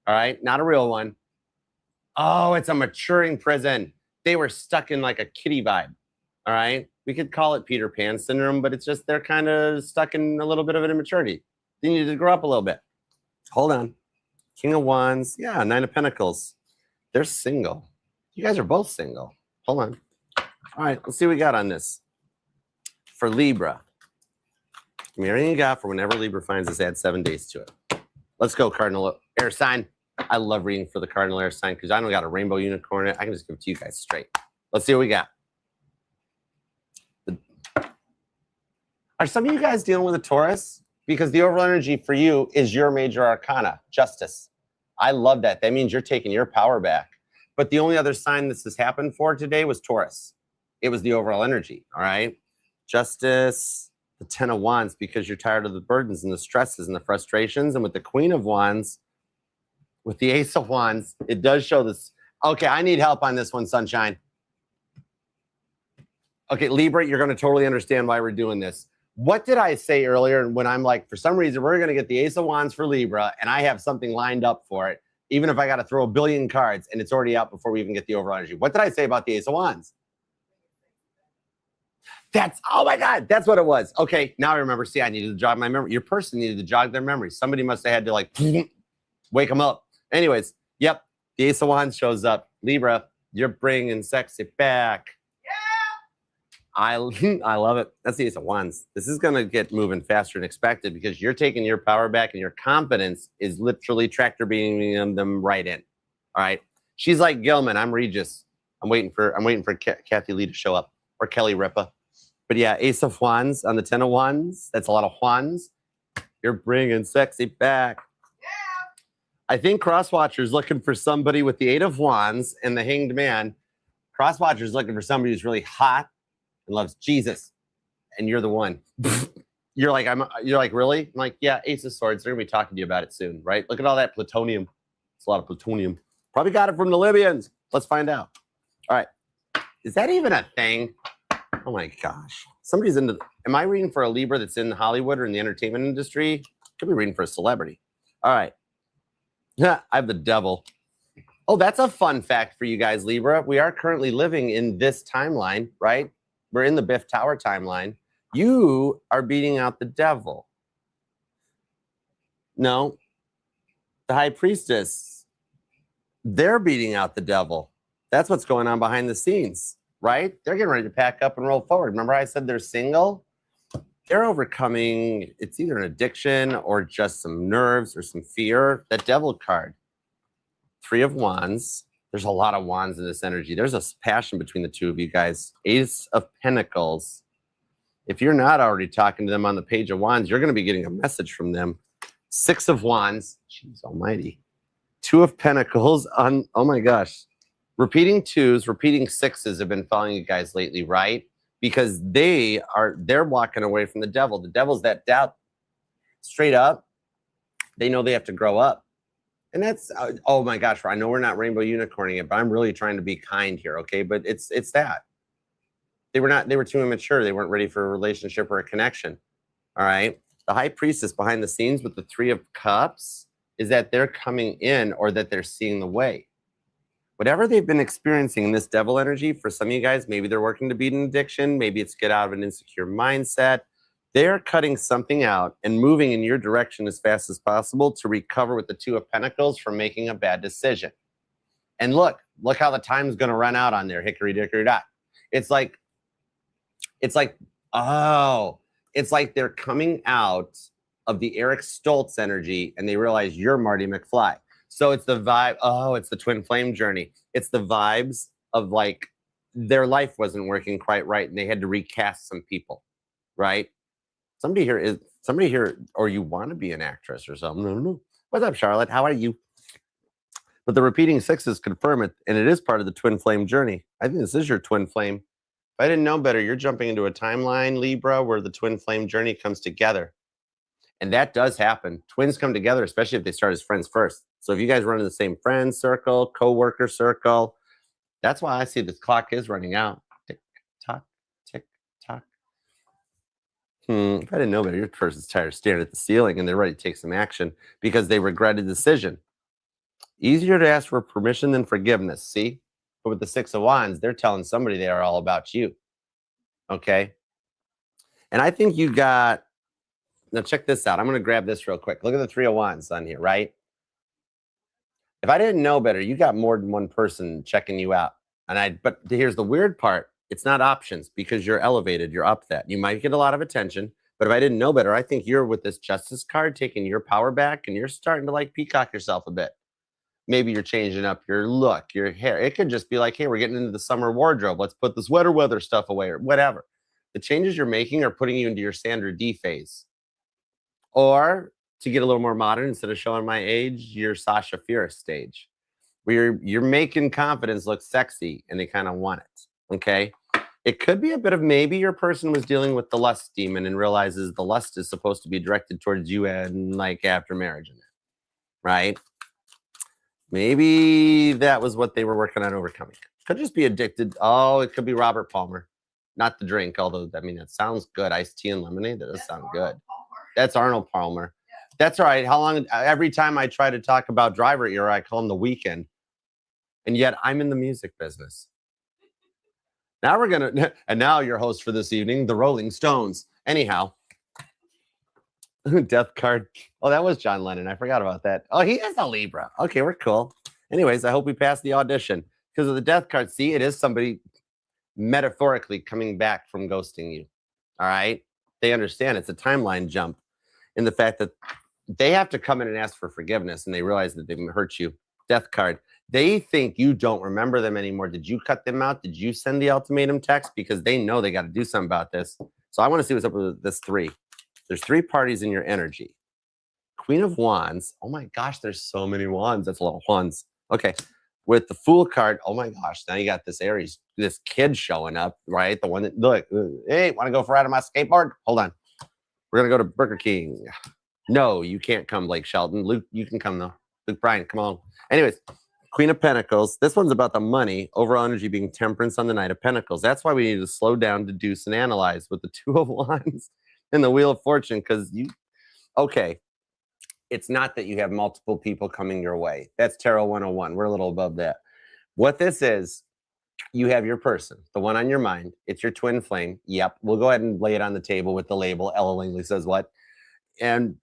All right? Not a real one. Oh, it's a maturing prison. They were stuck in like a kitty vibe. All right? We could call it Peter Pan syndrome, but it's just they're kind of stuck in a little bit of an immaturity. They need to grow up a little bit. Hold on. King of Wands. Yeah, Nine of Pentacles. They're single. You guys are both single. Hold on. All right, let's see what we got on this. For Libra. Give me everything you got for whenever Libra finds this, add 7 days to it. Let's go, cardinal air sign. I love reading for the cardinal air sign because I don't got a rainbow unicorn. I can just give it to you guys straight. Let's see what we got. Are some of you guys dealing with a Taurus? Because the overall energy for you is your major arcana, justice. I love that. That means you're taking your power back. But the only other sign this has happened for today was Taurus. It was the overall energy, all right? Justice, the 10 of Wands, because you're tired of the burdens and the stresses and the frustrations. And with the Queen of Wands, with the Ace of Wands, it does show this. Okay, I need help on this one, Sunshine. Okay, Libra, you're going to totally understand why we're doing this. What did I say earlier when I'm like, for some reason, we're going to get the Ace of Wands for Libra, and I have something lined up for it, even if I got to throw a billion cards, and it's already out before we even get the overall energy. What did I say about the Ace of Wands? That's, oh my God, that's what it was. Okay, now I remember. See, I needed to jog my memory. Your person needed to jog their memory. Somebody must have had to like wake them up. Anyways, yep, the Ace of Wands shows up. Libra, you're bringing sexy back. I love it. That's the Ace of Wands. This is going to get moving faster than expected because you're taking your power back and your confidence is literally tractor beaming them right in. All right. She's like Gilman. I'm Regis. I'm waiting for Kathy Lee to show up, or Kelly Ripa. But yeah, Ace of Wands on the 10 of Wands. That's a lot of Wands. You're bringing sexy back. Yeah. I think Crosswatcher's looking for somebody with the 8 of Wands and the Hanged Man. Crosswatcher's looking for somebody who's really hot and loves Jesus, and you're the one. You're like, really? I'm like, yeah, Ace of Swords. They're gonna be talking to you about it soon, right? Look at all that plutonium. It's a lot of plutonium. Probably got it from the Libyans. Let's find out. All right, is that even a thing? Oh my gosh, somebody's into. Am I reading for a Libra that's in Hollywood or in the entertainment industry? Could be reading for a celebrity. All right, yeah, I have the devil. Oh, that's a fun fact for you guys, Libra. We are currently living in this timeline, right? We're in the Biff Tower timeline. You are beating out the devil. No, the High Priestess, they're beating out the devil. That's what's going on behind the scenes, right? They're getting ready to pack up and roll forward. Remember I said they're single? They're overcoming, it's either an addiction or just some nerves or some fear. That devil card, 3 of Wands. There's a lot of wands in this energy. There's a passion between the two of you guys. Ace of Pentacles. If you're not already talking to them on the Page of Wands, you're going to be getting a message from them. 6 of Wands. Jeez almighty. 2 of Pentacles on, oh my gosh. Repeating 2s, repeating 6s have been following you guys lately, right? Because they're walking away from the devil. The devil's that doubt. Straight up, they know they have to grow up. And that's, oh my gosh, I know we're not rainbow unicorning it, but I'm really trying to be kind here, okay? But it's that. They were too immature. They weren't ready for a relationship or a connection, all right? The High Priestess behind the scenes with the 3 of Cups is that they're coming in or that they're seeing the way. Whatever they've been experiencing in this devil energy, for some of you guys, maybe they're working to beat an addiction, maybe it's get out of an insecure mindset. They're cutting something out and moving in your direction as fast as possible to recover with the 2 of Pentacles from making a bad decision. And look how the time's going to run out on there, hickory dickory dot. It's like they're coming out of the Eric Stoltz energy, and they realize you're Marty McFly. So it's the vibe. Oh, it's the twin flame journey. It's the vibes of like their life wasn't working quite right, and they had to recast some people, right? Somebody here, or you want to be an actress or something. I don't know. What's up, Charlotte? How are you? But the repeating sixes confirm it, and it is part of the twin flame journey. I think this is your twin flame. If I didn't know better, you're jumping into a timeline, Libra, where the twin flame journey comes together. And that does happen. Twins come together, especially if they start as friends first. So if you guys run in the same friend circle, co-worker circle, that's why I see this clock is running out. Tick tock, tick tock. If I didn't know better, your person's tired of staring at the ceiling and they're ready to take some action because they regret a decision. Easier to ask for permission than forgiveness, see? But with the Six of Wands, they're telling somebody they are all about you. Okay? And I think you got, now check this out. I'm going to grab this real quick. Look at the Three of Wands on here, right? If I didn't know better, you got more than one person checking you out. But here's the weird part. It's not options because you're elevated. You're up that. You might get a lot of attention. But if I didn't know better, I think you're with this Justice card taking your power back and you're starting to like peacock yourself a bit. Maybe you're changing up your look, your hair. It could just be like, hey, we're getting into the summer wardrobe. Let's put this wetter weather stuff away or whatever. The changes you're making are putting you into your Sandra D phase. Or to get a little more modern, instead of showing my age, your Sasha Fierce stage, where you're making confidence look sexy and they kind of want it. Okay. It could be a bit of maybe your person was dealing with the lust demon and realizes the lust is supposed to be directed towards you and like after marriage, right? Maybe that was what they were working on overcoming. Could just be addicted. Oh, it could be Robert Palmer, not the drink. Although, I mean, that sounds good. Iced tea and lemonade. That does sound good. That's Arnold Palmer. Yeah. That's all right. How long? Every time I try to talk about Driver Era, I call him The Weeknd. And yet I'm in the music business. Now we're going to, and now your host for this evening, the Rolling Stones. Anyhow, death card. Oh, that was John Lennon. I forgot about that. Oh, he is a Libra. Okay, we're cool. Anyways, I hope we passed the audition because of the death card. See, it is somebody metaphorically coming back from ghosting you. All right. They understand it's a timeline jump in the fact that they have to come in and ask for forgiveness and they realize that they've hurt you. Death card. They think you don't remember them anymore. Did you cut them out? Did you send the ultimatum text? Because they know they got to do something about this. So I want to see what's up with this three. There's three parties in your energy. Queen of Wands. Oh my gosh, there's so many wands. That's a lot of wands. Okay. With the Fool card, oh my gosh, now you got this Aries, this kid showing up, right? The one that, look, hey, want to go for a ride on my skateboard? Hold on. We're going to go to Burger King. No, you can't come, Blake Shelton. Luke, you can come, though. Luke Bryan, come on. Anyways, Queen of Pentacles. This one's about the money. Overall energy being temperance on the Knight of Pentacles. That's why we need to slow down, deduce, and analyze with the Two of Wands and the Wheel of Fortune. Because okay, it's not that you have multiple people coming your way. That's Tarot 101. We're a little above that. What this is, you have your person, the one on your mind. It's your twin flame. Yep. We'll go ahead and lay it on the table with the label. Ella Langley says what? And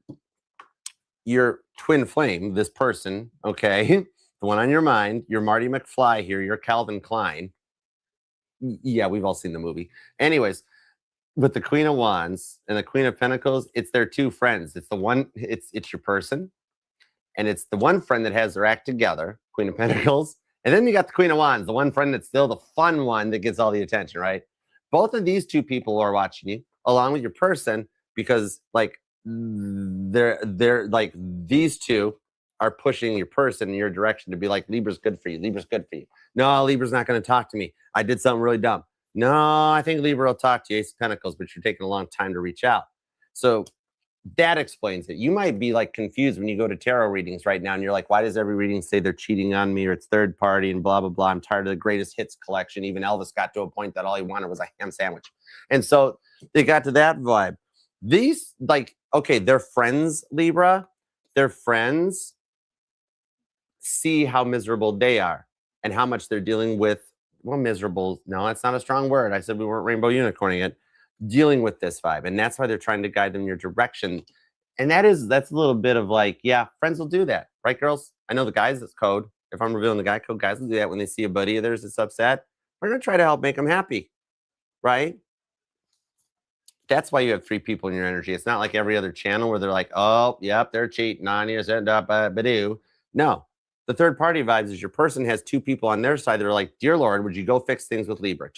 your twin flame, this person, okay, the one on your mind, your Marty McFly here, your Calvin Klein. Yeah, we've all seen the movie. Anyways, with the Queen of Wands and the Queen of Pentacles, it's their two friends. It's the one, it's your person. And it's the one friend that has their act together, Queen of Pentacles. And then you got the Queen of Wands, the one friend that's still the fun one that gets all the attention, right? Both of these two people are watching you along with your person because like they're like these two are pushing your person in your direction to be like, Libra's good for you. Libra's good for you. No, Libra's not going to talk to me. I did something really dumb. No, I think Libra will talk to you, Ace of Pentacles, but you're taking a long time to reach out. So that explains it. You might be like confused when you go to tarot readings right now and you're like, why does every reading say they're cheating on me or it's third party and blah, blah, blah. I'm tired of the greatest hits collection. Even Elvis got to a point that all he wanted was a ham sandwich. And so they got to that vibe. These like, okay, they're friends, Libra. They're friends. See how miserable they are and how much they're dealing with. Well, miserable. No, that's not a strong word. I said we weren't rainbow unicorning it. Dealing with this vibe. And that's why they're trying to guide them in your direction. And that's a little bit of like, yeah, friends will do that. Right, girls? I know the guys, that's code. If I'm revealing the guy code, guys will do that when they see a buddy of theirs that's upset. We're going to try to help make them happy. Right? That's why you have 3 people in your energy. It's not like every other channel where they're like, oh, yep, they're cheating on you. No, the third party vibes is your person has 2 people on their side that are like, dear Lord, would you go fix things with Libra?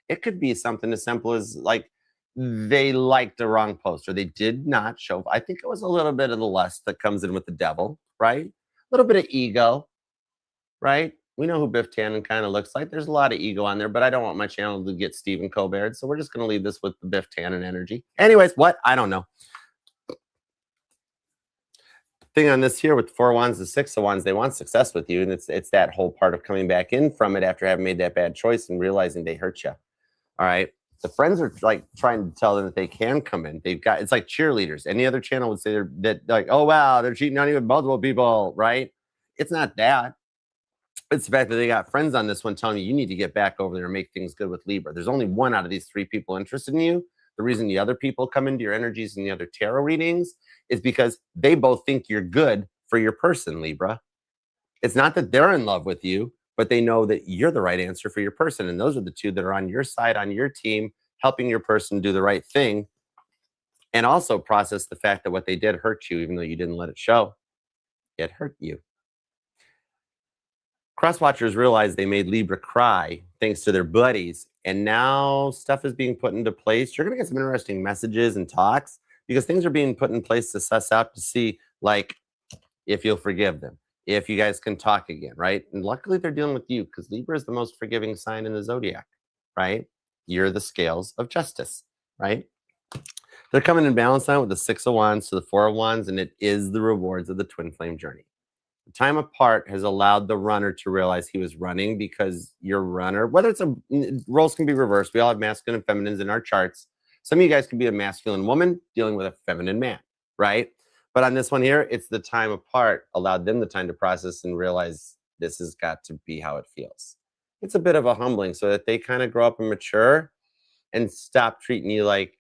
It could be something as simple as like they liked the wrong post or they did not show. I think it was a little bit of the lust that comes in with the devil, right? A little bit of ego, right? We know who Biff Tannen kind of looks like. There's a lot of ego on there, but I don't want my channel to get Stephen Colbert. So we're just going to leave this with the Biff Tannen energy. Anyways, what? I don't know. Thing on this here with 4 of Wands, the 6 of Wands, they want success with you. And it's that whole part of coming back in from it after having made that bad choice and realizing they hurt you. All right. The friends are like trying to tell them that they can come in. It's like cheerleaders. Any other channel would say they're like, oh, wow, they're cheating on you with multiple people, right? It's not that. It's the fact that they got friends on this one telling you need to get back over there and make things good with Libra. There's only 1 out of these 3 people interested in you. The reason the other people come into your energies and the other tarot readings is because they both think you're good for your person, Libra. It's not that they're in love with you, but they know that you're the right answer for your person. And those are the 2 that are on your side, on your team, helping your person do the right thing and also process the fact that what they did hurt you, even though you didn't let it show. It hurt you. Crosswatchers realize they made Libra cry thanks to their buddies, and now stuff is being put into place. You're going to get some interesting messages and talks because things are being put in place to suss out to see, like, if you'll forgive them, if you guys can talk again, right? And luckily they're dealing with you because Libra is the most forgiving sign in the zodiac, right? You're the scales of justice, right? They're coming in balance now with the 6 of Wands to the 4 of Wands, and it is the rewards of the twin flame journey. The time apart has allowed the runner to realize he was running because your runner, whether it's roles can be reversed. We all have masculine and feminines in our charts. Some of you guys could be a masculine woman dealing with a feminine man, right? But on this one here, it's the time apart allowed them the time to process and realize this has got to be how it feels. It's a bit of a humbling so that they kind of grow up and mature and stop treating you like,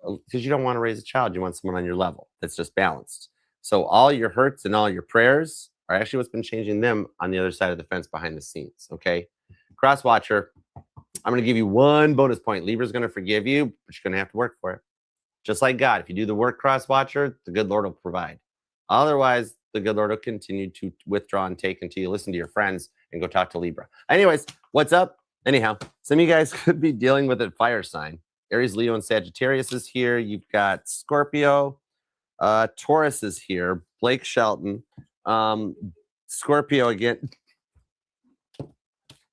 because you don't want to raise a child. You want someone on your level that's just balanced. So all your hurts and all your prayers are actually what's been changing them on the other side of the fence behind the scenes, okay? Crosswatcher, I'm going to give you 1 bonus point. Libra's going to forgive you, but you're going to have to work for it. Just like God, if you do the work, Crosswatcher, the good Lord will provide. Otherwise, the good Lord will continue to withdraw and take until you listen to your friends and go talk to Libra. Anyways, what's up? Anyhow, some of you guys could be dealing with a fire sign. Aries, Leo, and Sagittarius is here. You've got Scorpio. Taurus is here. Blake Shelton. Scorpio again.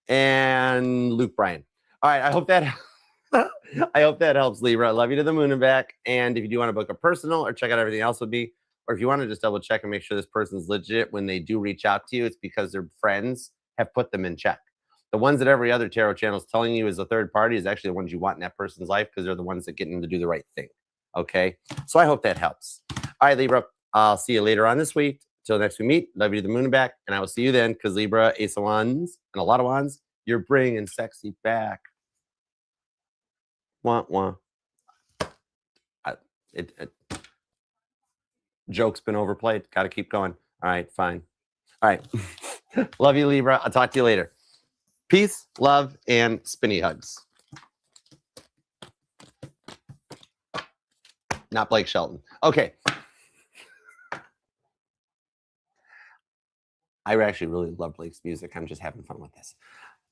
And Luke Bryan. All right. I hope that helps, Libra. I love you to the moon and back. And if you do want to book a personal or check out everything else would be, or if you want to just double check and make sure this person's legit when they do reach out to you, it's because their friends have put them in check. The ones that every other tarot channel is telling you is a third party is actually the ones you want in that person's life because they're the ones that get them to do the right thing. Okay. So I hope that helps. All right, Libra. I'll see you later on this week. Till next we meet. Love you to the moon and back. And I will see you then because Libra, Ace of Wands, and a lot of wands, you're bringing sexy back. Wah. Joke's been overplayed. Got to keep going. All right, fine. All right. Love you, Libra. I'll talk to you later. Peace, love, and spinny hugs. Not Blake Shelton. Okay. I actually really love Blake's music. I'm just having fun with this.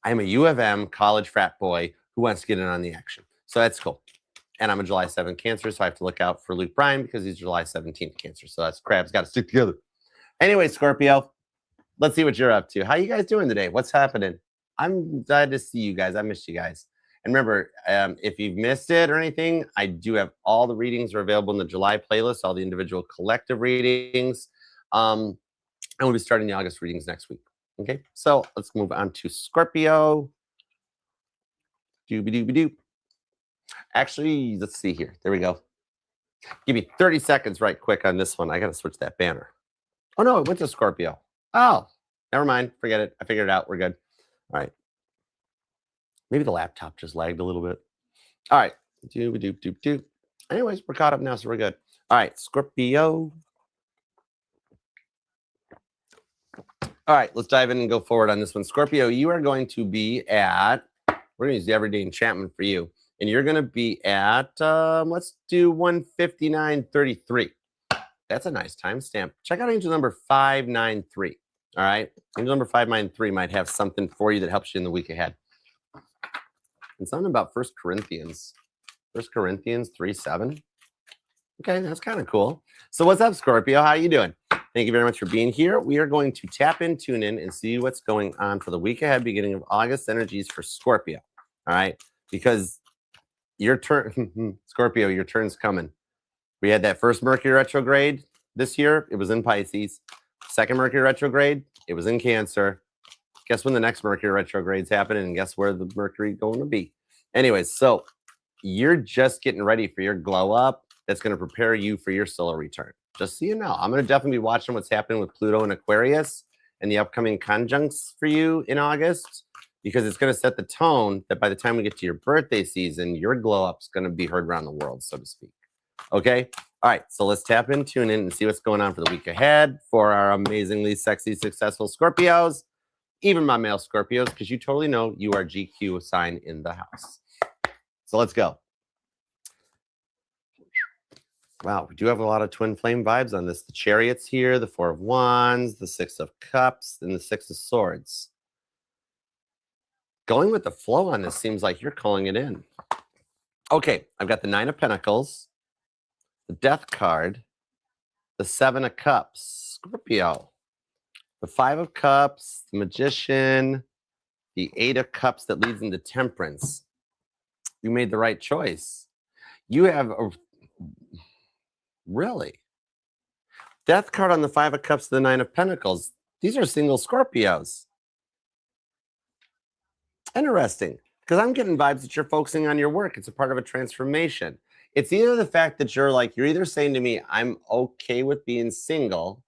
I'm a U of M college frat boy who wants to get in on the action. So that's cool. And I'm a July 7th Cancer, so I have to look out for Luke Bryan because he's July 17th Cancer. So that's crabs got to stick together. Anyway, Scorpio, let's see what you're up to. How you guys doing today? What's happening? I'm glad to see you guys. I missed you guys. And remember, if you've missed it or anything, I do have all the readings are available in the July playlist, all the individual collective readings. And we'll be starting the August readings next week. Okay, so let's move on to Scorpio. Doobie-doobie-doo. Actually, let's see here. There we go. Give me 30 seconds right quick on this one. I got to switch that banner. Oh, no, it went to Scorpio. Oh, never mind. Forget it. I figured it out. We're good. All right. Maybe the laptop just lagged a little bit. All right. Doobie-doop-doop-doop. Anyways, we're caught up now, so we're good. All right, Scorpio. All right, let's dive in and go forward on this one. Scorpio, you are going to be at, we're going to use the everyday enchantment for you. And you're going to be at, let's do 1:59:33. That's a nice timestamp. Check out angel number 593. All right. Angel number 593 might have something for you that helps you in the week ahead. And something about 1 Corinthians. 1 Corinthians 3:7. Okay, that's kind of cool. So what's up, Scorpio? How you doing? Thank you very much for being here. We are going to tap in, tune in, and see what's going on for the week ahead, beginning of August energies for Scorpio. All right, because your turn, Scorpio, your turn's coming. We had that first Mercury retrograde this year. It was in Pisces. Second Mercury retrograde, it was in Cancer. Guess when the next Mercury retrograde's happening, and guess where the Mercury going to be? Anyways, so you're just getting ready for your glow up. That's going to prepare you for your solar return. Just so you know, I'm going to definitely be watching what's happening with Pluto and Aquarius and the upcoming conjuncts for you in August, because it's going to set the tone that by the time we get to your birthday season, your glow up is going to be heard around the world, so to speak. Okay. All right. So let's tap in, tune in, and see what's going on for the week ahead for our amazingly sexy, successful Scorpios, even my male Scorpios, because you totally know you are GQ sign in the house. So let's go. Wow, we do have a lot of twin flame vibes on this. The Chariot's here, the 4 of Wands, the 6 of Cups, and the 6 of Swords. Going with the flow on this seems like you're calling it in. Okay, I've got the 9 of Pentacles, the Death card, the 7 of Cups, Scorpio, the 5 of Cups, the Magician, the 8 of Cups that leads into Temperance. You made the right choice. You have a... Really? Death card on the 5 of Cups, the 9 of Pentacles. These are single Scorpios. Interesting, because I'm getting vibes that you're focusing on your work. It's a part of a transformation. It's either the fact that you're either saying to me, I'm okay with being single,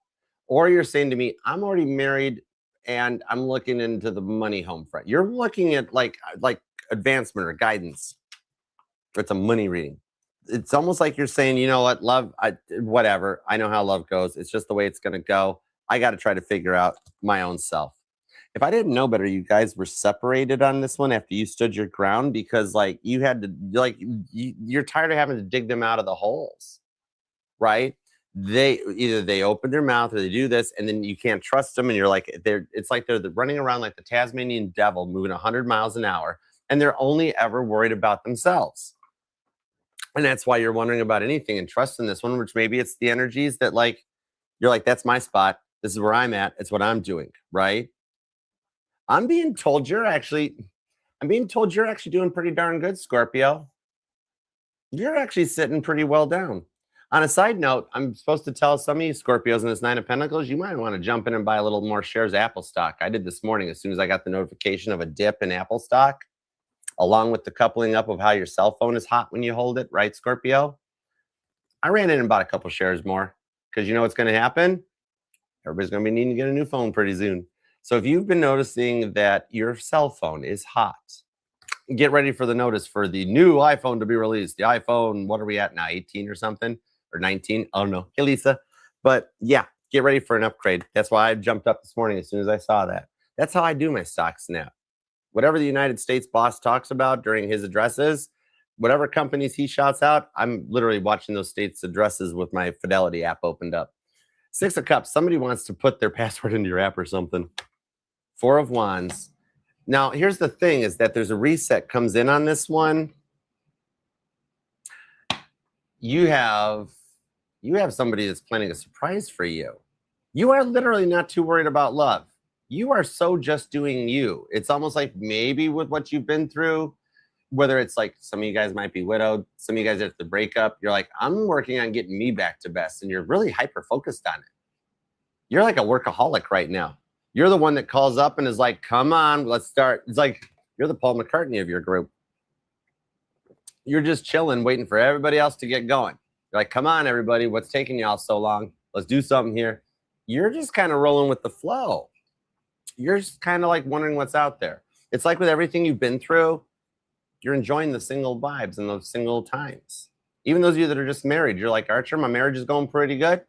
or you're saying to me, I'm already married and I'm looking into the money home front. You're looking at like advancement or guidance. It's a money reading. It's almost like you're saying, you know what, love, whatever. I know how love goes. It's just the way it's going to go. I got to try to figure out my own self. If I didn't know better, you guys were separated on this one after you stood your ground, because you had to, you're tired of having to dig them out of the holes, right? Either they open their mouth or they do this, and then you can't trust them. And you're like, it's like they're running around like the Tasmanian devil moving 100 miles an hour, and they're only ever worried about themselves. And that's why you're wondering about anything and trusting this one, which maybe it's the energies that you're like, that's my spot. This is where I'm at. It's what I'm doing. Right. I'm being told you're actually doing pretty darn good, Scorpio. You're actually sitting pretty well down. On a side note, I'm supposed to tell some of you Scorpios in this 9 of Pentacles, you might want to jump in and buy a little more shares of Apple stock. I did this morning as soon as I got the notification of a dip in Apple stock, along with the coupling up of how your cell phone is hot when you hold it, right, Scorpio? I ran in and bought a couple shares more, because you know what's going to happen? Everybody's going to be needing to get a new phone pretty soon. So if you've been noticing that your cell phone is hot, get ready for the notice for the new iPhone to be released. The iPhone, what are we at now, 18 or something? Or 19? I don't know. Hey, Lisa. But yeah, get ready for an upgrade. That's why I jumped up this morning as soon as I saw that. That's how I do my stock snap. Whatever the United States boss talks about during his addresses, whatever companies he shouts out, I'm literally watching those states' addresses with my Fidelity app opened up. 6 of Cups, somebody wants to put their password into your app or something. 4 of Wands. Now, here's the thing, is that there's a reset comes in on this one. You have somebody that's planning a surprise for you. You are literally not too worried about love. You are so just doing you. It's almost like maybe with what you've been through, whether it's like some of you guys might be widowed, some of you guys at the breakup, you're like, I'm working on getting me back to best. And you're really hyper-focused on it. You're like a workaholic right now. You're the one that calls up and is like, come on, let's start. It's like you're the Paul McCartney of your group. You're just chilling, waiting for everybody else to get going. You're like, come on, everybody. What's taking y'all so long? Let's do something here. You're just kind of rolling with the flow. You're just kind of like wondering what's out there. It's like with everything you've been through, you're enjoying the single vibes and those single times. Even those of you that are just married, you're like, Archer, my marriage is going pretty good.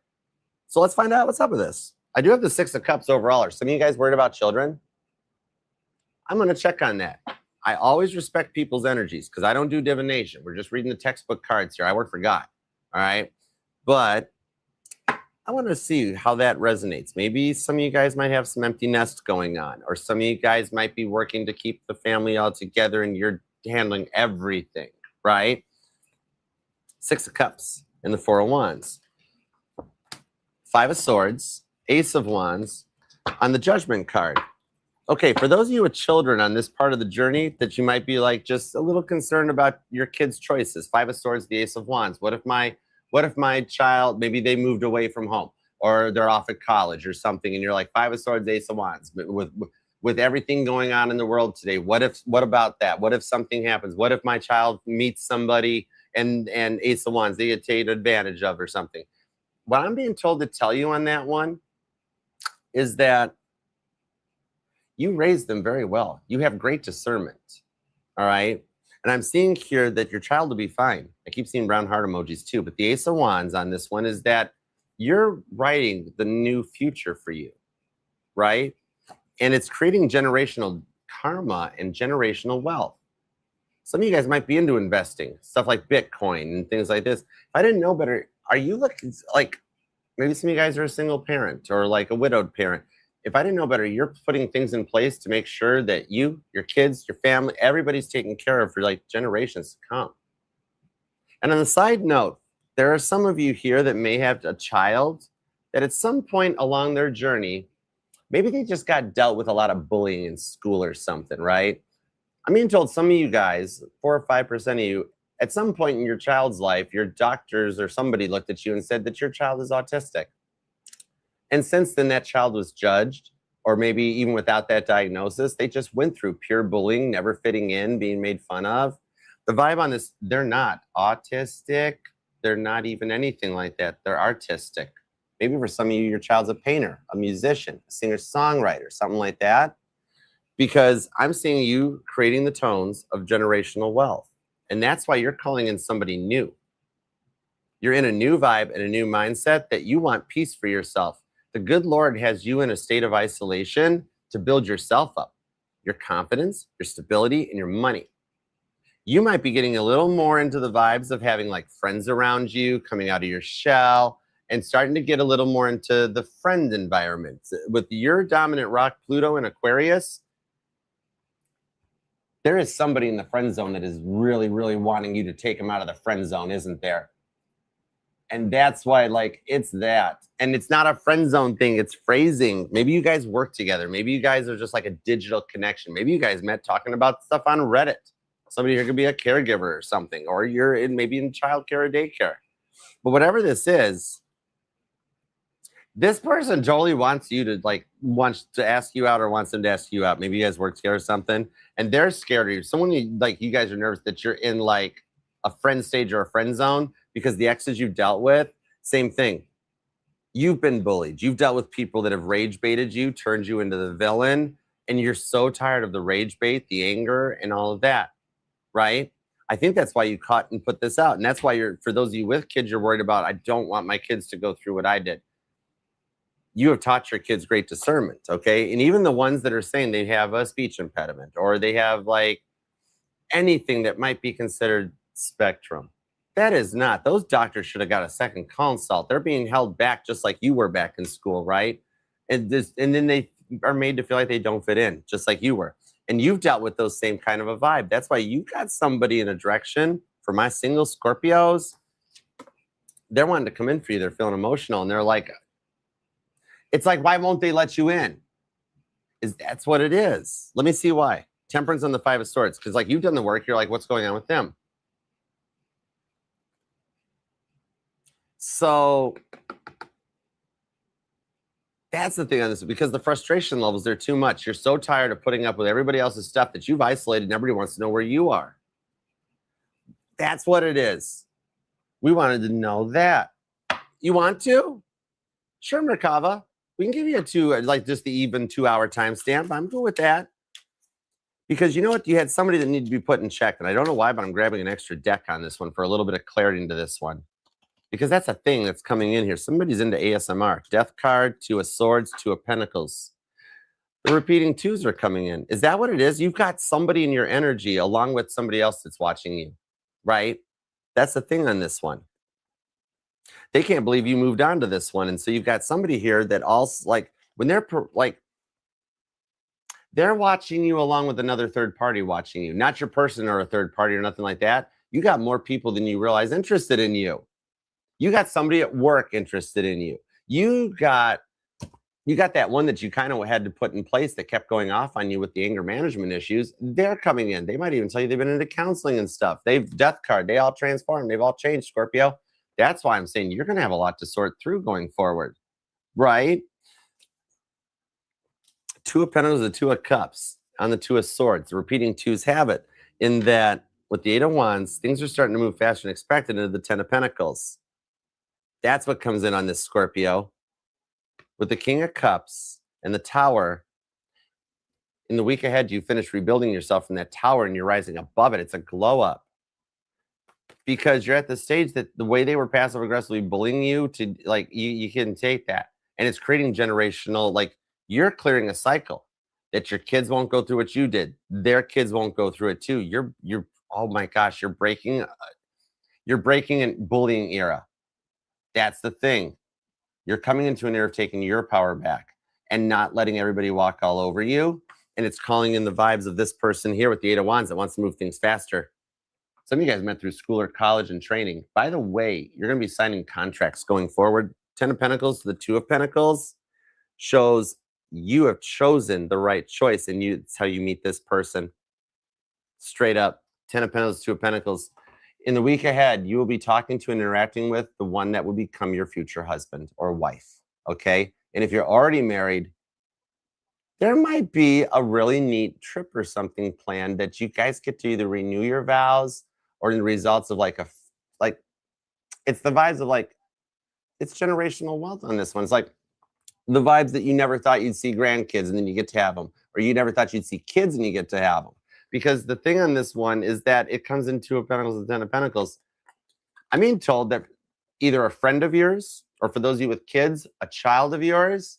So let's find out what's up with this. I do have the 6 of Cups overall. Are some of you guys worried about children? I'm going to check on that. I always respect people's energies because I don't do divination. We're just reading the textbook cards here. I work for God. All right. But I want to see how that resonates. Maybe some of you guys might have some empty nest going on, or some of you guys might be working to keep the family all together and you're handling everything, right? Six of Cups and the Four of Wands. Five of Swords, Ace of Wands on the Judgment card. Okay, for those of you with children on this part of the journey that you might be like just a little concerned about your kids' choices. Five of Swords, the Ace of Wands. What if my child, maybe they moved away from home or they're off at college or something, and you're like, Five of Swords, Ace of Wands. With everything going on in the world today, what about that? What if something happens? What if my child meets somebody and Ace of Wands, they get taken advantage of or something? What I'm being told to tell you on that one is that you raised them very well. You have great discernment. All right. And I'm seeing here that your child will be fine. I keep seeing brown heart emojis too. But the Ace of Wands on this one is that you're writing the new future for you. Right. And it's creating generational karma and generational wealth. Some of you guys might be into investing, stuff like Bitcoin and things like this. If I didn't know better, are you looking like maybe some of you guys are a single parent or like a widowed parent? If I didn't know better, you're putting things in place to make sure that you, your kids, your family, everybody's taken care of for like generations to come. And on the side note, there are some of you here that may have a child that at some point along their journey, maybe they just got dealt with a lot of bullying in school or something, right? I'm being told some of you guys, 4 or 5% of you, at some point in your child's life, your doctors or somebody looked at you and said that your child is autistic. And since then, that child was judged, or maybe even without that diagnosis, they just went through pure bullying, never fitting in, being made fun of. The vibe on this, they're not autistic. They're not even anything like that. They're artistic. Maybe for some of you, your child's a painter, a musician, a singer-songwriter, something like that. Because I'm seeing you creating the tones of generational wealth. And that's why you're calling in somebody new. You're in a new vibe and a new mindset that you want peace for yourself. The good Lord has you in a state of isolation to build yourself up, your confidence, your stability, and your money. You might be getting a little more into the vibes of having like friends around you, coming out of your shell, and starting to get a little more into the friend environment. With your dominant rock, Pluto in Aquarius, there is somebody in the friend zone that is really, really wanting you to take them out of the friend zone, isn't there? And that's why, like, it's that. And it's not a friend zone thing. It's phrasing. Maybe you guys work together. Maybe you guys are just like a digital connection. Maybe you guys met talking about stuff on Reddit. Somebody here could be a caregiver or something, or you're maybe in childcare or daycare. But whatever this is, this person totally wants you to wants to ask you out or wants them to ask you out. Maybe you guys work together or something, and they're scared of you. Someone you guys are nervous that you're in like a friend stage or a friend zone because the exes you've dealt with, same thing. You've been bullied. You've dealt with people that have rage baited you, turned you into the villain, and you're so tired of the rage bait, the anger, and all of that, right? I think that's why you caught and put this out. And that's why for those of you with kids, you're worried about, I don't want my kids to go through what I did. You have taught your kids great discernment, okay? And even the ones that are saying they have a speech impediment or they have like anything that might be considered spectrum. That is not. Those doctors should have got a second consult. They're being held back just like you were back in school, right? And then they are made to feel like they don't fit in, just like you were. And you've dealt with those same kind of a vibe. That's why you got somebody in a direction. For my single Scorpios, they're wanting to come in for you. They're feeling emotional. And they're like, it's like, why won't they let you in? That's what it is. Let me see why. Temperance on the Five of Swords. Because like you've done the work. You're like, what's going on with them? So that's the thing on this, because the frustration levels, they're too much. You're so tired of putting up with everybody else's stuff that you've isolated and everybody wants to know where you are. That's what it is. We wanted to know that. You want to? Sure, Merkava. We can give you just the even 2-hour timestamp. I'm good with that. Because you know what? You had somebody that needed to be put in check. And I don't know why, but I'm grabbing an extra deck on this one for a little bit of clarity into this one. Because that's a thing that's coming in here. Somebody's into ASMR. Death card, Two of Swords, Two of Pentacles. The repeating twos are coming in. Is that what it is? You've got somebody in your energy along with somebody else that's watching you, right? That's the thing on this one. They can't believe you moved on to this one. And so you've got somebody here that also, like, when they're they're watching you along with another third party watching you, not your person or a third party or nothing like that. You got more people than you realize interested in you. You got somebody at work interested in you. You got that one that you kind of had to put in place that kept going off on you with the anger management issues. They're coming in. They might even tell you they've been into counseling and stuff. They've death card. They all transformed. They've all changed, Scorpio. That's why I'm saying you're going to have a lot to sort through going forward, right? Two of Pentacles, the Two of Cups on the Two of Swords. The repeating twos have it in that with the Eight of Wands, things are starting to move faster than expected into the Ten of Pentacles. That's what comes in on this Scorpio. With the King of Cups and the Tower, in the week ahead, you finish rebuilding yourself from that tower and you're rising above it. It's a glow up. Because you're at the stage that the way they were passive aggressively bullying you to, like, you can take that. And it's creating generational, like, you're clearing a cycle that your kids won't go through what you did. Their kids won't go through it too. You're oh my gosh, you're breaking a bullying era. That's the thing. You're coming into an era of taking your power back and not letting everybody walk all over you. And it's calling in the vibes of this person here with the Eight of Wands that wants to move things faster. Some of you guys met through school or college and training. By the way, you're going to be signing contracts going forward. Ten of Pentacles to the Two of Pentacles shows you have chosen the right choice, and it's how you meet this person. Straight up. Ten of Pentacles, Two of Pentacles. In the week ahead, you will be talking to and interacting with the one that will become your future husband or wife, okay? And if you're already married, there might be a really neat trip or something planned that you guys get to either renew your vows or in the results of it's the vibes of like, it's generational wealth on this one. It's like the vibes that you never thought you'd see grandkids and then you get to have them, or you never thought you'd see kids and you get to have them. Because the thing on this one is that it comes in Two of Pentacles and Ten of Pentacles. I'm being told that either a friend of yours, or for those of you with kids, a child of yours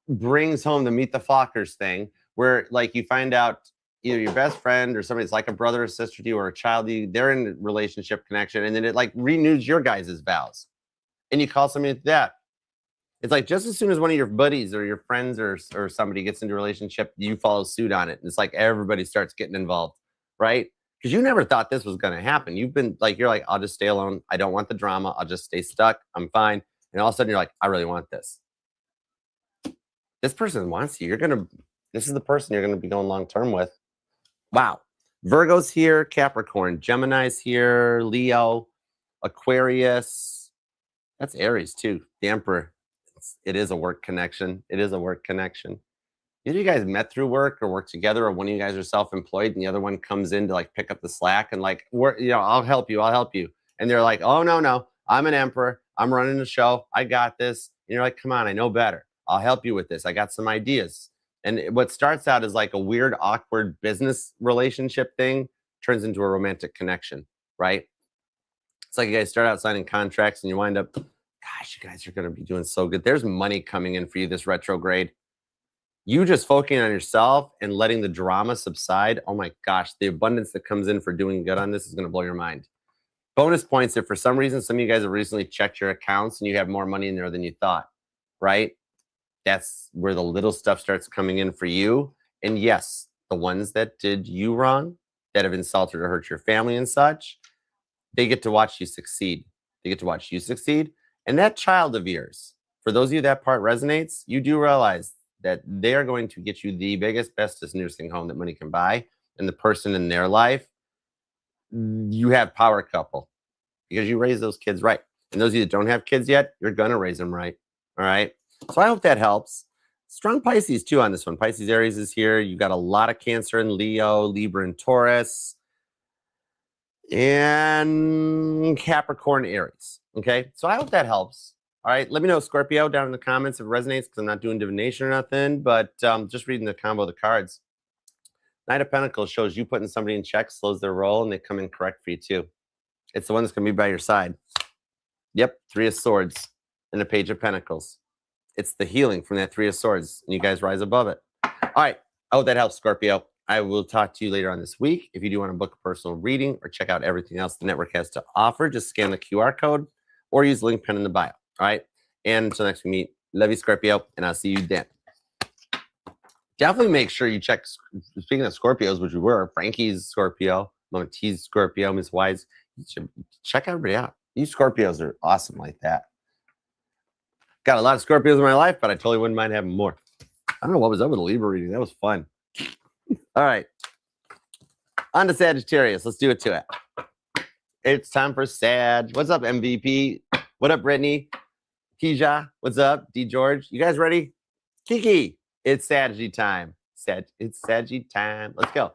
brings home the Meet the Fockers thing, where like you find out either your best friend or somebody's like a brother or sister to you or a child to you, they're in a relationship connection, and then it like renews your guys' vows. And you call somebody that. It's like just as soon as one of your buddies or your friends or somebody gets into a relationship, you follow suit on it. And it's like everybody starts getting involved, right? Because you never thought this was going to happen. You've been like, you're like, I'll just stay alone. I don't want the drama. I'll just stay stuck. I'm fine. And all of a sudden you're like, I really want this. This person wants you. This is the person you're going to be going long-term with. Wow. Virgo's here, Capricorn, Gemini's here, Leo, Aquarius. That's Aries too. The Emperor. It is a work connection. It is a work connection. Either you guys met through work or work together, or one of you guys are self-employed and the other one comes in to like pick up the slack and like, I'll help you. And they're like, oh, no, I'm an emperor. I'm running the show. I got this. And you're like, come on, I know better. I'll help you with this. I got some ideas. And what starts out as like a weird, awkward business relationship thing turns into a romantic connection, right? It's like you guys start out signing contracts and you wind up, gosh, you guys are going to be doing so good. There's money coming in for you this retrograde. You just focusing on yourself and letting the drama subside. Oh my gosh, the abundance that comes in for doing good on this is going to blow your mind. Bonus points if for some reason some of you guys have recently checked your accounts and you have more money in there than you thought, right? That's where the little stuff starts coming in for you. And yes, the ones that did you wrong, that have insulted or hurt your family and such, they get to watch you succeed. They get to watch you succeed. And that child of yours, for those of you that part resonates, you do realize that they are going to get you the biggest, bestest nursing home that money can buy. And the person in their life, you have power couple because you raise those kids right. And those of you that don't have kids yet, you're going to raise them right. All right. So I hope that helps. Strong Pisces too on this one. Pisces Aries is here. You got a lot of Cancer and Leo, Libra and Taurus, and Capricorn Aries. Okay. So I hope that helps. All right. Let me know, Scorpio, down in the comments if it resonates, because I'm not doing divination or nothing, but just reading the combo of the cards. Knight of Pentacles shows you putting somebody in check, slows their roll, and they come in correct for you too. It's the one that's going to be by your side. Yep. Three of Swords and a Page of Pentacles. It's the healing from that Three of Swords, and you guys rise above it. All right. I hope that helps, Scorpio. I will talk to you later on this week. If you do want to book a personal reading or check out everything else the network has to offer, just scan the QR code or use the link pen in the bio. All right. And until next we meet, love you, Scorpio, and I'll see you then. Definitely make sure you check. Speaking of Scorpios, which we were, Frankie's Scorpio, Mama T's Scorpio, Miss Wise. You should check everybody out. These Scorpios are awesome like that. Got a lot of Scorpios in my life, but I totally wouldn't mind having more. I don't know what was up with the Libra reading. That was fun. All right. On to Sagittarius. Let's do it to it. It's time for Sag. What's up, MVP? What up, Brittany? Keisha, what's up? D. George, you guys ready? Kiki, it's Saggy time. It's Saggy time. Let's go.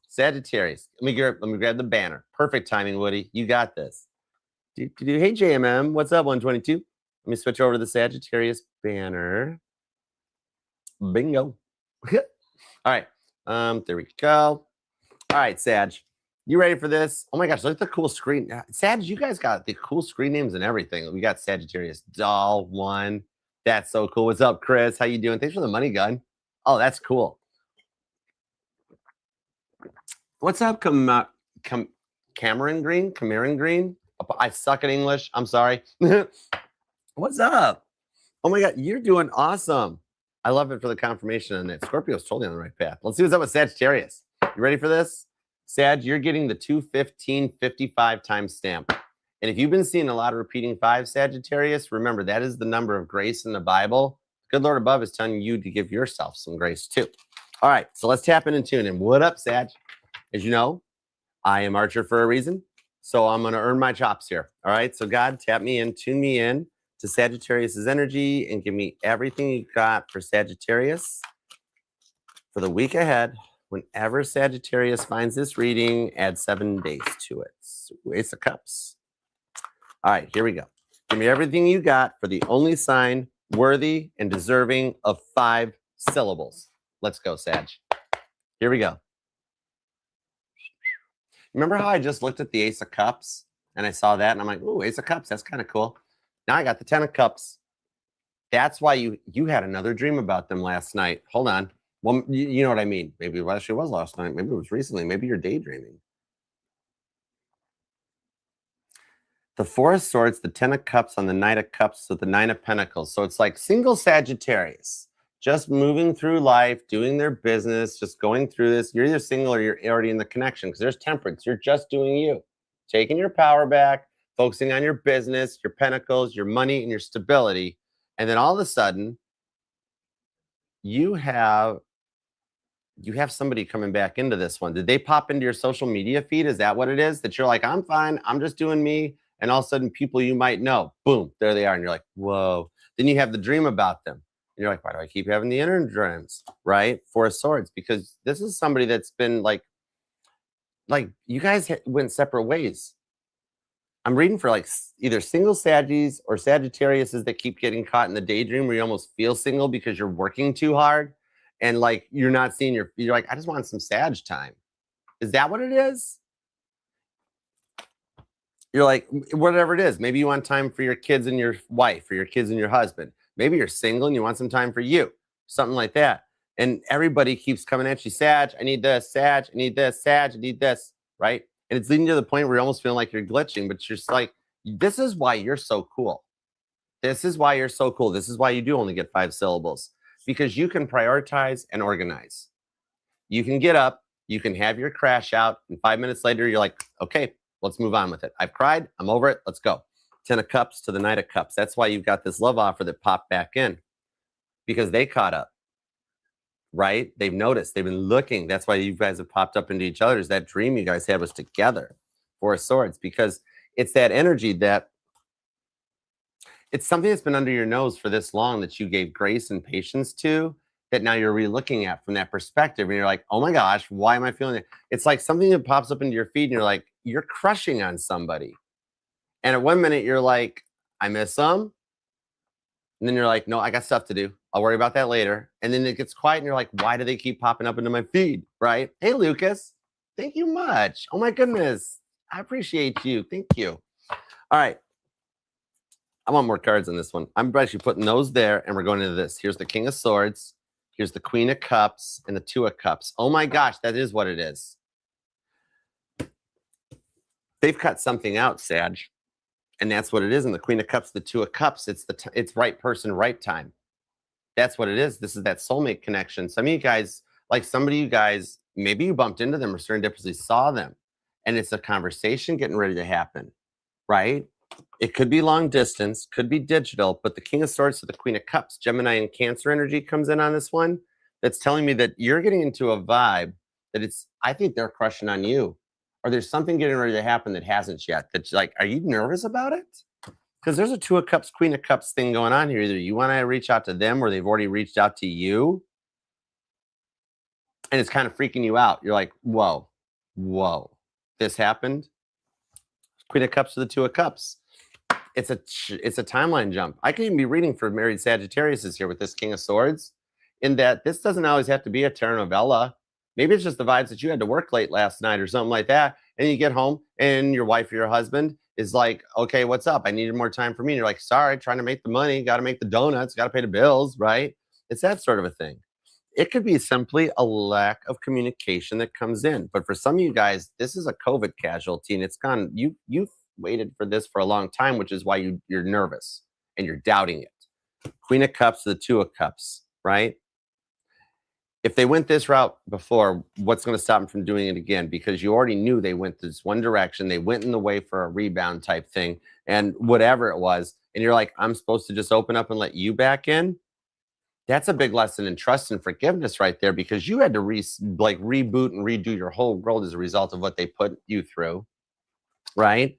Sagittarius. Let me grab the banner. Perfect timing, Woody. You got this. Hey, JMM, what's up, 122? Let me switch over to the Sagittarius banner. Bingo. All right. There we go. All right, Sag. You ready for this? Oh my gosh, look at the cool screen. Sag, you guys got the cool screen names and everything. We got Sagittarius Doll 1. That's so cool. What's up, Chris? How you doing? Thanks for the money gun. Oh, that's cool. What's up, Cameron Green? I suck at English. I'm sorry. What's up? Oh my God, you're doing awesome. I love it for the confirmation on that. Scorpio's totally on the right path. Let's see what's up with Sagittarius. You ready for this? Sag, you're getting the 21555 timestamp. And if you've been seeing a lot of repeating 5, Sagittarius, remember that is the number of grace in the Bible. Good Lord above is telling you to give yourself some grace too. All right, so let's tap in and tune in. What up, Sag? As you know, I am Archer for a reason. So I'm going to earn my chops here. All right, so God, tap me in, tune me in to Sagittarius's energy and give me everything you got for Sagittarius for the week ahead. Whenever Sagittarius finds this reading, add 7 days to it. Ace of Cups. All right, here we go. Give me everything you got for the only sign worthy and deserving of 5 syllables. Let's go, Sag. Here we go. Remember how I just looked at the Ace of Cups and I saw that and I'm like, ooh, Ace of Cups, that's kind of cool. Now I got the 10 of Cups. That's why you had another dream about them last night. Hold on. Well, you know what I mean. Maybe it actually was last night. Maybe it was recently. Maybe you're daydreaming. The 4 of Swords, the 10 of Cups on the Knight of Cups with the 9 of Pentacles. So it's like single Sagittarius, just moving through life, doing their business, just going through this. You're either single or you're already in the connection because there's Temperance. You're just doing you, taking your power back, focusing on your business, your pentacles, your money, and your stability. And then all of a sudden, you have somebody coming back into this one. Did they pop into your social media feed? Is that what it is? That you're like, I'm fine. I'm just doing me. And all of a sudden, people you might know, boom, there they are. And you're like, whoa. Then you have the dream about them. And you're like, why do I keep having the inner dreams? Right? 4 of Swords. Because this is somebody that's been like you guys went separate ways. I'm reading for like either single Saggies or Sagittariuses that keep getting caught in the daydream where you almost feel single because you're working too hard. And like, you're not seeing you're like, I just want some Sag time. Is that what it is? You're like, whatever it is. Maybe you want time for your kids and your wife or your kids and your husband. Maybe you're single and you want some time for you. Something like that. And everybody keeps coming at you. Sag, I need this. Sag, I need this. Sag, I need this. Right? And it's leading to the point where you're almost feeling like you're glitching. But you're just like, this is why you're so cool. This is why you're so cool. This is why you do only get 5 syllables. Because you can prioritize and organize. You can get up, you can have your crash out, and 5 minutes later, you're like, okay, let's move on with it. I've cried, I'm over it, let's go. 10 of Cups to the Knight of Cups. That's why you've got this love offer that popped back in. Because they caught up, right? They've noticed, they've been looking. That's why you guys have popped up into each other's. That dream you guys had was together. 4 of Swords. Because it's that energy that it's something that's been under your nose for this long that you gave grace and patience to, that now you're re-looking at from that perspective. And you're like, oh my gosh, why am I feeling it? It's like something that pops up into your feed and you're like, you're crushing on somebody. And at one minute you're like, I miss them. And then you're like, no, I got stuff to do. I'll worry about that later. And then it gets quiet and you're like, why do they keep popping up into my feed? Right? Hey, Lucas, thank you much. Oh my goodness. I appreciate you. Thank you. All right. I want more cards on this one. I'm actually putting those there, and we're going into this. Here's the King of Swords. Here's the Queen of Cups and the Two of Cups. Oh my gosh, that is what it is. They've cut something out, Sag. And that's what it is. And the Queen of Cups, the Two of Cups, it's right person, right time. That's what it is. This is that soulmate connection. Some of you guys, like somebody you guys, maybe you bumped into them or serendipitously saw them. And it's a conversation getting ready to happen, right? It could be long distance, could be digital, but the King of Swords to the Queen of Cups, Gemini and Cancer energy comes in on this one. That's telling me that you're getting into a vibe that I think they're crushing on you. Or there's something getting ready to happen that hasn't yet. That's like, are you nervous about it? Because there's a Two of Cups, Queen of Cups thing going on here. Either you want to reach out to them or they've already reached out to you. And it's kind of freaking you out. You're like, whoa, this happened. Queen of Cups to the Two of Cups. It's a timeline jump. I could even be reading for married Sagittarius here with this King of Swords, in that this doesn't always have to be a telenovela. Maybe it's just the vibes that you had to work late last night or something like that. And you get home and your wife or your husband is like, okay, what's up? I needed more time for me. And you're like, sorry, trying to make the money, got to make the donuts, got to pay the bills, right? It's that sort of a thing. It could be simply a lack of communication that comes in. But for some of you guys, this is a COVID casualty and it's gone. You've waited for this for a long time, which is why you're nervous and you're doubting it. Queen of Cups to the Two of Cups, right? If they went this route before, what's going to stop them from doing it again? Because you already knew they went this one direction. They went in the way for a rebound type thing and whatever it was. And you're like, I'm supposed to just open up and let you back in. That's a big lesson in trust and forgiveness right there, because you had to reboot and redo your whole world as a result of what they put you through, right?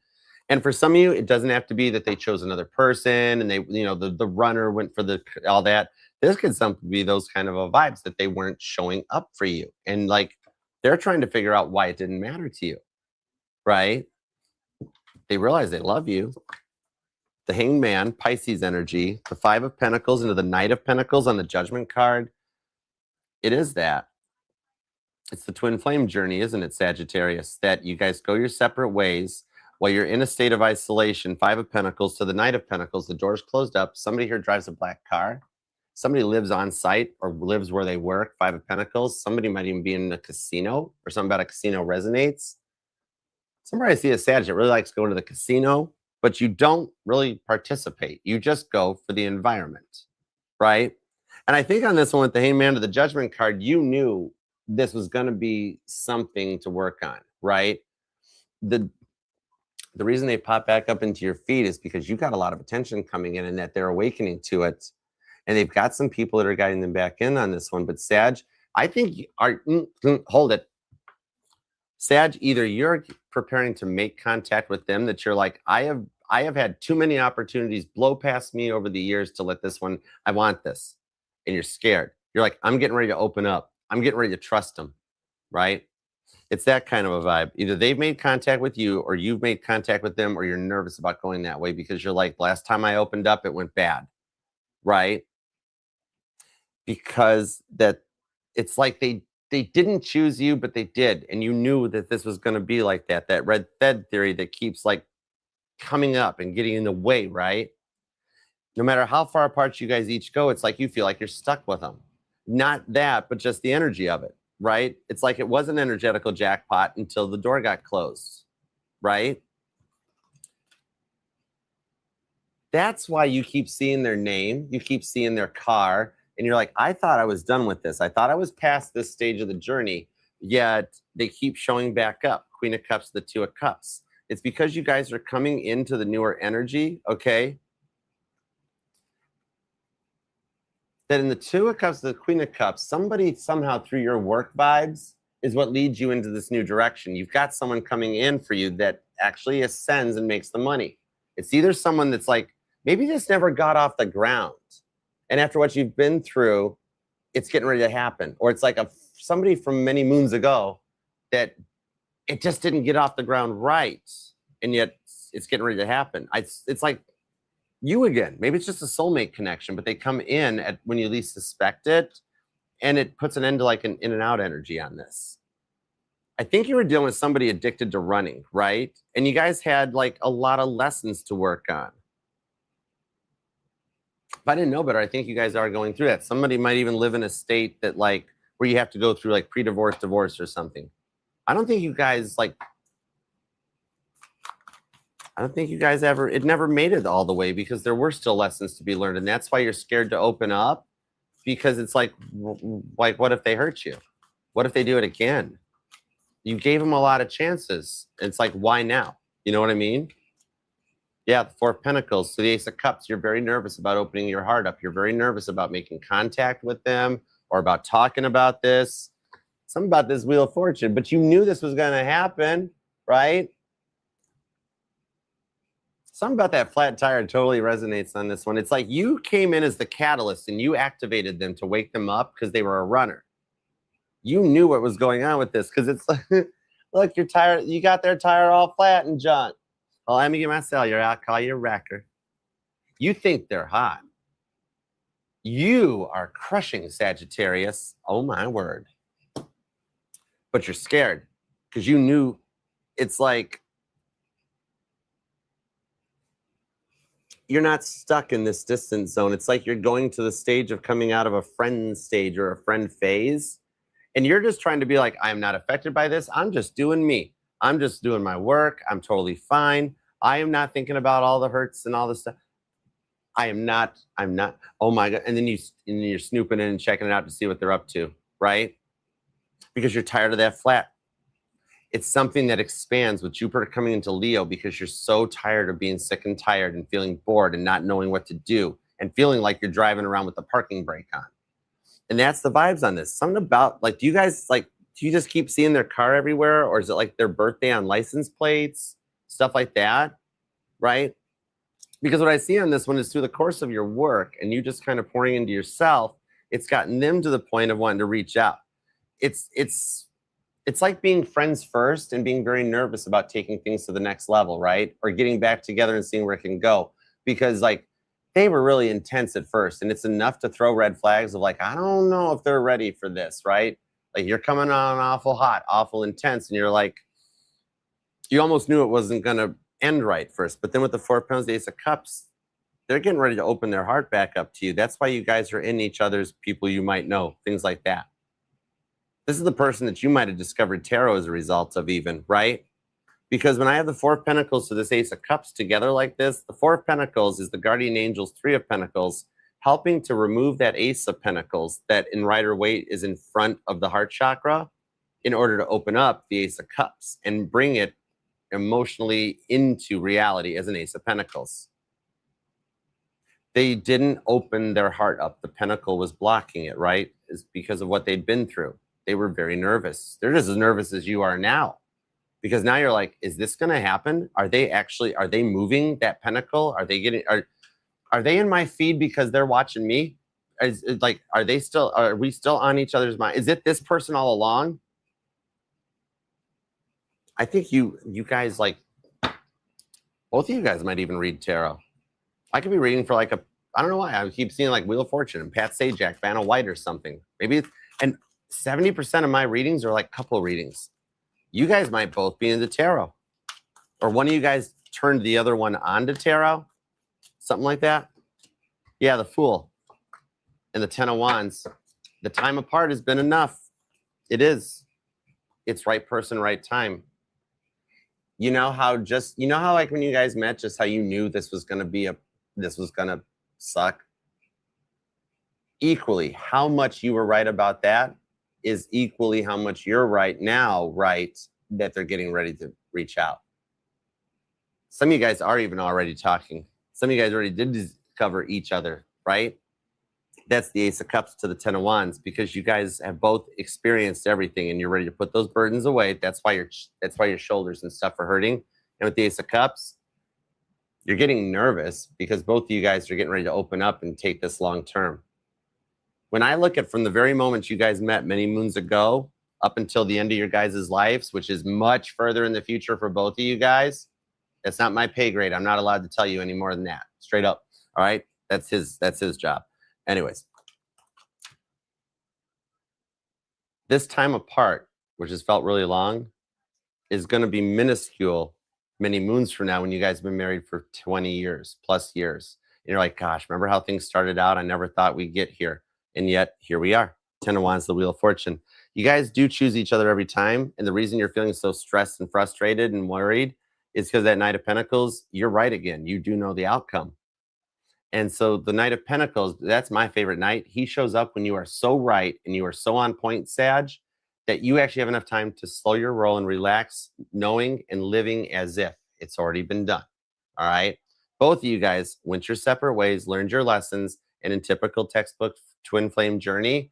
And for some of you, it doesn't have to be that they chose another person and they, the runner went for all that. This could simply be those kind of vibes that they weren't showing up for you. And like, they're trying to figure out why it didn't matter to you, right? They realize they love you. The Hanged Man, Pisces energy, the Five of Pentacles into the Knight of Pentacles on the Judgment card. It is that. It's the twin flame journey, isn't it, Sagittarius? That you guys go your separate ways while you're in a state of isolation. Five of Pentacles to the Knight of Pentacles. The door's closed up. Somebody here drives a black car. Somebody lives on site or lives where they work. Five of Pentacles. Somebody might even be in a casino, or something about a casino resonates. Somebody I see a Sag that really likes going to the casino, but you don't really participate. You just go for the environment, right? And I think on this one with the Hanged Man to the Judgment card, you knew this was going to be something to work on, right? The reason they pop back up into your feed is because you got a lot of attention coming in and that they're awakening to it. And they've got some people that are guiding them back in on this one. But Sag, I think hold it. Sag, either you're preparing to make contact with them, that you're like, I have had too many opportunities blow past me over the years to let this one, I want this. And you're scared. You're like, I'm getting ready to open up. I'm getting ready to trust them, right? It's that kind of a vibe. Either they've made contact with you or you've made contact with them, or you're nervous about going that way because you're like, last time I opened up, it went bad, right? Because it's like they didn't choose you, but they did. And you knew that this was going to be like that red thread theory that keeps like coming up and getting in the way, right? No matter how far apart you guys each go, it's like you feel like you're stuck with them. Not that, but just the energy of it, right? It's like it was an energetical jackpot until the door got closed, right? That's why you keep seeing their name, you keep seeing their car, and you're like, I thought I was done with this. I thought I was past this stage of the journey, yet they keep showing back up. Queen of Cups, the Two of Cups. It's because you guys are coming into the newer energy, okay? That in the Two of Cups, the Queen of Cups, somebody somehow through your work vibes is what leads you into this new direction. You've got someone coming in for you that actually ascends and makes the money. It's either someone that's like, maybe this never got off the ground. And after what you've been through, it's getting ready to happen. Or it's like somebody from many moons ago that it just didn't get off the ground right. And yet it's getting ready to happen. It's like you again. Maybe it's just a soulmate connection, but they come in at when you least suspect it. And it puts an end to like an in and out energy on this. I think you were dealing with somebody addicted to running, right? And you guys had like a lot of lessons to work on. I didn't know better, I think you guys are going through that. Somebody might even live in a state that like where you have to go through like pre-divorce, divorce or something. I don't think you guys ever, it never made it all the way because there were still lessons to be learned. And that's why you're scared to open up, because it's like, what if they hurt you? What if they do it again? You gave them a lot of chances. It's like, why now? You know what I mean? Yeah, the Four of Pentacles. So the Ace of Cups, you're very nervous about opening your heart up. You're very nervous about making contact with them or about talking about this. Something about this Wheel of Fortune, but you knew this was going to happen, right? Something about that flat tire totally resonates on this one. It's like you came in as the catalyst and you activated them to wake them up because they were a runner. You knew what was going on with this because it's like, look, you're tired. You got their tire all flat and junk. Well, let me get my cellular out, call you a wrecker. You think they're hot. You are crushing Sagittarius. Oh, my word. But you're scared because you knew it's like you're not stuck in this distance zone. It's like you're going to the stage of coming out of a friend stage or a friend phase. And you're just trying to be like, I'm not affected by this. I'm just doing me. I'm just doing my work. I'm totally fine. I am not thinking about all the hurts and all this stuff. I'm not. Oh my God. And then you're snooping in and checking it out to see what they're up to, right? Because you're tired of that flat. It's something that expands with Jupiter coming into Leo because you're so tired of being sick and tired and feeling bored and not knowing what to do and feeling like you're driving around with the parking brake on. And that's the vibes on this. Something about like, do you just keep seeing their car everywhere? Or is it like their birthday on license plates, stuff like that, right? Because what I see on this one is through the course of your work and you just kind of pouring into yourself, it's gotten them to the point of wanting to reach out. It's like being friends first and being very nervous about taking things to the next level, right? Or getting back together and seeing where it can go. Because like they were really intense at first and it's enough to throw red flags of like, I don't know if they're ready for this, right? Like you're coming on awful hot, awful intense. And you're like, you almost knew it wasn't going to end right first. But then with the Four of Pentacles, the Ace of Cups, they're getting ready to open their heart back up to you. That's why you guys are in each other's people you might know, things like that. This is the person that you might have discovered tarot as a result of even, right? Because when I have the Four of Pentacles to this Ace of Cups together like this, the Four of Pentacles is the guardian angel's Three of Pentacles, helping to remove that Ace of Pentacles that in Rider-Waite is in front of the heart chakra in order to open up the Ace of Cups and bring it emotionally into reality as an Ace of Pentacles. They didn't open their heart up. The Pentacle was blocking it, right? It's because of what they'd been through. They were very nervous. They're just as nervous as you are now. Because now you're like, is this going to happen? Are they moving that Pentacle? Are they in my feed because they're watching me? Are we still on each other's mind? Is it this person all along? I think you guys like, both of you guys might even read tarot. I could be reading for like I don't know why. I keep seeing like Wheel of Fortune and Pat Sajak, Vanna White or something. Maybe, and 70% of my readings are like couple readings. You guys might both be into tarot. Or one of you guys turned the other one onto tarot. Something like that. Yeah, the Fool and the Ten of Wands. The time apart has been enough. It is. It's right person, right time. You know how like when you guys met, just how you knew this was going to suck? Equally, how much you were right about that is equally how much you're right now, right, that they're getting ready to reach out. Some of you guys are even already talking. Some of you guys already did discover each other, right? That's the Ace of Cups to the Ten of Wands, because you guys have both experienced everything and you're ready to put those burdens away. That's why your shoulders and stuff are hurting. And with the Ace of Cups, you're getting nervous because both of you guys are getting ready to open up and take this long term. When I look at from the very moment you guys met many moons ago up until the end of your guys' lives, which is much further in the future for both of you guys, that's not my pay grade. I'm not allowed to tell you any more than that. Straight up. All right? That's his job. Anyways. This time apart, which has felt really long, is going to be minuscule many moons from now when you guys have been married for 20 years, plus years. you're like, gosh, remember how things started out? I never thought we'd get here. And yet here we are. 10 of Wands, the Wheel of Fortune. You guys do choose each other every time. And the reason you're feeling so stressed and frustrated and worried is because that Knight of Pentacles, you're right again. You do know the outcome. And so the Knight of Pentacles, that's my favorite knight. He shows up when you are so right and you are so on point, Sag, that you actually have enough time to slow your roll and relax, knowing and living as if it's already been done. All right. Both of you guys went your separate ways, learned your lessons, and in typical textbook twin flame journey,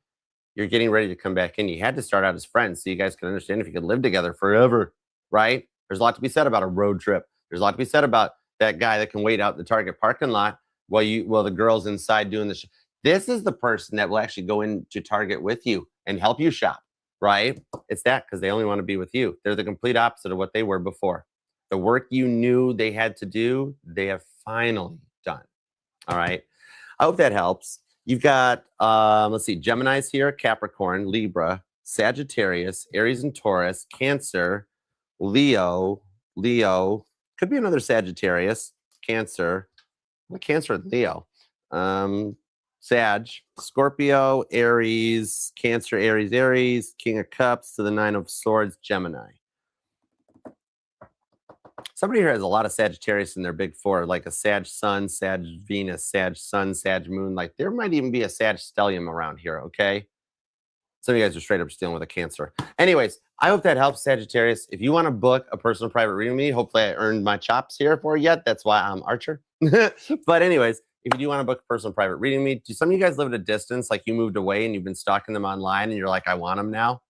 you're getting ready to come back in. You had to start out as friends so you guys could understand if you could live together forever, right? There's a lot to be said about a road trip. There's a lot to be said about that guy that can wait out in the Target parking lot while the girl's inside doing the This is the person that will actually go into Target with you and help you shop, right? It's that because they only want to be with you. They're the complete opposite of what they were before. The work you knew they had to do, they have finally done. All right. I hope that helps. You've got, let's see, Gemini's here, Capricorn, Libra, Sagittarius, Aries and Taurus, Cancer, Leo, could be another Sagittarius, Cancer, Cancer and Leo, Sag, Scorpio, Aries, Cancer, Aries, King of Cups to the Nine of Swords, Gemini. Somebody here has a lot of Sagittarius in their big four, like a Sag Sun, Sag Venus, Sag Sun, Sag Moon. Like there might even be a Sag Stellium around here, okay? Some of you guys are straight up dealing with a Cancer. Anyways, I hope that helps, Sagittarius. If you want to book a personal private reading with me, hopefully I earned my chops here for you yet. That's why I'm Archer. But anyways, if you do want to book a personal private reading with me, do some of you guys live at a distance, like you moved away and you've been stalking them online and you're like, I want them now?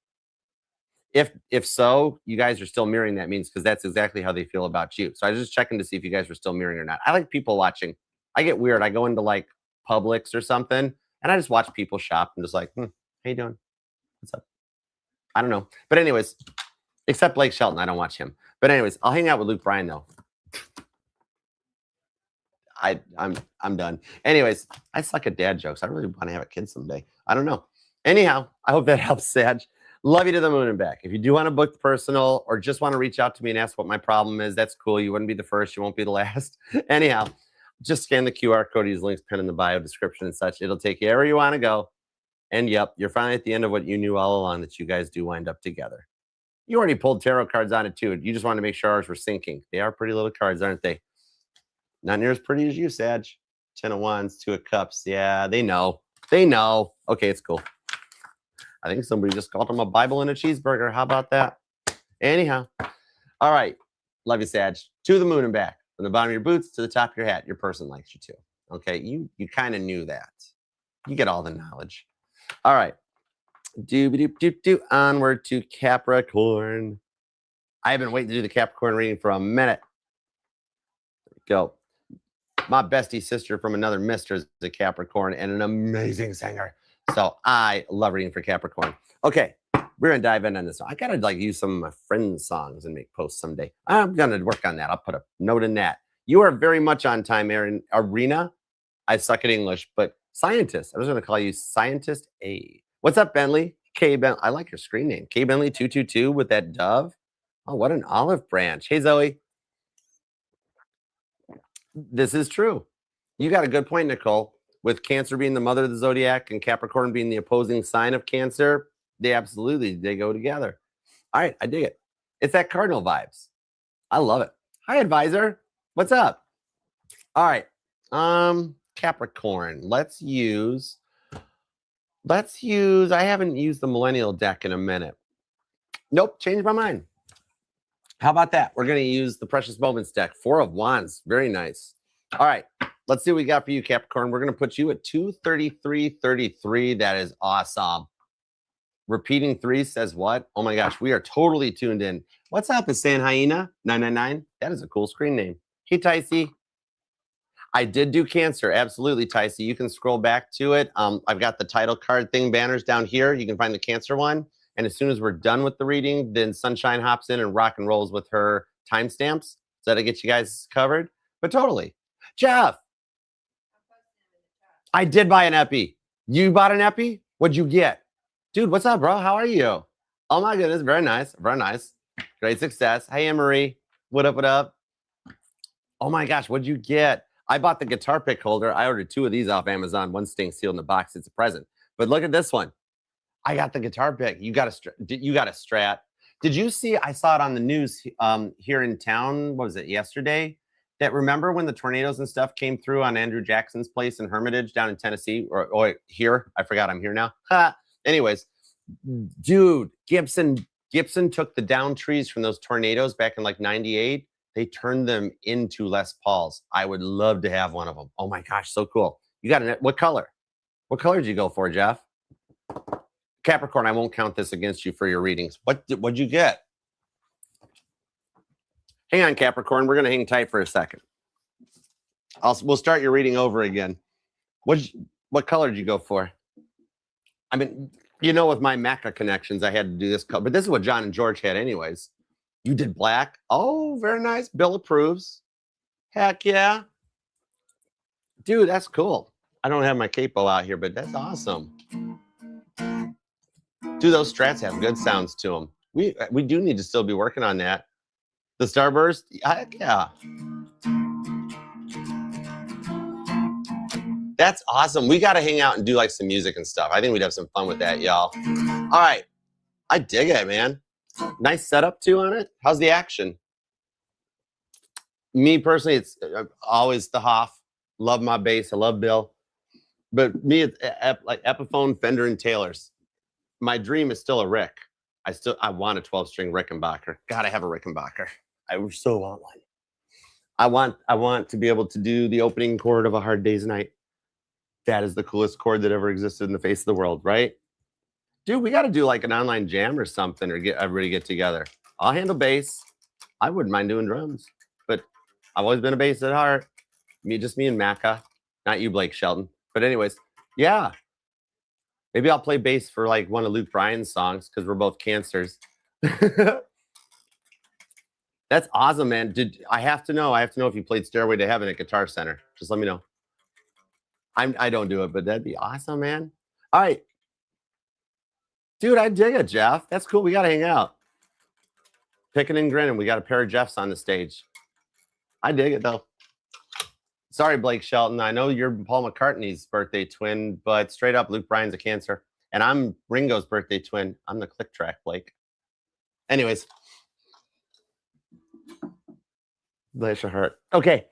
If so, you guys are still mirroring that means because that's exactly how they feel about you. So I was just checking to see if you guys were still mirroring or not. I like people watching. I get weird. I go into like Publix or something and I just watch people shop and just like, how you doing? What's up? I don't know. But anyways, except Blake Shelton, I don't watch him. But anyways, I'll hang out with Luke Bryan though. I'm done. Anyways, I suck at dad jokes. I really want to have a kid someday. I don't know. Anyhow, I hope that helps, Sag. Love you to the moon and back. If you do want to book personal or just want to reach out to me and ask what my problem is, that's cool. You wouldn't be the first. You won't be the last. Anyhow, just scan the QR code. Use links pinned in the bio description and such. It'll take you wherever you want to go. And yep, you're finally at the end of what you knew all along, that you guys do wind up together. You already pulled tarot cards on it too. You just wanted to make sure ours were syncing. They are pretty little cards, aren't they? Not near as pretty as you, Sag. 10 of Wands, 2 of Cups. Yeah, they know. They know. Okay, it's cool. I think somebody just called them a Bible and a cheeseburger. How about that? Anyhow. All right. Love you, Sag. To the moon and back. From the bottom of your boots to the top of your hat. Your person likes you too. Okay. You kind of knew that. You get all the knowledge. All right. Onward to Capricorn. I've been waiting to do the Capricorn reading for a minute. There we go. My bestie sister from another mister is a Capricorn and an amazing singer. So I love reading for Capricorn. Okay, we're gonna dive in on this one. I gotta like use some of my friends' songs and make posts someday. I'm gonna work on that. I'll put a note in that. You are very much on time, Aaron. Arena. I suck at English, but scientist. I was gonna call you Scientist A. What's up, Bentley? K Bentley. I like your screen name. K Bentley 222 with that dove. Oh, what an olive branch. Hey, Zoe. This is true. You got a good point, Nicole. With Cancer being the mother of the zodiac and Capricorn being the opposing sign of Cancer, they go together. All right, I dig it. It's that cardinal vibes. I love it. Hi, advisor. What's up? All right. Capricorn. Let's use. I haven't used the millennial deck in a minute. Nope, changed my mind. How about that? We're going to use the Precious Moments deck. 4 of Wands. Very nice. All right. Let's see what we got for you, Capricorn. We're going to put you at 233.33. That is awesome. Repeating 3 says what? Oh my gosh, we are totally tuned in. What's up, is San Hyena 999? That is a cool screen name. Hey, Ticey. I did do Cancer. Absolutely, Ticey. You can scroll back to it. I've got the title card thing banners down here. You can find the Cancer one. And as soon as we're done with the reading, then Sunshine hops in and rock and rolls with her timestamps. So that'll get you guys covered. But totally. Jeff. I did buy an epi. You bought an epi? What'd you get? Dude, what's up, bro? How are you? Oh my goodness. Very nice. Very nice. Great success. Hey, Anne-Marie. What up, what up? Oh my gosh. What'd you get? I bought the guitar pick holder. I ordered 2 of these off Amazon. One staying sealed in the box. It's a present. But look at this one. I got the guitar pick. You got a Strat. Did you see? I saw it on the news here in town. What was it, yesterday? That remember when the tornadoes and stuff came through on Andrew Jackson's place in Hermitage down in Tennessee, or here? I forgot. I'm here now. Anyways, dude, Gibson took the down trees from those tornadoes back in like '98. They turned them into Les Pauls. I would love to have one of them. Oh my gosh, so cool. You got it. What color? What color did you go for, Jeff? Capricorn, I won't count this against you for your readings. What'd you get? Hang on, Capricorn. We're going to hang tight for a second. We'll start your reading over again. What color did you go for? I mean, you know, with my Mecca connections, I had to do this color. But this is what John and George had anyways. You did black. Oh, very nice. Bill approves. Heck yeah. Dude, that's cool. I don't have my capo out here, but that's awesome. Dude, those Strats have good sounds to them. We do need to still be working on that. The Starburst, heck yeah. That's awesome. We got to hang out and do like some music and stuff. I think we'd have some fun with that, y'all. All right. I dig it, man. Nice setup too on it. How's the action? Me personally, it's always the Hoff. Love my bass. I love Bill. But me, it's like Epiphone, Fender, and Taylor's. My dream is still a Rick. I want a 12-string Rickenbacker. Gotta have a Rickenbacker. I so want one. I want to be able to do the opening chord of A Hard Day's Night. That is the coolest chord that ever existed in the face of the world, right? Dude, we got to do like an online jam or something, or everybody get together. I'll handle bass. I wouldn't mind doing drums, but I've always been a bass at heart. Just me and Macca, not you, Blake Shelton. But anyways, yeah. Maybe I'll play bass for like one of Luke Bryan's songs because we're both Cancers. That's awesome, man. I have to know if you played Stairway to Heaven at Guitar Center. Just let me know. I don't do it, but that'd be awesome, man. All right. Dude, I dig it, Jeff. That's cool. We got to hang out. Picking and grinning. We got a pair of Jeffs on the stage. I dig it, though. Sorry, Blake Shelton. I know you're Paul McCartney's birthday twin, but straight up, Luke Bryan's a Cancer. And I'm Ringo's birthday twin. I'm the click track, Blake. Anyways. Bless your heart. Okay.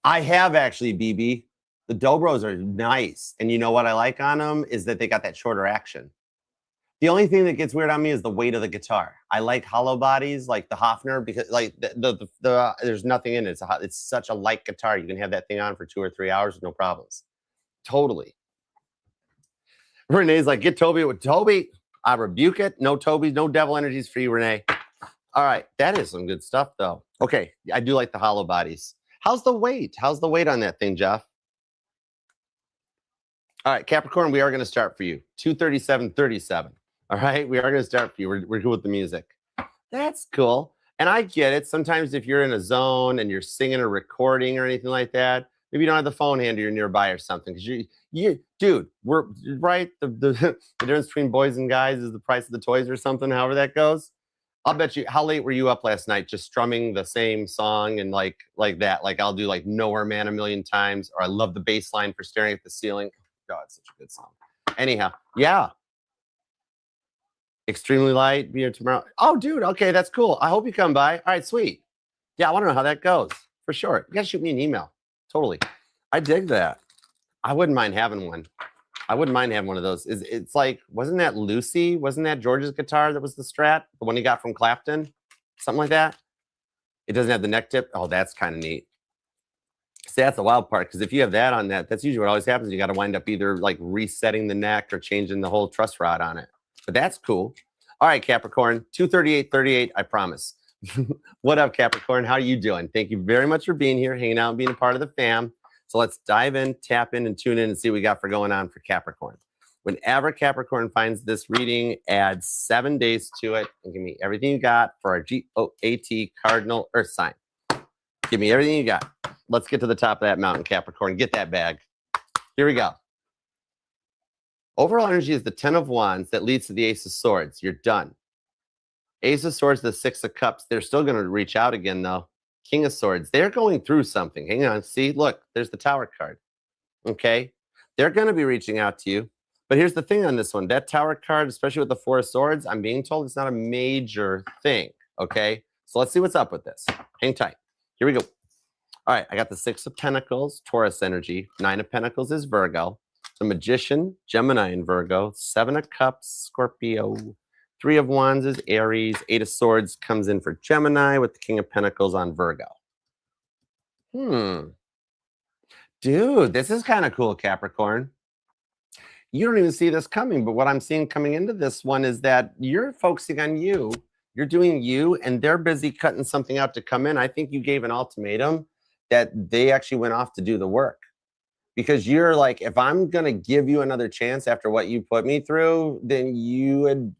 I have actually, BB. The Dobros are nice. And you know what I like on them is that they got that shorter action. The only thing that gets weird on me is the weight of the guitar. I like hollow bodies like the Hofner because like there's nothing in it. It's such a light guitar. You can have that thing on for 2 or 3 hours with no problems. Totally. Renee's like, get Toby with Toby. I rebuke it. No Toby, no devil energies for you, Renee. All right. That is some good stuff though. Okay. I do like the hollow bodies. How's the weight? How's the weight on that thing, Jeff? All right, Capricorn, we are going to start for you. 237.37. All right, we are going to start for you. We're good with the music. That's cool. And I get it. Sometimes if you're in a zone and you're singing or recording or anything like that, maybe you don't have the phone handy or nearby or something. Because dude, we're right. The difference between boys and guys is the price of the toys or something, however that goes. I'll bet you, how late were you up last night just strumming the same song and like that? Like I'll do like Nowhere Man a million times, or I love the bass line for Staring at the Ceiling. God, it's such a good song. Anyhow, yeah. Extremely Light, be here tomorrow. Oh, dude, okay, that's cool. I hope you come by. All right, sweet. Yeah, I want to know how that goes, for sure. You got to shoot me an email. Totally. I dig that. I wouldn't mind having one. I wouldn't mind having one of those. It's like, wasn't that Lucy? Wasn't that George's guitar that was the Strat? The one he got from Clapton? Something like that? It doesn't have the neck tip? Oh, that's kind of neat. See, that's the wild part, because if you have that on that, that's usually what always happens. You got to wind up either like resetting the neck or changing the whole truss rod on it. But that's cool. All right, Capricorn, 238.38, I promise. What up, Capricorn? How are you doing? Thank you very much for being here, hanging out, and being a part of the fam. So let's dive in, tap in, and tune in and see what we got for going on for Capricorn. Whenever Capricorn finds this reading, add 7 days to it and give me everything you got for our GOAT cardinal earth sign. Give me everything you got. Let's get to the top of that mountain, Capricorn. Get that bag. Here we go. Overall energy is the 10 of Wands that leads to the Ace of Swords. You're done. Ace of Swords, the 6 of Cups. They're still going to reach out again, though. King of Swords. They're going through something. Hang on. See, look, there's the Tower card. Okay. They're going to be reaching out to you. But here's the thing on this one. That Tower card, especially with the Four of Swords, I'm being told it's not a major thing. Okay. So let's see what's up with this. Hang tight. Here we go. All right. I got the Six of Pentacles, Taurus energy. Nine of Pentacles is Virgo. The Magician, Gemini and Virgo. Seven of Cups, Scorpio. Three of Wands is Aries. Eight of Swords comes in for Gemini with the King of Pentacles on Virgo. Dude, this is kind of cool, Capricorn. You don't even see this coming, but what I'm seeing coming into this one is that you're focusing on you. You're doing you, and they're busy cutting something out to come in. I think you gave an ultimatum that they actually went off to do the work. Because you're like, if I'm going to give you another chance after what you put me through, then you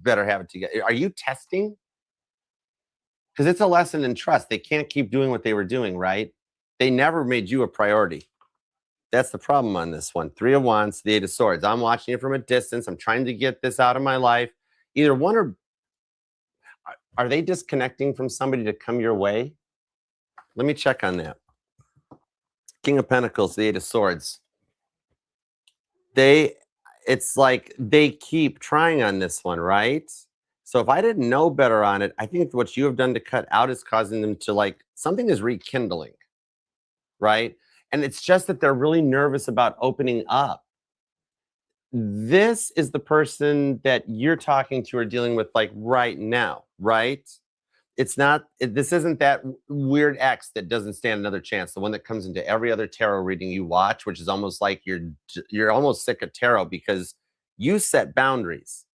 better have it together. Are you testing? Because it's a lesson in trust. They can't keep doing what they were doing, right? They never made you a priority. That's the problem on this one. Three of Wands, the Eight of Swords. I'm watching it from a distance. I'm trying to get this out of my life. Either one or... Are they disconnecting from somebody to come your way? Let me check on that. King of Pentacles, the Eight of Swords. It's like they keep trying on this one, right? So if I didn't know better on it, I think what you have done to cut out is causing them to like, something is rekindling, right? And it's just that they're really nervous about opening up. This is the person that you're talking to or dealing with like right now, right? It's not, this isn't that weird ex that doesn't stand another chance. The one that comes into every other tarot reading you watch, which is almost like you're almost sick of tarot because you set boundaries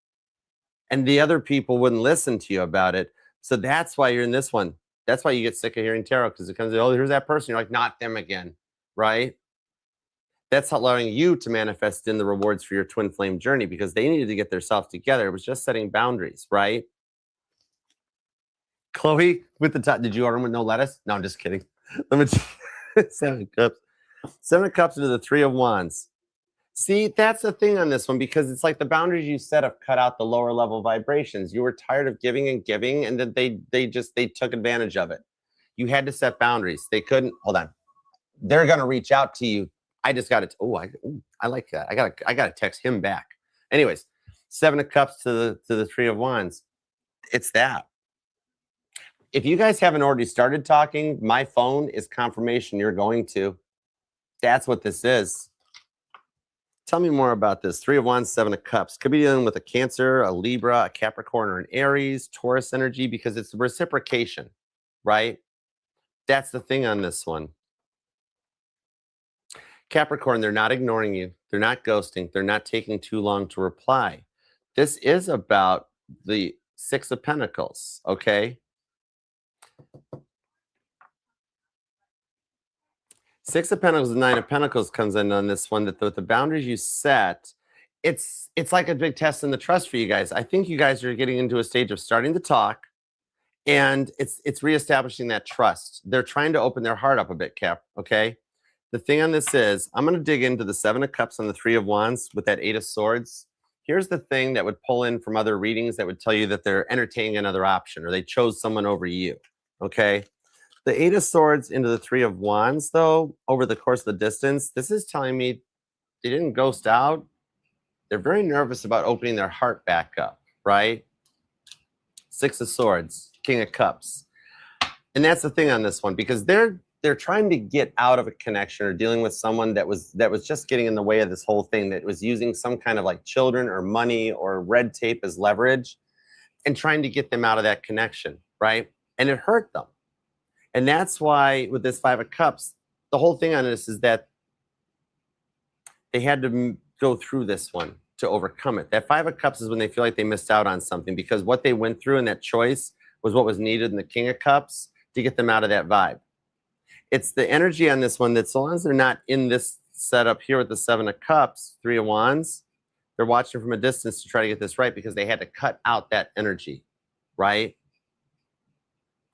and the other people wouldn't listen to you about it. So that's why you're in this one. That's why you get sick of hearing tarot, because it comes, oh, here's that person. You're like, not them again, right? That's allowing you to manifest in the rewards for your twin flame journey, because they needed to get themselves together. It was just setting boundaries, right? Chloe, with the top, did you order them with no lettuce? No, I'm just kidding. Let me Seven of Cups. Seven of Cups into the Three of Wands. See, that's the thing on this one, because it's like the boundaries you set have cut out the lower level vibrations. You were tired of giving, and then they took advantage of it. You had to set boundaries. They couldn't. Hold on. They're gonna reach out to you. I just got it. I like that. I gotta text him back. Anyways, Seven of Cups to the Three of Wands. It's that. If you guys haven't already started talking, my phone is confirmation you're going to. That's what this is. Tell me more about this. Three of Wands, Seven of Cups. Could be dealing with a Cancer, a Libra, a Capricorn, or an Aries, Taurus energy, because it's reciprocation, right? That's the thing on this one. Capricorn, they're not ignoring you. They're not ghosting. They're not taking too long to reply. This is about the Six of Pentacles, okay? Six of Pentacles and Nine of Pentacles comes in on this one, that the boundaries you set, it's like a big test in the trust for you guys. I think you guys are getting into a stage of starting to talk, and it's reestablishing that trust. They're trying to open their heart up a bit, Cap, okay? The thing on this is, I'm going to dig into the Seven of Cups and the Three of Wands with that Eight of Swords. Here's the thing that would pull in from other readings that would tell you that they're entertaining another option, or they chose someone over you, okay? The Eight of Swords into the Three of Wands, though, over the course of the distance, this is telling me they didn't ghost out. They're very nervous about opening their heart back up, right? Six of Swords, King of Cups. And that's the thing on this one, because they're trying to get out of a connection or dealing with someone that was just getting in the way of this whole thing, that was using some kind of like children or money or red tape as leverage, and trying to get them out of that connection, right? And it hurt them. And that's why with this Five of Cups, the whole thing on this is that they had to go through this one to overcome it. That Five of Cups is when they feel like they missed out on something, because what they went through in that choice was what was needed in the King of Cups to get them out of that vibe. It's the energy on this one that, so long as they're not in this setup here with the Seven of Cups, Three of Wands, they're watching from a distance to try to get this right, because they had to cut out that energy, right?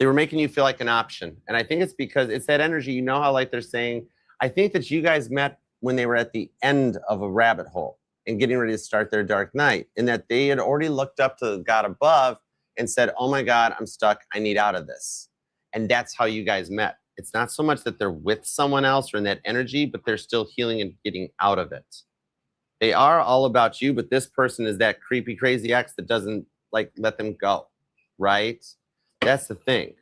They were making you feel like an option. And I think it's because it's that energy, you know how like they're saying, I think that you guys met when they were at the end of a rabbit hole and getting ready to start their dark night, and that they had already looked up to God above and said, oh my God, I'm stuck. I need out of this. And that's how you guys met. It's not so much that they're with someone else or in that energy, but they're still healing and getting out of it. They are all about you, but this person is that creepy, crazy ex that doesn't like let them go, right? That's the thing.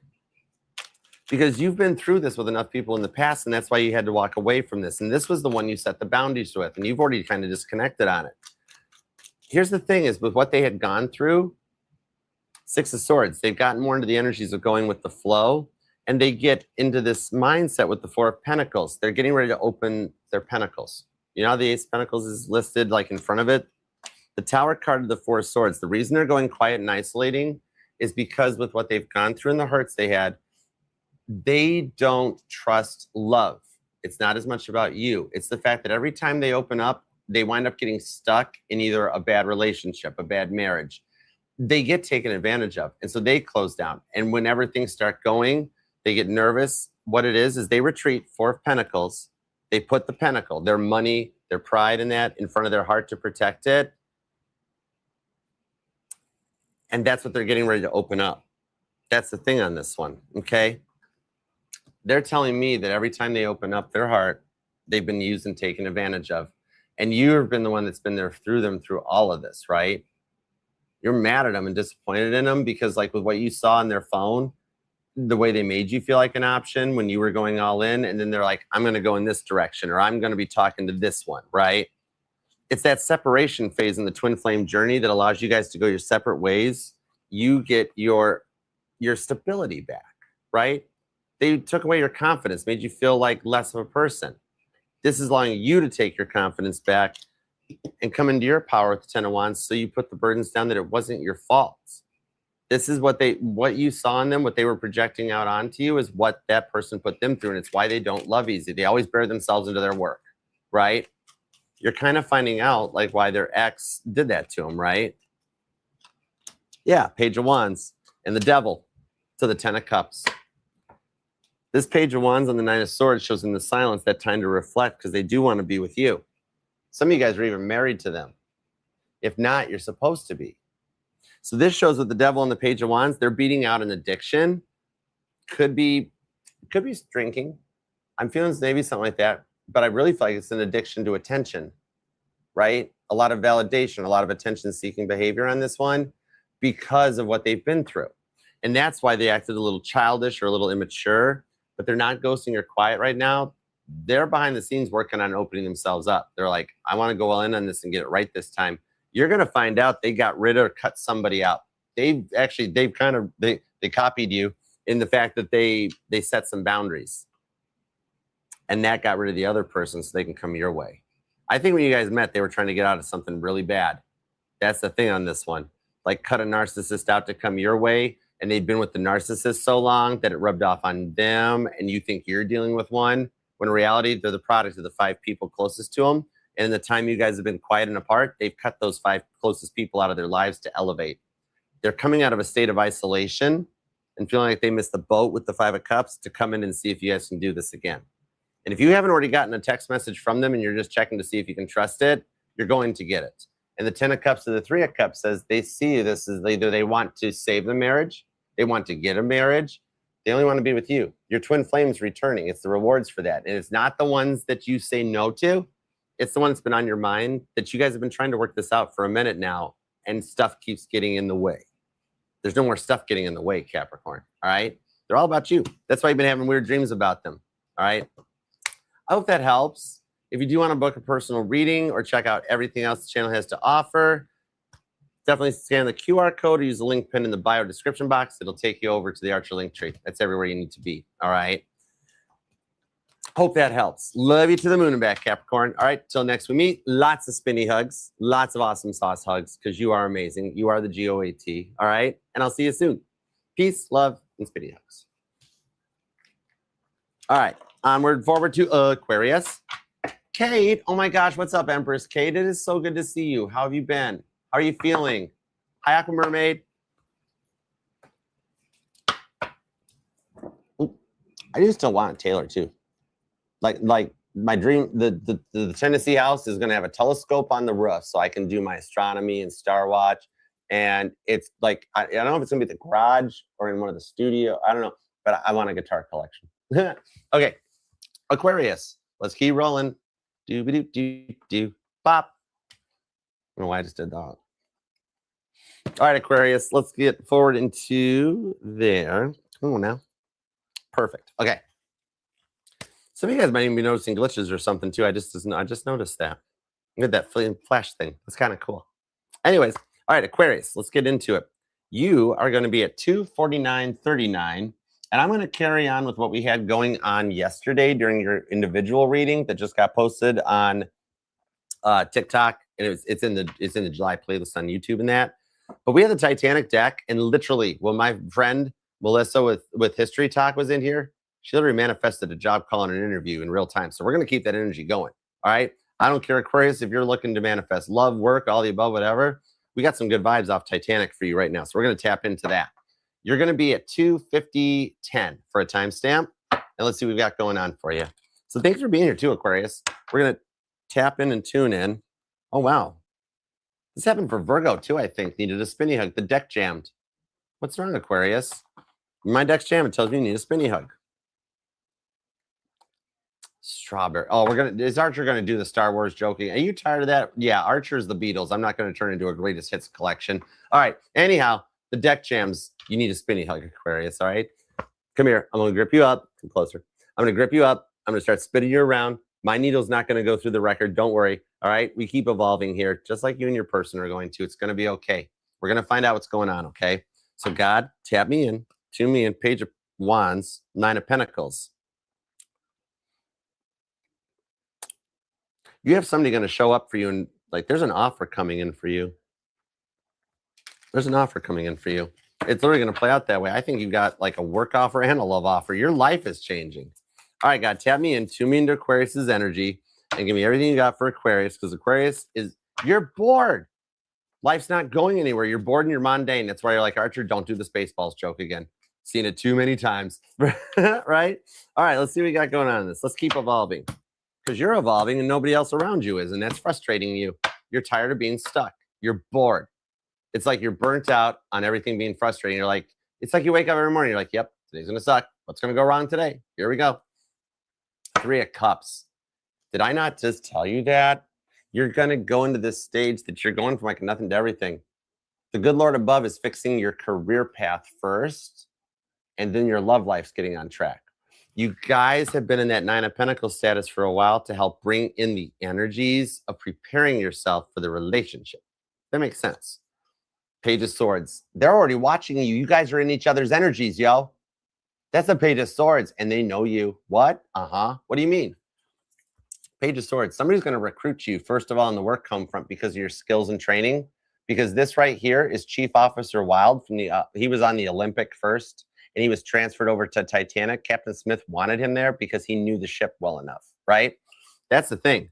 Because you've been through this with enough people in the past, and that's why you had to walk away from this. And this was the one you set the boundaries with, and you've already kind of disconnected on it. Here's the thing is with what they had gone through, Six of Swords, they've gotten more into the energies of going with the flow, and they get into this mindset with the Four of Pentacles. They're getting ready to open their pentacles. You know how the Ace of Pentacles is listed like in front of it? The Tower card of the Four of Swords, the reason they're going quiet and isolating is because with what they've gone through and the hurts they had, they don't trust love. It's not as much about you. It's the fact that every time they open up, they wind up getting stuck in either a bad relationship, a bad marriage. They get taken advantage of. And so they close down. And whenever things start going, they get nervous. What it is they retreat, Four of Pentacles. They put the pentacle, their money, their pride in that, in front of their heart to protect it. And that's what they're getting ready to open up. That's the thing on this one, okay? They're telling me that every time they open up their heart, they've been used and taken advantage of. And you've been the one that's been there through them through all of this, right? You're mad at them and disappointed in them because like with what you saw on their phone, the way they made you feel like an option when you were going all in, and then they're like, I'm going to go in this direction, or I'm going to be talking to this one, right? It's that separation phase in the twin flame journey that allows you guys to go your separate ways. You get your stability back, right? They took away your confidence, made you feel like less of a person. This is allowing you to take your confidence back and come into your power with the Ten of Wands, so you put the burdens down that it wasn't your fault. This is what you saw in them, what they were projecting out onto you is what that person put them through, and it's why they don't love easy. They always bear themselves into their work, right? You're kind of finding out like why their ex did that to them, right? Yeah, Page of Wands and the Devil to the Ten of Cups. This Page of Wands on the Nine of Swords shows in the silence that time to reflect because they do want to be with you. Some of you guys are even married to them. If not, you're supposed to be. So this shows with the Devil and the Page of Wands, they're beating out an addiction. Could be drinking. I'm feeling maybe something like that, but I really feel like it's an addiction to attention, right? A lot of validation, a lot of attention-seeking behavior on this one because of what they've been through. And that's why they acted a little childish or a little immature, but they're not ghosting or quiet right now. They're behind the scenes working on opening themselves up. They're like, I want to go all in on this and get it right this time. You're going to find out they got rid of or cut somebody out. They copied you in the fact that they set some boundaries. And that got rid of the other person so they can come your way. I think when you guys met, they were trying to get out of something really bad. That's the thing on this one. Like cut a narcissist out to come your way, and they've been with the narcissist so long that it rubbed off on them, and you think you're dealing with one, when in reality, they're the product of the 5 people closest to them. And in the time you guys have been quiet and apart, they've cut those 5 closest people out of their lives to elevate. They're coming out of a state of isolation and feeling like they missed the boat with the 5 of Cups to come in and see if you guys can do this again. And if you haven't already gotten a text message from them and you're just checking to see if you can trust it, you're going to get it. And the 10 of Cups to the 3 of Cups says they see this as either they want to save the marriage, they want to get a marriage, they only want to be with you. Your twin flame's returning. It's the rewards for that. And it's not the ones that you say no to. It's the one that's been on your mind that you guys have been trying to work this out for a minute now, and stuff keeps getting in the way. There's no more stuff getting in the way, Capricorn, all right? They're all about you. That's why you've been having weird dreams about them, all right? I hope that helps. If you do want to book a personal reading or check out everything else the channel has to offer, definitely scan the QR code or use the link pinned in the bio description box. It'll take you over to the Archer link tree. That's everywhere you need to be, all right? Hope that helps. Love you to the moon and back, Capricorn. All right, till next we meet, lots of spinny hugs, lots of awesome sauce hugs, because you are amazing. You are the GOAT, all right? And I'll see you soon. Peace, love, and spinny hugs. All right, onward, forward to Aquarius. Kate, oh my gosh, what's up, Empress? Kate, it is so good to see you. How have you been? How are you feeling? Hi, Aqua Mermaid. Ooh, I do still want Taylor, too. Like my dream, the Tennessee house is going to have a telescope on the roof so I can do my astronomy and star watch. And it's like, I don't know if it's going to be at the garage or in one of the studio. I don't know. but I want a guitar collection. Okay, Aquarius. Let's keep rolling. Do pop. I don't know why I just did that. All right, Aquarius. Let's get forward into there. Oh, now. Perfect. Okay. Some of you guys might even be noticing glitches or something too. I just noticed that. Look at that flash thing. That's kind of cool. Anyways, all right, Aquarius, let's get into it. You are going to be at 249.39, and I'm going to carry on with what we had going on yesterday during your individual reading that just got posted on TikTok, and it's in the July playlist on YouTube and that. But we had the Titanic deck, and literally, when my friend Melissa with History Talk was in here, she literally manifested a job call and an interview in real time. So we're going to keep that energy going. All right. I don't care, Aquarius, if you're looking to manifest love, work, all the above, whatever. We got some good vibes off Titanic for you right now. So we're going to tap into that. You're going to be at 2:50:10 for a timestamp. And let's see what we've got going on for you. So thanks for being here too, Aquarius. We're going to tap in and tune in. Oh, wow. This happened for Virgo too, I think. Needed a spinny hug. The deck jammed. What's wrong, Aquarius? My deck's jammed. It tells me you need a spinny hug. Strawberry. Oh, is Archer gonna do the Star Wars joking? Are you tired of that? Yeah, Archer's the Beatles. I'm not gonna turn into a greatest hits collection. All right. Anyhow, the deck jams. You need a spinny hug, Aquarius. All right. Come here. I'm gonna grip you up. Come closer. I'm gonna grip you up. I'm gonna start spinning you around. My needle's not gonna go through the record. Don't worry. All right. We keep evolving here, just like you and your person are going to. It's gonna be okay. We're gonna find out what's going on. Okay. So God, tap me in, tune me in. Page of Wands, 9 of Pentacles. You have somebody going to show up for you, and like there's an offer coming in for you. There's an offer coming in for you. It's literally going to play out that way. I think you got like a work offer and a love offer. Your life is changing. All right, God, tap me in, tune me into Aquarius's energy, and give me everything you got for Aquarius, because Aquarius you're bored. Life's not going anywhere. You're bored and you're mundane. That's why you're like, Archer, don't do the Spaceballs joke again. Seen it too many times, right? All right, let's see what we got going on in this. Let's keep evolving. Because you're evolving and nobody else around you is, and that's frustrating you. You're tired of being stuck. You're bored. It's like you're burnt out on everything being frustrating. You're like, it's like you wake up every morning. You're like, yep, today's going to suck. What's going to go wrong today? Here we go. 3 of Cups. Did I not just tell you that? You're going to go into this stage that you're going from like nothing to everything. The good Lord above is fixing your career path first, and then your love life's getting on track. You guys have been in that 9 of Pentacles status for a while to help bring in the energies of preparing yourself for the relationship. That makes sense. Page of Swords. They're already watching you. You guys are in each other's energies, yo. That's a Page of Swords, and they know you. What? What do you mean? Page of Swords. Somebody's going to recruit you, first of all, in the work home front because of your skills and training. Because this right here is Chief Officer Wild. From he was on the Olympic first, and he was transferred over to Titanic. Captain Smith wanted him there because he knew the ship well enough, right? That's the thing.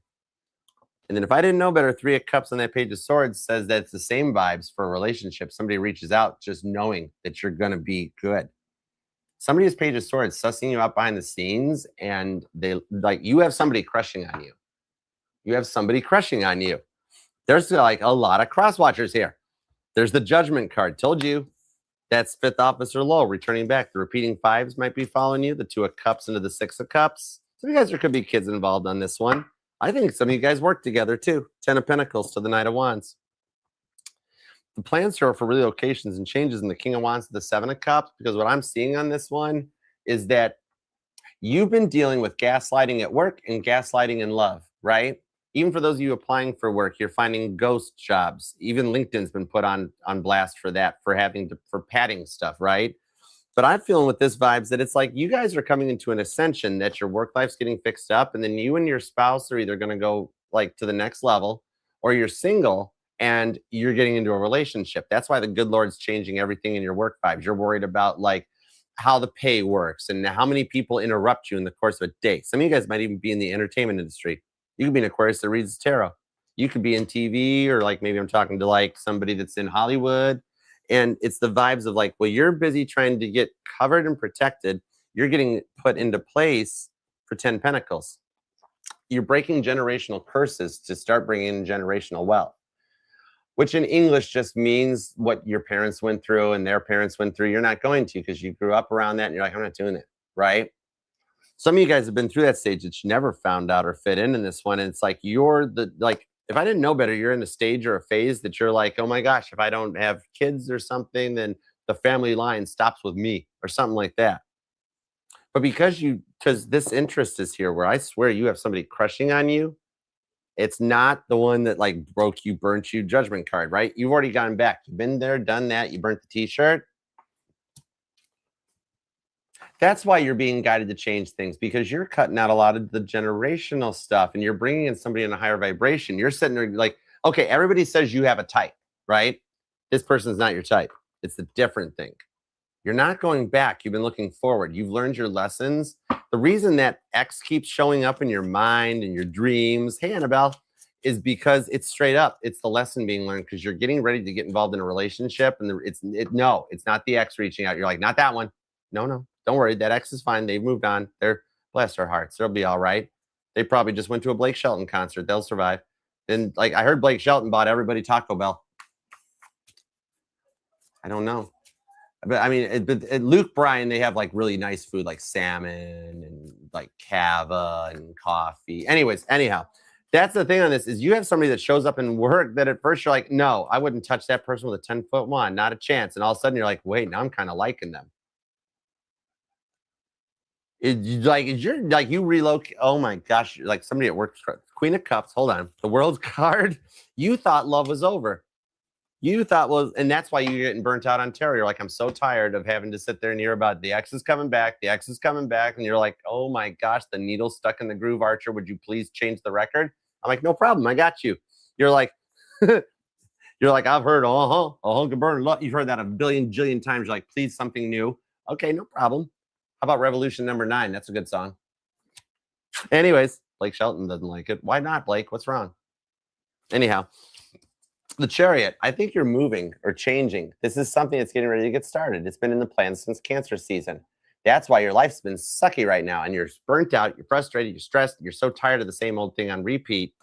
And then if I didn't know better, 3 of Cups on that Page of Swords says that it's the same vibes for a relationship. Somebody reaches out just knowing that you're going to be good. Somebody is Page of Swords sussing you out behind the scenes, and they like you have somebody crushing on you. You have somebody crushing on you. There's like a lot of cross watchers here. There's the Judgment card. Told you. That's 5th Officer Low, returning back. The repeating 5s might be following you. The 2 of Cups into the 6 of Cups. Some of you guys, there could be kids involved on this one. I think some of you guys work together too. 10 of Pentacles to the Knight of Wands. The plans here are for relocations and changes in the King of Wands to the 7 of Cups, because what I'm seeing on this one is that you've been dealing with gaslighting at work and gaslighting in love, right? Even for those of you applying for work, you're finding ghost jobs. Even LinkedIn's been put on blast for that, for padding stuff, right? But I'm feeling with this vibes that it's like you guys are coming into an ascension, that your work life's getting fixed up, and then you and your spouse are either going to go like to the next level, or you're single and you're getting into a relationship. That's why the good Lord's changing everything in your work vibes. You're worried about like how the pay works and how many people interrupt you in the course of a day. Some of you guys might even be in the entertainment industry. You could be an Aquarius that reads tarot. You could be in TV, or like maybe I'm talking to like somebody that's in Hollywood. And it's the vibes of like, well, you're busy trying to get covered and protected. You're getting put into place for 10 Pentacles. You're breaking generational curses to start bringing in generational wealth. which in English just means what your parents went through and their parents went through. You're not going to, because you grew up around that and you're like, I'm not doing it, right? Some of you guys have been through that stage that you never found out or fit in this one. And it's like, if I didn't know better, you're in a stage or a phase that you're like, oh my gosh, if I don't have kids or something, then the family line stops with me or something like that. But because this interest is here where I swear you have somebody crushing on you, it's not the one that like broke you, burnt you, judgment card, right? You've already gone back. You've been there, done that. You burnt the t-shirt. That's why you're being guided to change things, because you're cutting out a lot of the generational stuff and you're bringing in somebody in a higher vibration. You're sitting there like, okay, everybody says you have a type, right? This person's not your type. It's a different thing. You're not going back. You've been looking forward. You've learned your lessons. The reason that X keeps showing up in your mind and your dreams, hey, Annabelle, is because it's straight up. It's the lesson being learned, because you're getting ready to get involved in a relationship. And it's not the X reaching out. You're like, not that one. No, don't worry. That X is fine. They've moved on. They're, bless their hearts, they'll be all right. They probably just went to a Blake Shelton concert. They'll survive. Then, like, I heard Blake Shelton bought everybody Taco Bell. I don't know. But I mean, at Luke Bryan, they have like really nice food, like salmon and like cava and coffee. Anyhow, that's the thing on this, is you have somebody that shows up in work that at first you're like, no, I wouldn't touch that person with a 10-foot wand, not a chance. And all of a sudden you're like, wait, now I'm kind of liking them. You relocate. Oh my gosh, like somebody at work, Queen of Cups. Hold on, the World's card. You thought love was over. You thought and that's why you're getting burnt out on tarot. You're like, I'm so tired of having to sit there and hear about the X is coming back, and you're like, oh my gosh, the needle's stuck in the groove, Archer. Would you please change the record? I'm like, no problem, I got you. You're like, I've heard, hunk of burn. You've heard that a billion jillion times. You're like, please, something new. Okay, no problem. How about Revolution number 9? That's a good song. Anyways, Blake Shelton doesn't like it. Why not, Blake? What's wrong? Anyhow, the Chariot, I think you're moving or changing. This is something that's getting ready to get started. It's been in the plans since Cancer season. That's why your life's been sucky right now, and you're burnt out, you're frustrated, you're stressed, you're so tired of the same old thing on repeat.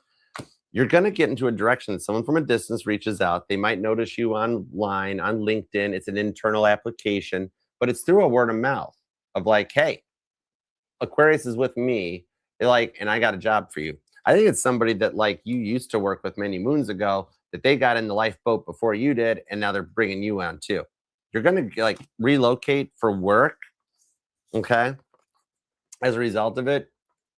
You're going to get into a direction that someone from a distance reaches out. They might notice you online, on LinkedIn. It's an internal application, but it's through a word of mouth of like, hey, Aquarius is with me, and I got a job for you. I think it's somebody that like you used to work with many moons ago, that they got in the lifeboat before you did, and now they're bringing you on too. You're going to like relocate for work, okay? As a result of it,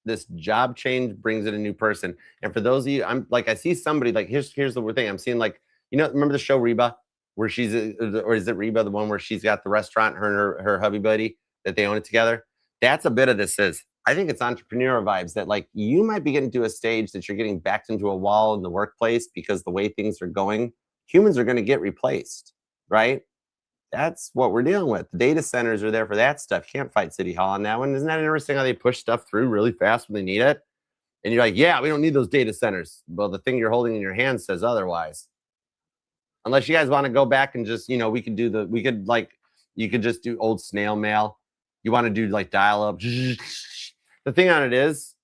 this job change brings in a new person. And for those of you, I see somebody like, here's the weird thing. I'm seeing like, remember the show Reba, where or is it Reba, the one where she's got the restaurant, her and her hubby buddy, that they own it together? That's a bit of this is. I think it's entrepreneurial vibes that like you might be getting to a stage that you're getting backed into a wall in the workplace because the way things are going, humans are going to get replaced, right? That's what we're dealing with. The data centers are there for that stuff. You can't fight City Hall on that one. Isn't that interesting how they push stuff through really fast when they need it? And you're like, yeah, we don't need those data centers. Well, the thing you're holding in your hand says otherwise. Unless you guys want to go back and just, you could just do old snail mail. You want to do like dial up. The thing on it is,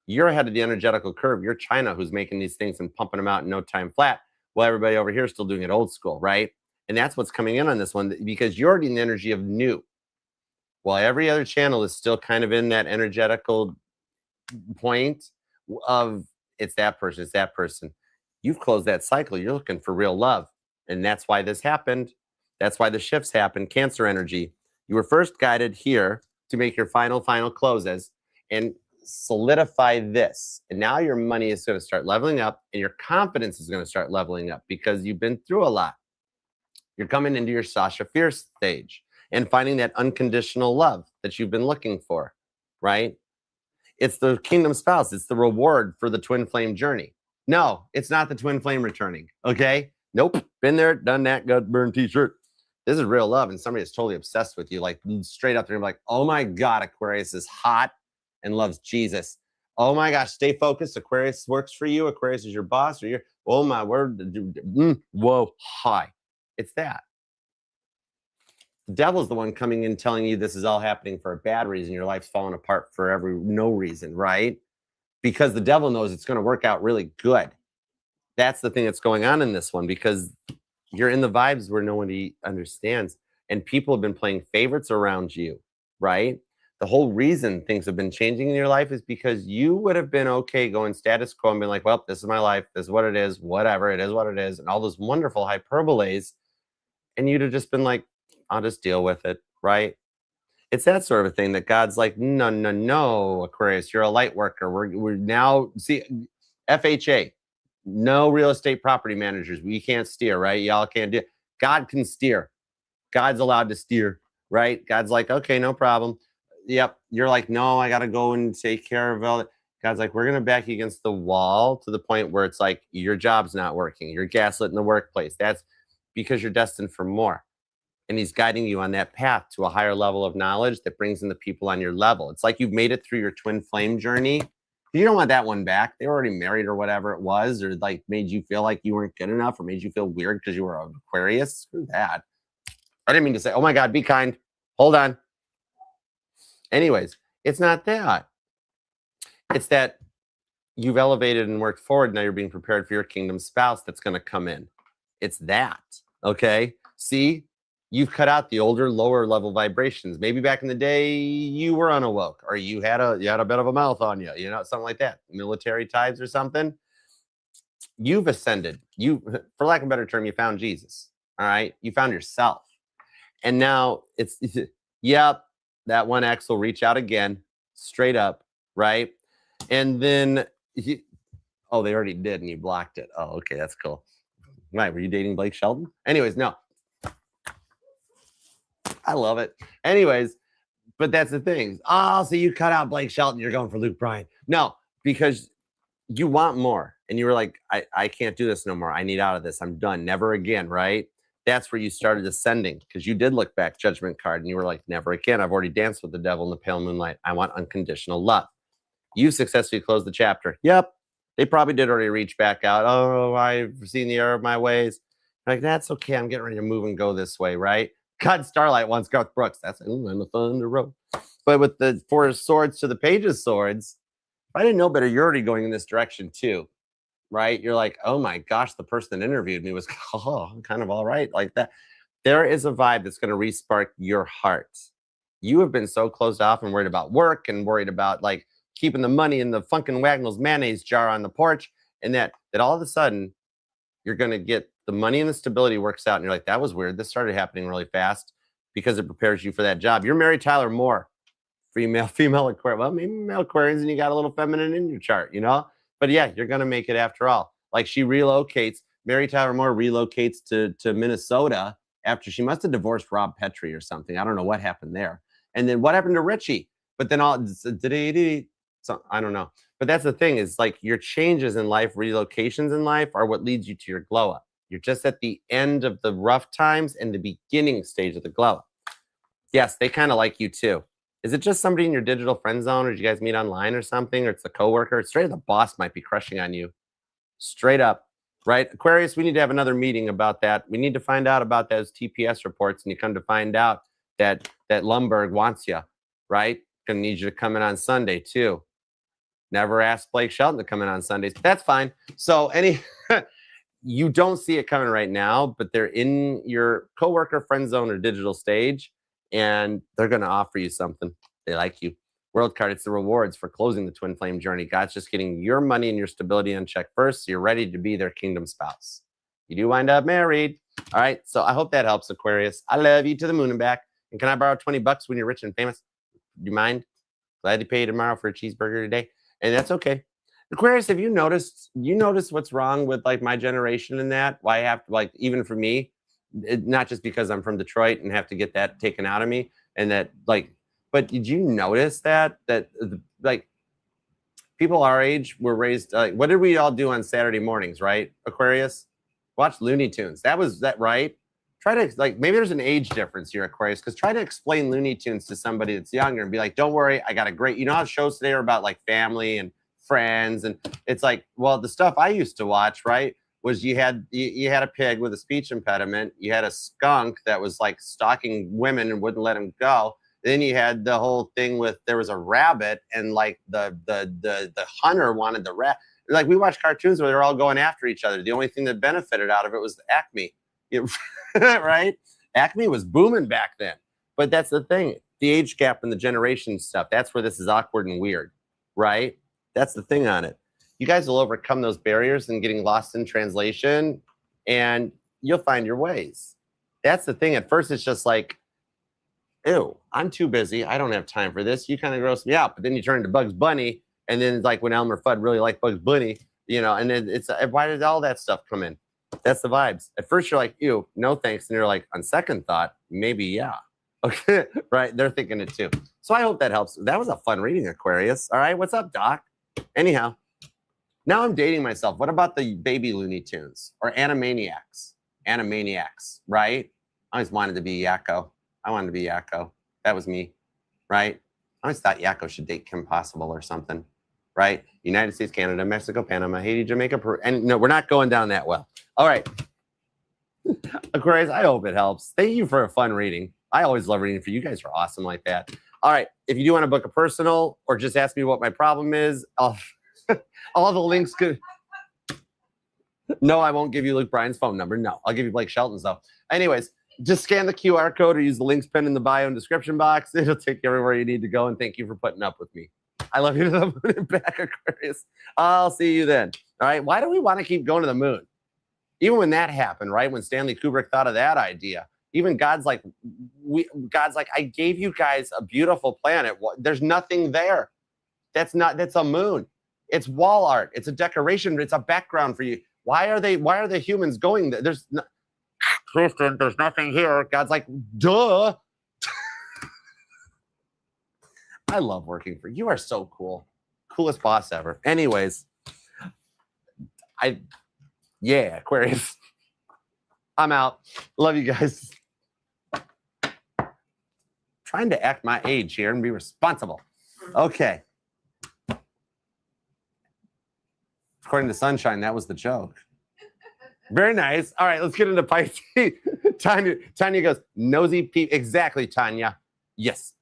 you're ahead of the energetical curve. You're China, who's making these things and pumping them out in no time flat, while everybody over here is still doing it old school, right? And that's what's coming in on this one, because you're already in the energy of new, while every other channel is still kind of in that energetical point of it's that person. You've closed that cycle. You're looking for real love. And that's why this happened. That's why the shifts happen. Cancer energy. You were first guided here to make your final closes and solidify this. And now your money is going to start leveling up, and your confidence is going to start leveling up because you've been through a lot. You're coming into your Sasha Fierce stage and finding that unconditional love that you've been looking for, right? It's the kingdom spouse. It's the reward for the twin flame journey. No, it's not the twin flame returning, okay? Nope, been there, done that, got burned t-shirt. This is real love, and somebody is totally obsessed with you, like straight up there, like, oh my God, Aquarius is hot and loves Jesus. Oh my gosh, stay focused. Aquarius works for you. Aquarius is your boss, or oh my word, whoa, hi. It's that. The devil's the one coming in telling you this is all happening for a bad reason. Your life's falling apart for no reason, right? Because the devil knows it's going to work out really good. That's the thing that's going on in this one, because you're in the vibes where nobody understands. And people have been playing favorites around you, right? The whole reason things have been changing in your life is because you would have been okay going status quo and being like, well, this is my life. This is what it is. Whatever. It is what it is. And all those wonderful hyperboles. And you'd have just been like, I'll just deal with it, right? It's that sort of a thing that God's like, no, no, no, Aquarius, you're a light worker. We're now, see, FHA, no real estate property managers. We can't steer, right? Y'all can't do it. God can steer. God's allowed to steer, right? God's like, okay, no problem. Yep. You're like, no, I got to go and take care of all it. God's like, we're going to back you against the wall to the point where it's like, your job's not working. You're gaslit in the workplace. That's because you're destined for more. And he's guiding you on that path to a higher level of knowledge that brings in the people on your level. It's like you've made it through your twin flame journey. You don't want that one back. They were already married or whatever it was, or like made you feel like you weren't good enough, or made you feel weird because you were an Aquarius. Screw that. I didn't mean to say, oh my God, be kind. Hold on. Anyways, it's not that. It's that you've elevated and worked forward. Now you're being prepared for your kingdom spouse that's going to come in. It's that. Okay. See, you've cut out the older, lower level vibrations. Maybe back in the day you were unawoke, or you had a bit of a mouth on you, something like that. Military ties or something. You've ascended. You, for lack of a better term, you found Jesus. All right. You found yourself. And now it's, yep, that one X will reach out again, straight up, right? And then, they already did, and you blocked it. Oh, okay, that's cool. Right, were you dating Blake Shelton? Anyways, no. I love it. Anyways, but that's the thing. Oh, so you cut out Blake Shelton, you're going for Luke Bryan. No, because you want more. And you were like, I can't do this no more. I need out of this. I'm done. Never again, right? That's where you started ascending, because you did look back, judgment card, and you were like, never again. I've already danced with the devil in the pale moonlight. I want unconditional love. You successfully closed the chapter. Yep. They probably did already reach back out. Oh, I've seen the error of my ways. Like, that's okay. I'm getting ready to move and go this way, right? God, Starlight wants Garth Brooks. That's, I'm a thunder road. But with the Four of Swords to the Page of Swords, if I didn't know better, you're already going in this direction too. Right? You're like, oh my gosh, the person that interviewed me was kind of all right, like that. There is a vibe that's going to respark your heart. You have been so closed off and worried about work and worried about like keeping the money in the Funkin' Wagnalls mayonnaise jar on the porch, and that all of a sudden you're going to get the money and the stability works out, and you're like, that was weird. This started happening really fast, because it prepares you for that job. You're Mary Tyler Moore, female Aquarian. Well, maybe male Aquarians, and you got a little feminine in your chart, But yeah, you're going to make it after all. Like, she relocates. Mary Tyler Moore relocates to Minnesota after she must have divorced Rob Petrie or something. I don't know what happened there. And then what happened to Richie? But then so I don't know. But that's the thing, is like your changes in life, relocations in life, are what leads you to your glow up. You're just at the end of the rough times and the beginning stage of the glow up. Yes, they kind of like you too. Is it just somebody in your digital friend zone, or did you guys meet online or something? Or it's the coworker? Straight up, the boss might be crushing on you. Straight up, right? Aquarius, we need to have another meeting about that. We need to find out about those TPS reports, and you come to find out that Lumberg wants you, right? Gonna need you to come in on Sunday too. Never asked Blake Shelton to come in on Sundays, but that's fine. So you don't see it coming right now, but they're in your coworker friend zone or digital stage, and they're going to offer you something. They like you. World card, it's the rewards for closing the twin flame journey. God's just getting your money and your stability in check first, so you're ready to be their kingdom spouse. You do wind up married. All right, so I hope that helps, Aquarius. I love you to the moon and back. And can I borrow $20 when you're rich and famous? Do you mind? Glad to pay you tomorrow for a cheeseburger today. And that's okay. Aquarius, have you noticed what's wrong with like my generation in that? Why I have to, like, even for me, not just because I'm from Detroit and have to get that taken out of me, and that like, but did you notice that like people our age were raised, like, what did we all do on Saturday mornings, right? Aquarius, watch Looney Tunes. That right? Try to, like, maybe there's an age difference here, Aquarius, because try to explain Looney Tunes to somebody that's younger and be like, don't worry, I got a great, how shows today are about like family and friends, and it's like, well, the stuff I used to watch, right, was you had a pig with a speech impediment, you had a skunk that was like stalking women and wouldn't let them go, then you had the whole thing with, there was a rabbit, and like the hunter wanted the rat. Like we watched cartoons where they're all going after each other. The only thing that benefited out of it was the Acme, right? Acme was booming back then. But that's the thing, the age gap and the generation stuff. That's where this is awkward and weird, right? That's the thing on it. You guys will overcome those barriers and getting lost in translation, and you'll find your ways. That's the thing. At first, it's just like, ew, I'm too busy. I don't have time for this. You kind of gross me out. But then you turn into Bugs Bunny, and then it's like when Elmer Fudd really liked Bugs Bunny, you know, and then it's, why did all that stuff come in? That's the vibes. At first, you're like, ew, no thanks. And you're like, on second thought, maybe, yeah. Okay, right? They're thinking it too. So I hope that helps. That was a fun reading, Aquarius. All right, what's up, Doc? Anyhow, now I'm dating myself. What about the baby Looney Tunes or Animaniacs? Animaniacs, right? I always wanted to be Yakko. I wanted to be Yakko. That was me, right? I always thought Yakko should date Kim Possible or something, right? United States, Canada, Mexico, Panama, Haiti, Jamaica, Peru. And no, we're not going down that well. All right. Aquarius, I hope it helps. Thank you for a fun reading. I always love reading for you. You guys are awesome like that. All right. If you do want to book a personal or just ask me what my problem is, all the links could. No, I won't give you Luke Bryan's phone number. No, I'll give you Blake Shelton's though. Anyways, just scan the QR code or use the links pinned in the bio and description box. It'll take you everywhere you need to go. And thank you for putting up with me. I love you to the moon and back, Aquarius. I'll see you then. All right. Why do we want to keep going to the moon? Even when that happened, right? When Stanley Kubrick thought of that idea, even God's like, I gave you guys a beautiful planet. There's nothing there. That's a moon. It's wall art. It's a decoration. It's a background for you. Why are the humans going there? Kristen, there's nothing here. God's like, duh. I love working for you. You are so cool. Coolest boss ever. Anyways, yeah, Aquarius. I'm out. Love you guys. Trying to act my age here and be responsible. Okay. According to Sunshine, that was the joke. Very nice. All right, let's get into Pisces. Tanya goes, nosy peep. Exactly, Tanya. Yes.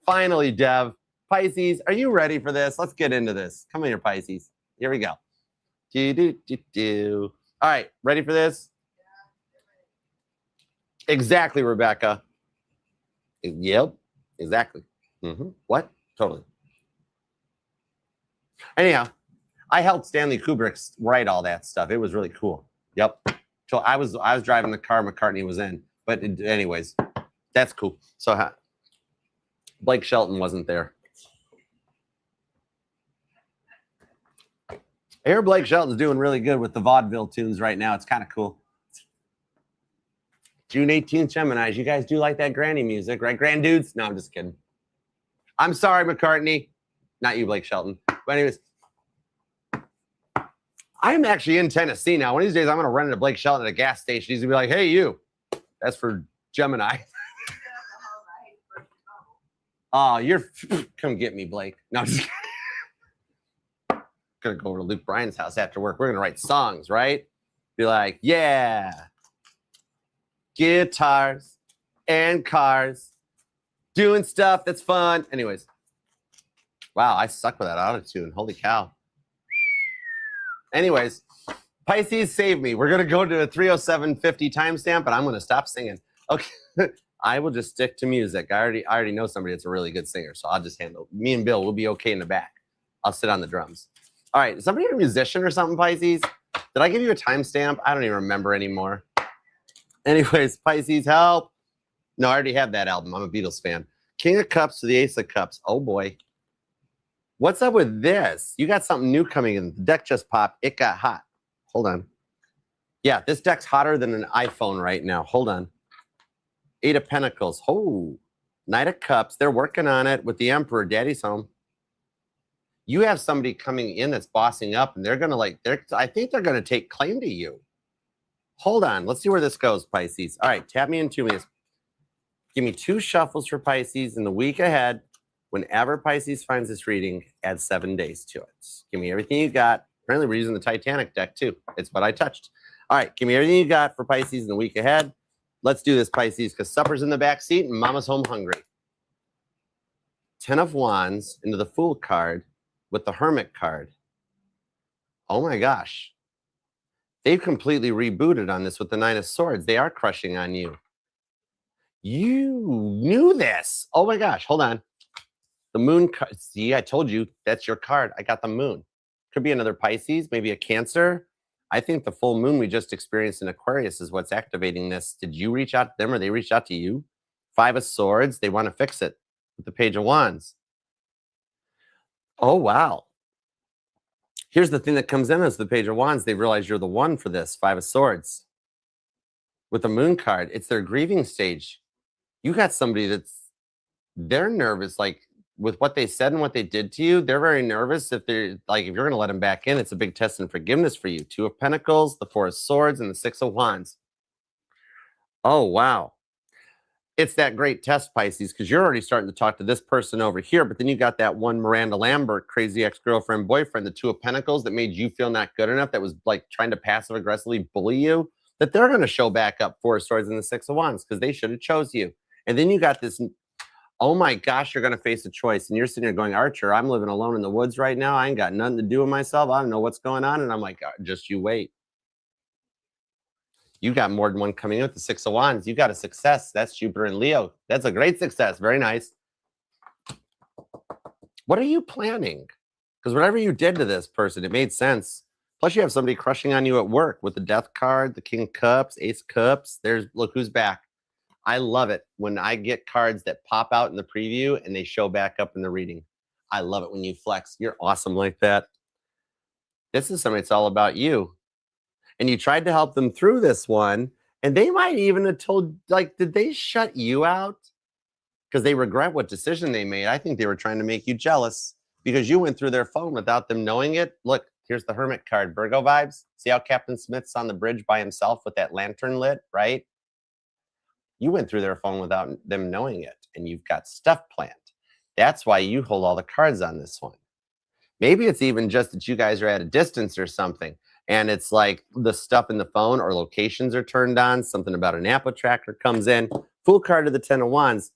Finally, Dev. Pisces, are you ready for this? Let's get into this. Come here, Pisces. Here we go. All right, ready for this? Exactly, Rebecca. Yep, exactly. What? Totally. Anyhow, I helped Stanley Kubrick write all that stuff. It was really cool. Yep. So I was driving the car McCartney was in. But anyways, that's cool. So Blake Shelton wasn't there. I hear Blake Shelton's doing really good with the vaudeville tunes right now. It's kind of cool. June 18th, Geminis. You guys do like that granny music, right? Grand dudes? No, I'm just kidding. I'm sorry, McCartney. Not you, Blake Shelton. But anyways, I'm actually in Tennessee now. One of these days, I'm going to run into Blake Shelton at a gas station. He's going to be like, hey, you. That's for Gemini. Oh, you're... Come get me, Blake. No, I'm just kidding. Going to go over to Luke Bryan's house after work. We're going to write songs, right? Be like, yeah. Guitars and cars. Doing stuff that's fun. Anyways. Wow, I suck with that auto-tune. Holy cow. Anyways, Pisces, save me. We're going to go to a 30750 timestamp, and I'm going to stop singing. Okay. I will just stick to music. I already know somebody that's a really good singer, so I'll just handle it. Me and Bill will be okay in the back. I'll sit on the drums. All right. Is somebody a musician or something, Pisces? Did I give you a timestamp? I don't even remember anymore. Anyways, Pisces, help. No, I already have that album. I'm a Beatles fan. King of Cups to the Ace of Cups. Oh, boy. What's up with this? You got something new coming in. The deck just popped. It got hot. Hold on. Yeah, this deck's hotter than an iPhone right now. Hold on. Eight of Pentacles. Oh, Knight of Cups. They're working on it with the Emperor. Daddy's home. You have somebody coming in that's bossing up, and they're going to I think they're going to take claim to you. Hold on. Let's see where this goes, Pisces. All right, tap me in 2 minutes. Give me 2 shuffles for Pisces in the week ahead. Whenever Pisces finds this reading, add 7 days to it. Give me everything you got. Apparently, we're using the Titanic deck, too. It's what I touched. All right, give me everything you got for Pisces in the week ahead. Let's do this, Pisces, because supper's in the back seat and mama's home hungry. 10 of Wands into the Fool card. with the Hermit card. Oh my gosh. They've completely rebooted on this with the Nine of Swords. They are crushing on you. You knew this. Oh my gosh. Hold on. The Moon card. See, I told you that's your card. I got the Moon. Could be another Pisces, maybe a Cancer. I think the full moon we just experienced in Aquarius is what's activating this. Did you reach out to them or they reached out to you? Five of Swords. They want to fix it with the Page of Wands. Oh, wow. Here's the thing that comes in as the Page of Wands. They realize you're the one for this. Five of Swords. With the Moon card, it's their grieving stage. You got somebody they're nervous, like with what they said and what they did to you. They're very nervous if you're going to let them back in. It's a big test and forgiveness for you. Two of Pentacles, the Four of Swords, and the Six of Wands. Oh, wow. It's that great test, Pisces, because you're already starting to talk to this person over here, but then you got that one Miranda Lambert, crazy ex-girlfriend, boyfriend, the Two of Pentacles that made you feel not good enough, that was like trying to passive-aggressively bully you, that they're going to show back up Four of Swords and the Six of Wands because they should have chose you. And then you got this, oh my gosh, you're going to face a choice. And you're sitting here going, Archer, I'm living alone in the woods right now. I ain't got nothing to do with myself. I don't know what's going on. And I'm like, just you wait. You got more than one coming in with the Six of Wands. You got a success. That's Jupiter and Leo. That's a great success. Very nice. What are you planning? Because whatever you did to this person, it made sense. Plus, you have somebody crushing on you at work with the Death card, the King of Cups, Ace of Cups. Look who's back. I love it when I get cards that pop out in the preview and they show back up in the reading. I love it when you flex. You're awesome like that. This is something that's all about you. And you tried to help them through this one, and they might even have told, like, did they shut you out? Because they regret what decision they made. I think they were trying to make you jealous because you went through their phone without them knowing it. Look, here's the Hermit card, Virgo vibes. See how Captain Smith's on the bridge by himself with that lantern lit, right? You went through their phone without them knowing it, and you've got stuff planned. That's why you hold all the cards on this one. Maybe it's even just that you guys are at a distance or something, and it's like the stuff in the phone or locations are turned on, something about an Apple tracker comes in. Full card of the Ten of Wands.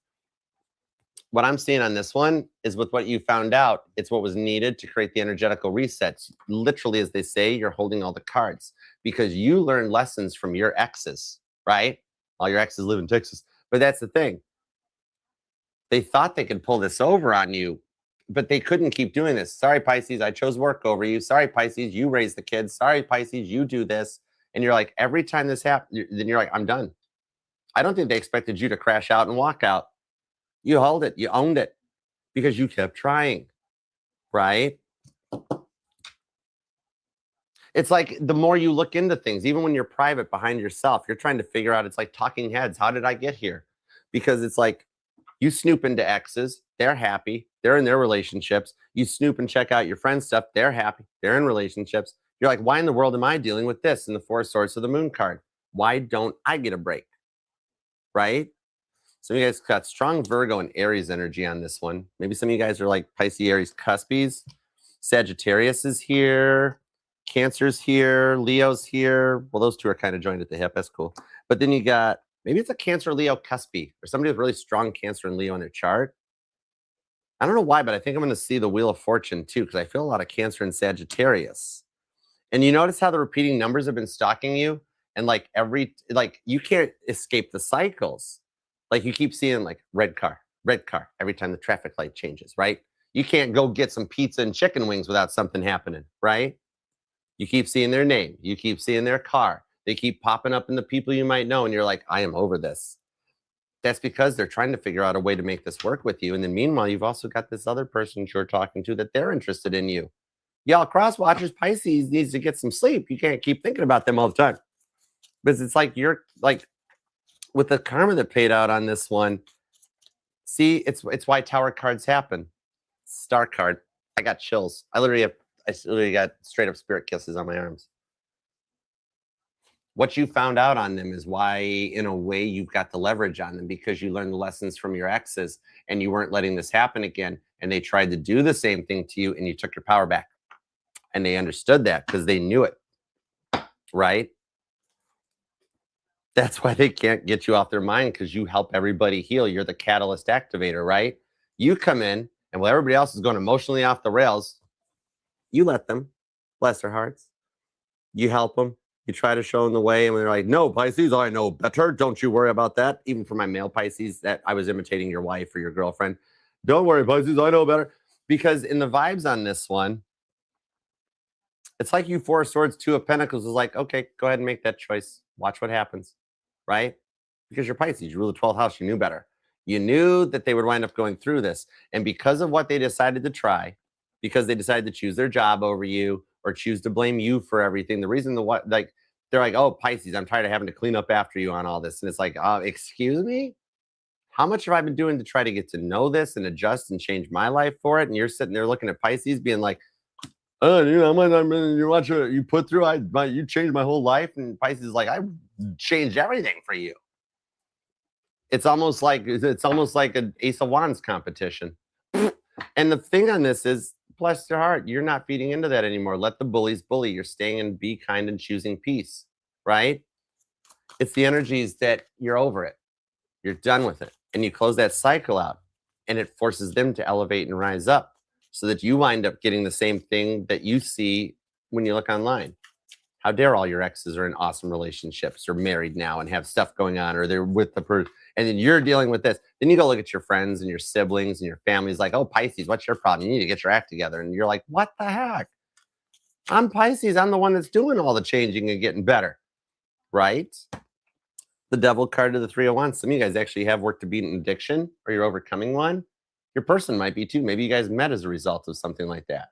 What I'm seeing on this one is with what you found out, it's what was needed to create the energetical resets. Literally, as they say, you're holding all the cards because you learned lessons from your exes, right? All your exes live in Texas. But that's the thing. They thought they could pull this over on you, but they couldn't keep doing this. Sorry, Pisces, I chose work over you. Sorry, Pisces, you raise the kids. Sorry, Pisces, you do this. And you're like, every time this happens, then you're like, I'm done. I don't think they expected you to crash out and walk out. You held it. You owned it because you kept trying, right? It's like the more you look into things, even when you're private behind yourself, you're trying to figure out, it's like talking heads. How did I get here? Because it's like you snoop into exes. They're happy. They're in their relationships. You snoop and check out your friends' stuff. They're happy. They're in relationships. You're like, why in the world am I dealing with this in the Four of Swords of the Moon card? Why don't I get a break? Right? Some of you guys got strong Virgo and Aries energy on this one. Maybe some of you guys are like Pisces, Aries, Cuspies. Sagittarius is here. Cancer's here. Leo's here. Well, those two are kind of joined at the hip. That's cool. But then you got, maybe it's a Cancer, Leo, Cuspy, or somebody with really strong Cancer and Leo in their chart. I don't know why, but I think I'm going to see the Wheel of Fortune too, because I feel a lot of Cancer and Sagittarius. And you notice how the repeating numbers have been stalking you? And like you can't escape the cycles. Like you keep seeing like red car every time the traffic light changes, right? You can't go get some pizza and chicken wings without something happening, right? You keep seeing their name. You keep seeing their car. They keep popping up in the people you might know. And you're like, I am over this. That's because they're trying to figure out a way to make this work with you. And then meanwhile, you've also got this other person you're talking to that they're interested in you. Y'all cross watchers, Pisces needs to get some sleep. You can't keep thinking about them all the time. Because it's like you're like, with the karma that paid out on this one, see, it's why Tower cards happen. Star card. I got chills. I literally got straight up spirit kisses on my arms. What you found out on them is why, in a way, you've got the leverage on them because you learned the lessons from your exes and you weren't letting this happen again. And they tried to do the same thing to you and you took your power back. And they understood that because they knew it, right? That's why they can't get you off their mind because you help everybody heal. You're the catalyst activator, right? You come in and while everybody else is going emotionally off the rails, You let them, bless their hearts. You help them. You try to show them the way, and they're like, no, Pisces, I know better. Don't you worry about that. Even for my male Pisces, that I was imitating your wife or your girlfriend. Don't worry, Pisces, I know better. Because in the vibes on this one, it's like you Four of Swords, Two of Pentacles is like, okay, go ahead and make that choice. Watch what happens, right? Because you're Pisces, you rule the 12th house, you knew better. You knew that they would wind up going through this. And because of what they decided to try, because they decided to choose their job over you or choose to blame you for everything, the reason they're like, oh, Pisces, I'm tired of having to clean up after you on all this. And it's like, excuse me? How much have I been doing to try to get to know this and adjust and change my life for it? And you're sitting there looking at Pisces being like, oh, you watch what you put through, you changed my whole life. And Pisces is like, I changed everything for you. It's almost like an Ace of Wands competition. And the thing on this is, bless your heart, you're not feeding into that anymore. Let the bullies bully. You're staying and be kind and choosing peace, right? It's the energies that you're over it. You're done with it. And you close that cycle out, and it forces them to elevate and rise up so that you wind up getting the same thing that you see when you look online. How dare all your exes are in awesome relationships or married now and have stuff going on, or they're with the person, and then you're dealing with this. Then you go look at your friends and your siblings and your family's like, oh, Pisces, what's your problem? You need to get your act together. And you're like, what the heck? I'm Pisces. I'm the one that's doing all the changing and getting better, right? The Devil card to the Three of Wands. Some of you guys actually have work to beat an addiction, or you're overcoming one. Your person might be too. Maybe you guys met as a result of something like that.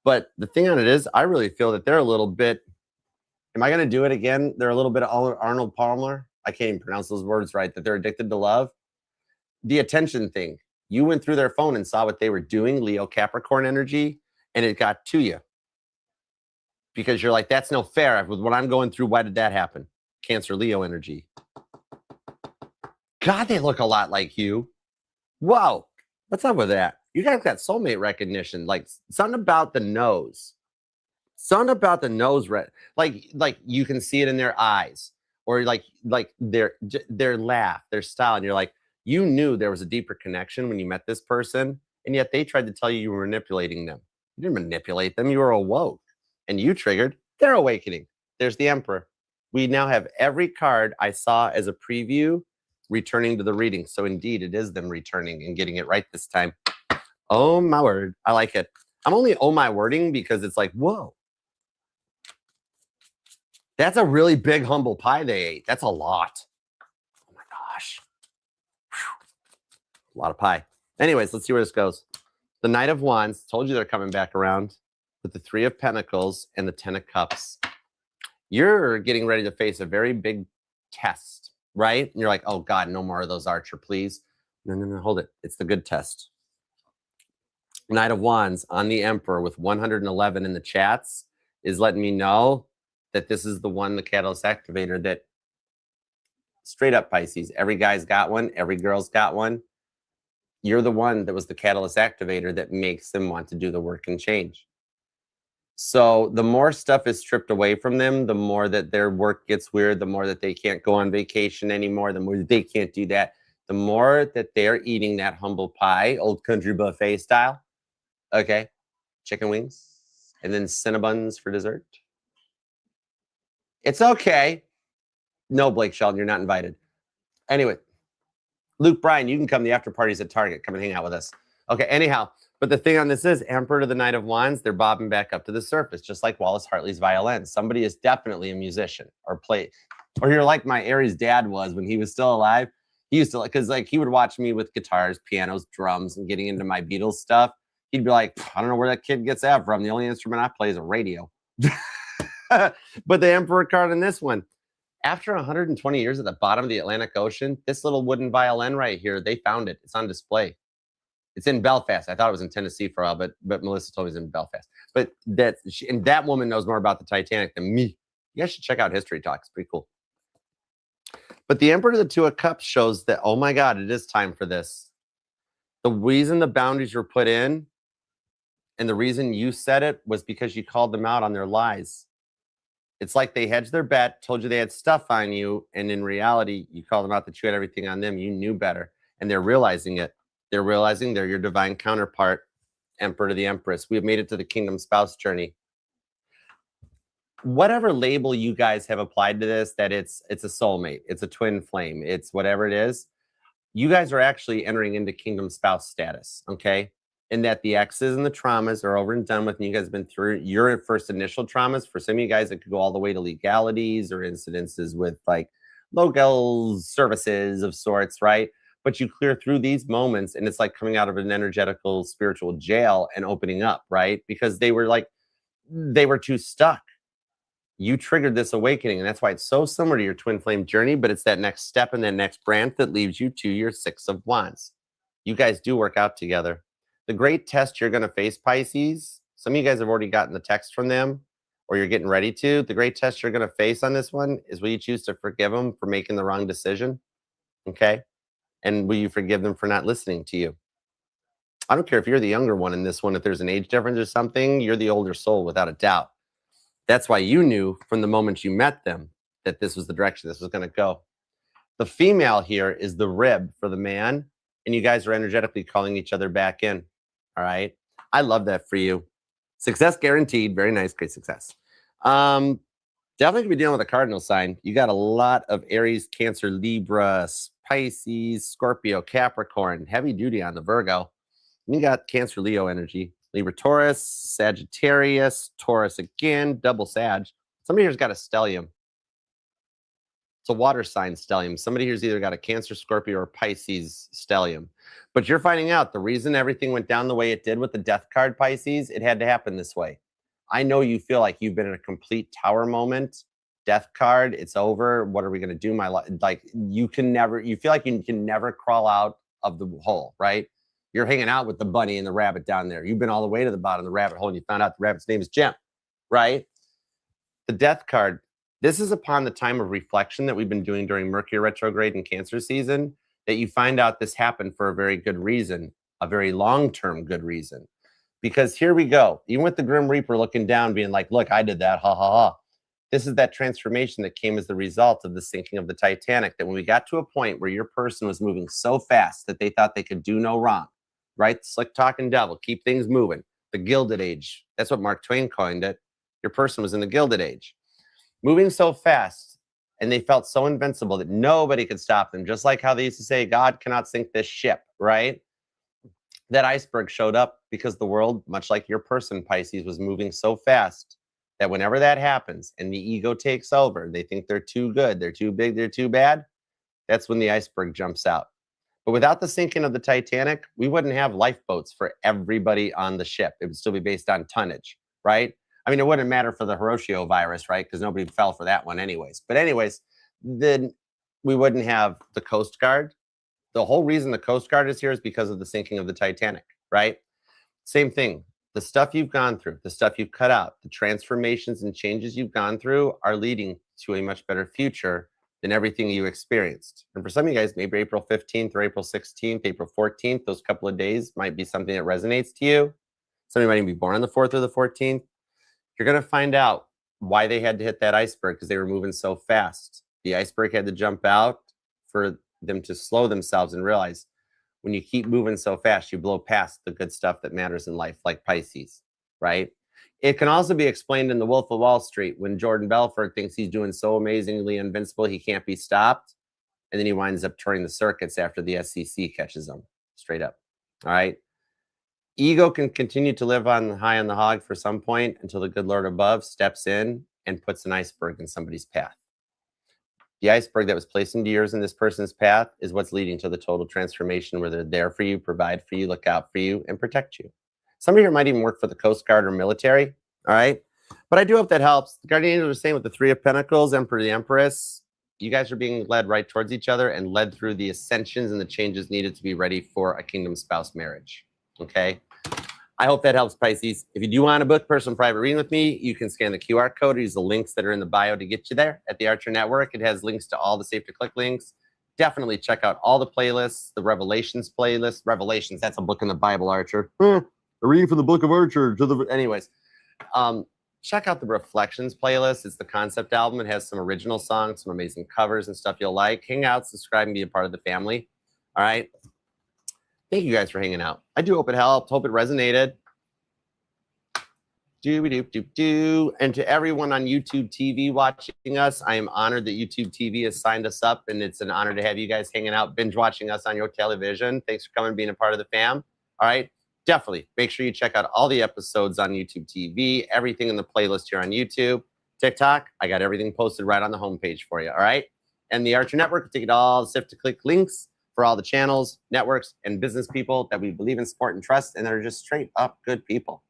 But the thing on it is, I really feel that they're a little bit, am I going to do it again? They're a little bit of Arnold Palmer. I can't even pronounce those words right, that they're addicted to love. The attention thing. You went through their phone and saw what they were doing, Leo Capricorn energy, and it got to you. Because you're like, that's no fair. With what I'm going through, why did that happen? Cancer Leo energy. God, they look a lot like you. Whoa. What's up with that? You guys got soulmate recognition. Like something about the nose. Something about the nose, like you can see it in their eyes, or like their laugh, their style, and you're like, you knew there was a deeper connection when you met this person, and yet they tried to tell you you were manipulating them. You didn't manipulate them; you were awoke, and you triggered their awakening. There's the Emperor. We now have every card I saw as a preview returning to the reading. So indeed, it is them returning and getting it right this time. Oh my word, I like it. I'm only oh my wording because it's like, whoa. That's a really big humble pie they ate. That's a lot. Oh my gosh. Whew. A lot of pie. Anyways, let's see where this goes. The Knight of Wands, told you they're coming back around with the Three of Pentacles and the Ten of Cups. You're getting ready to face a very big test, right? And you're like, oh God, no more of those, Archer, please. No, hold it. It's the good test. Knight of Wands on the Emperor with 111 in the chats is letting me know that this is the one, the catalyst activator, that straight up Pisces, every guy's got one, every girl's got one. You're the one that was the catalyst activator that makes them want to do the work and change. So the more stuff is stripped away from them, the more that their work gets weird, the more that they can't go on vacation anymore, the more that they can't do that, the more that they're eating that humble pie, old country buffet style. Okay, chicken wings, and then Cinnabons for dessert. It's okay. No, Blake Shelton, you're not invited. Anyway, Luke Bryan, you can come. The after party's at Target. Come and hang out with us. Okay, anyhow, but the thing on this is Emperor to the Knight of Wands, they're bobbing back up to the surface, just like Wallace Hartley's violin. Somebody is definitely a musician or you're like my Aries dad was when he was still alive. He used to, because like he would watch me with guitars, pianos, drums, and getting into my Beatles stuff. He'd be like, I don't know where that kid gets that from. The only instrument I play is a radio. But the Emperor card in this one, after 120 years at the bottom of the Atlantic Ocean, this little wooden violin right here, they found it. It's on display. It's in Belfast. I thought it was in Tennessee for a while, but Melissa told me it's in Belfast. But that woman knows more about the Titanic than me. You guys should check out History Talk. It's pretty cool. But the Emperor of the Two of Cups shows that, oh my God, it is time for this. The reason the boundaries were put in and the reason you said it was because you called them out on their lies. It's like they hedged their bet, told you they had stuff on you, and in reality, you called them out that you had everything on them. You knew better, and they're realizing it. They're realizing they're your divine counterpart. Emperor to the Empress. We have made it to the Kingdom Spouse journey. Whatever label you guys have applied to this, that it's a soulmate, it's a twin flame, it's whatever it is, you guys are actually entering into Kingdom Spouse status, okay? And that the X's and the traumas are over and done with, and you guys have been through your first initial traumas. For some of you guys, it could go all the way to legalities or incidences with like local services of sorts, right? But you clear through these moments, and it's like coming out of an energetical spiritual jail and opening up, right? Because they were too stuck. You triggered this awakening, and that's why it's so similar to your twin flame journey, but it's that next step and that next branch that leads you to your Six of Wands. You guys do work out together. The great test you're going to face, Pisces, some of you guys have already gotten the text from them, or you're getting ready to. The great test you're going to face on this one is, will you choose to forgive them for making the wrong decision? Okay? And will you forgive them for not listening to you? I don't care if you're the younger one in this one, if there's an age difference or something, you're the older soul without a doubt. That's why you knew from the moment you met them that this was the direction this was going to go. The female here is the rib for the man, and you guys are energetically calling each other back in. All right. I love that for you. Success guaranteed. Very nice. Great success. Definitely gonna be dealing with a cardinal sign. You got a lot of Aries, Cancer, Libra, Pisces, Scorpio, Capricorn, heavy duty on the Virgo. And you got Cancer, Leo energy. Libra, Taurus, Sagittarius, Taurus again, double Sag. Somebody here's got a stellium. It's a water sign stellium. Somebody here's either got a Cancer, Scorpio, or Pisces stellium. But you're finding out the reason everything went down the way it did with the death card, Pisces, it had to happen this way. I know you feel like you've been in a complete tower moment. Death card, it's over. What are we going to do? My life, like you feel like you can never crawl out of the hole, right? You're hanging out with the bunny and the rabbit down there. You've been all the way to the bottom of the rabbit hole, and you found out the rabbit's name is Jim, right? The death card, this is upon the time of reflection that we've been doing during Mercury retrograde and Cancer season, that you find out this happened for a very good reason, a very long-term good reason. Because here we go, even with the Grim Reaper looking down, being like, look, I did that, ha, ha, ha. This is that transformation that came as the result of the sinking of the Titanic, that when we got to a point where your person was moving so fast that they thought they could do no wrong, right? Slick talking devil, keep things moving. The Gilded Age. That's what Mark Twain coined it. Your person was in the Gilded Age. Moving so fast, and they felt so invincible that nobody could stop them. Just like how they used to say, God cannot sink this ship, right? That iceberg showed up because the world, much like your person, Pisces, was moving so fast that whenever that happens and the ego takes over, they think they're too good, they're too big, they're too bad, that's when the iceberg jumps out. But without the sinking of the Titanic, we wouldn't have lifeboats for everybody on the ship. It would still be based on tonnage, right? I mean, it wouldn't matter for the Hiroshima virus, right? Because nobody fell for that one anyways. But anyways, then we wouldn't have the Coast Guard. The whole reason the Coast Guard is here is because of the sinking of the Titanic, right? Same thing. The stuff you've gone through, the stuff you've cut out, the transformations and changes you've gone through are leading to a much better future than everything you experienced. And for some of you guys, maybe April 15th or April 16th, April 14th, those couple of days might be something that resonates to you. Somebody might even be born on the 4th or the 14th. You're going to find out why they had to hit that iceberg, because they were moving so fast. The iceberg had to jump out for them to slow themselves and realize when you keep moving so fast, you blow past the good stuff that matters in life, like Pisces, right? It can also be explained in The Wolf of Wall Street when Jordan Belfort thinks he's doing so amazingly invincible, he can't be stopped. And then he winds up touring the circuits after the SEC catches him, straight up, all right? Ego can continue to live on high on the hog for some point until the good Lord above steps in and puts an iceberg in somebody's path. The iceberg that was placed into yours in this person's path is what's leading to the total transformation, where they're there for you, provide for you, look out for you, and protect you. Some of you might even work for the Coast Guard or military, all right? But I do hope that helps. The Guardian Angels are saying with the Three of Pentacles, Emperor, the Empress, you guys are being led right towards each other and led through the ascensions and the changes needed to be ready for a kingdom spouse marriage, okay? I hope that helps, Pisces. If you do want to book personal private reading with me, you can scan the QR code or use the links that are in the bio to get you there at the Archer Network. It has links to all the Safe to Click links. Definitely check out all the playlists, the Revelations playlist. Revelations, that's a book in the Bible, Archer. A reading from the book of Archer. Anyways, check out the Reflections playlist. It's the concept album. It has some original songs, some amazing covers and stuff you'll like. Hang out, subscribe, and be a part of the family. All right. Thank you guys for hanging out. I do hope it helped. Hope it resonated. And to everyone on YouTube TV watching us, I am honored that YouTube TV has signed us up, and it's an honor to have you guys hanging out, binge watching us on your television. Thanks for coming and being a part of the fam. All right, definitely make sure you check out all the episodes on YouTube TV, everything in the playlist here on YouTube. TikTok, I got everything posted right on the homepage for you, all right? And the Archer Network, take it all, sift to click links for all the channels, networks, and business people that we believe in, support, and trust, and they're just straight up good people.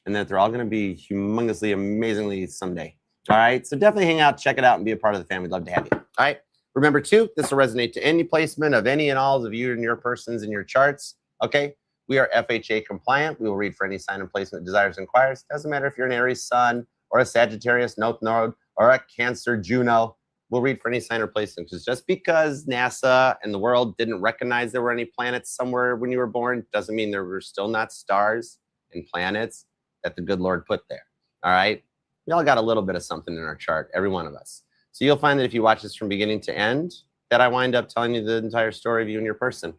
And that they're all going to be humongously, amazingly someday. All right? So definitely hang out, check it out, and be a part of the family. We'd love to have you. All right? Remember, too, this will resonate to any placement of any and all of you and your persons in your charts. Okay? We are FHA compliant. We will read for any sign and placement that desires and inquires. Doesn't matter if you're an Aries sun or a Sagittarius North Node or a Cancer Juno. We'll read for any sign or placement. Because just because NASA and the world didn't recognize there were any planets somewhere when you were born doesn't mean there were still not stars and planets that the good Lord put there. All right? We all got a little bit of something in our chart, every one of us. So you'll find that if you watch this from beginning to end, that I wind up telling you the entire story of you and your person.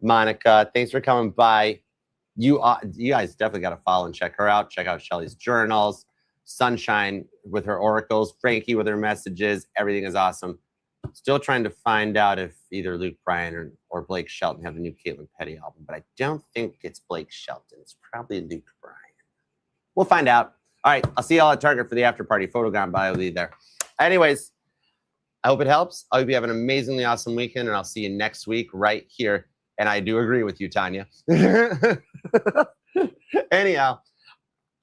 Monica, thanks for coming by. You guys definitely got to follow and check her out. Check out Shelly's journals, Sunshine with her oracles, Frankie with her messages. Everything is awesome. Still trying to find out if either Luke Bryan or Blake Shelton have the new Caitlin Petty album, but I don't think it's Blake Shelton. It's probably Luke Bryan. We'll find out. All right, I'll see y'all at Target for the after party. Photogon bio lead there. Anyways, I hope it helps. I hope you have an amazingly awesome weekend, and I'll see you next week right here. And I do agree with you, Tanya. Anyhow,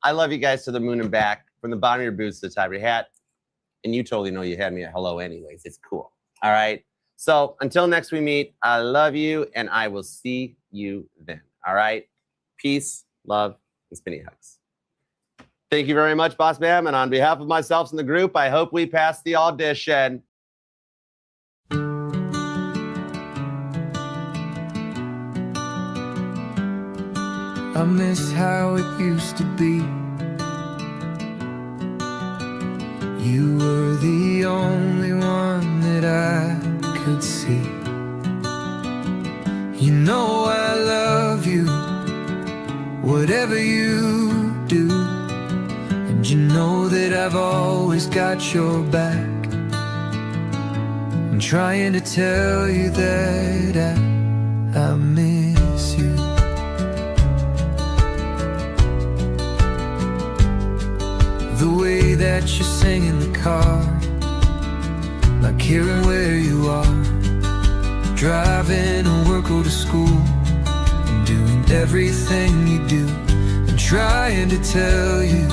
I love you guys to the moon and back, from the bottom of your boots to the top of your hat. And you totally know you had me a hello anyways. It's cool. All right. So until next we meet, I love you, and I will see you then. All right. Peace, love, and spinny hugs. Thank you very much, Boss Bam. And on behalf of myself and the group, I hope we pass the audition. I miss how it used to be. You were the only one that I could see. You know I love you, whatever you do. And you know that I've always got your back. I'm trying to tell you that I miss you. The way that you sing in the car, not caring where you are, driving to work or to school, and doing everything you do. I'm trying to tell you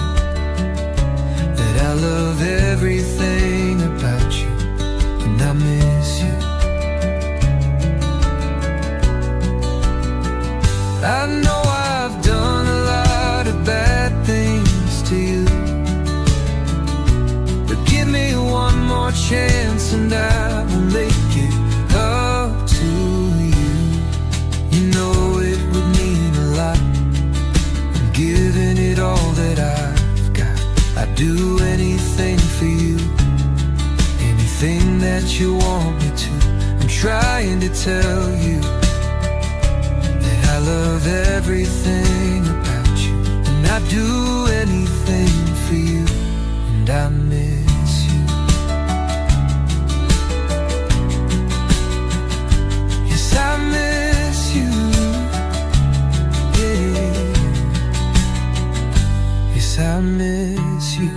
that I love everything about you, and I miss you. I know I've done a lot of bad things to you. Give me one more chance and I will make it up to you. You know it would mean a lot. I'm giving it all that I've got. I'd do anything for you, anything that you want me to. I'm trying to tell you that I love everything about you, and I'd do anything for you, and I miss. I miss you, yeah. Yes, I miss you.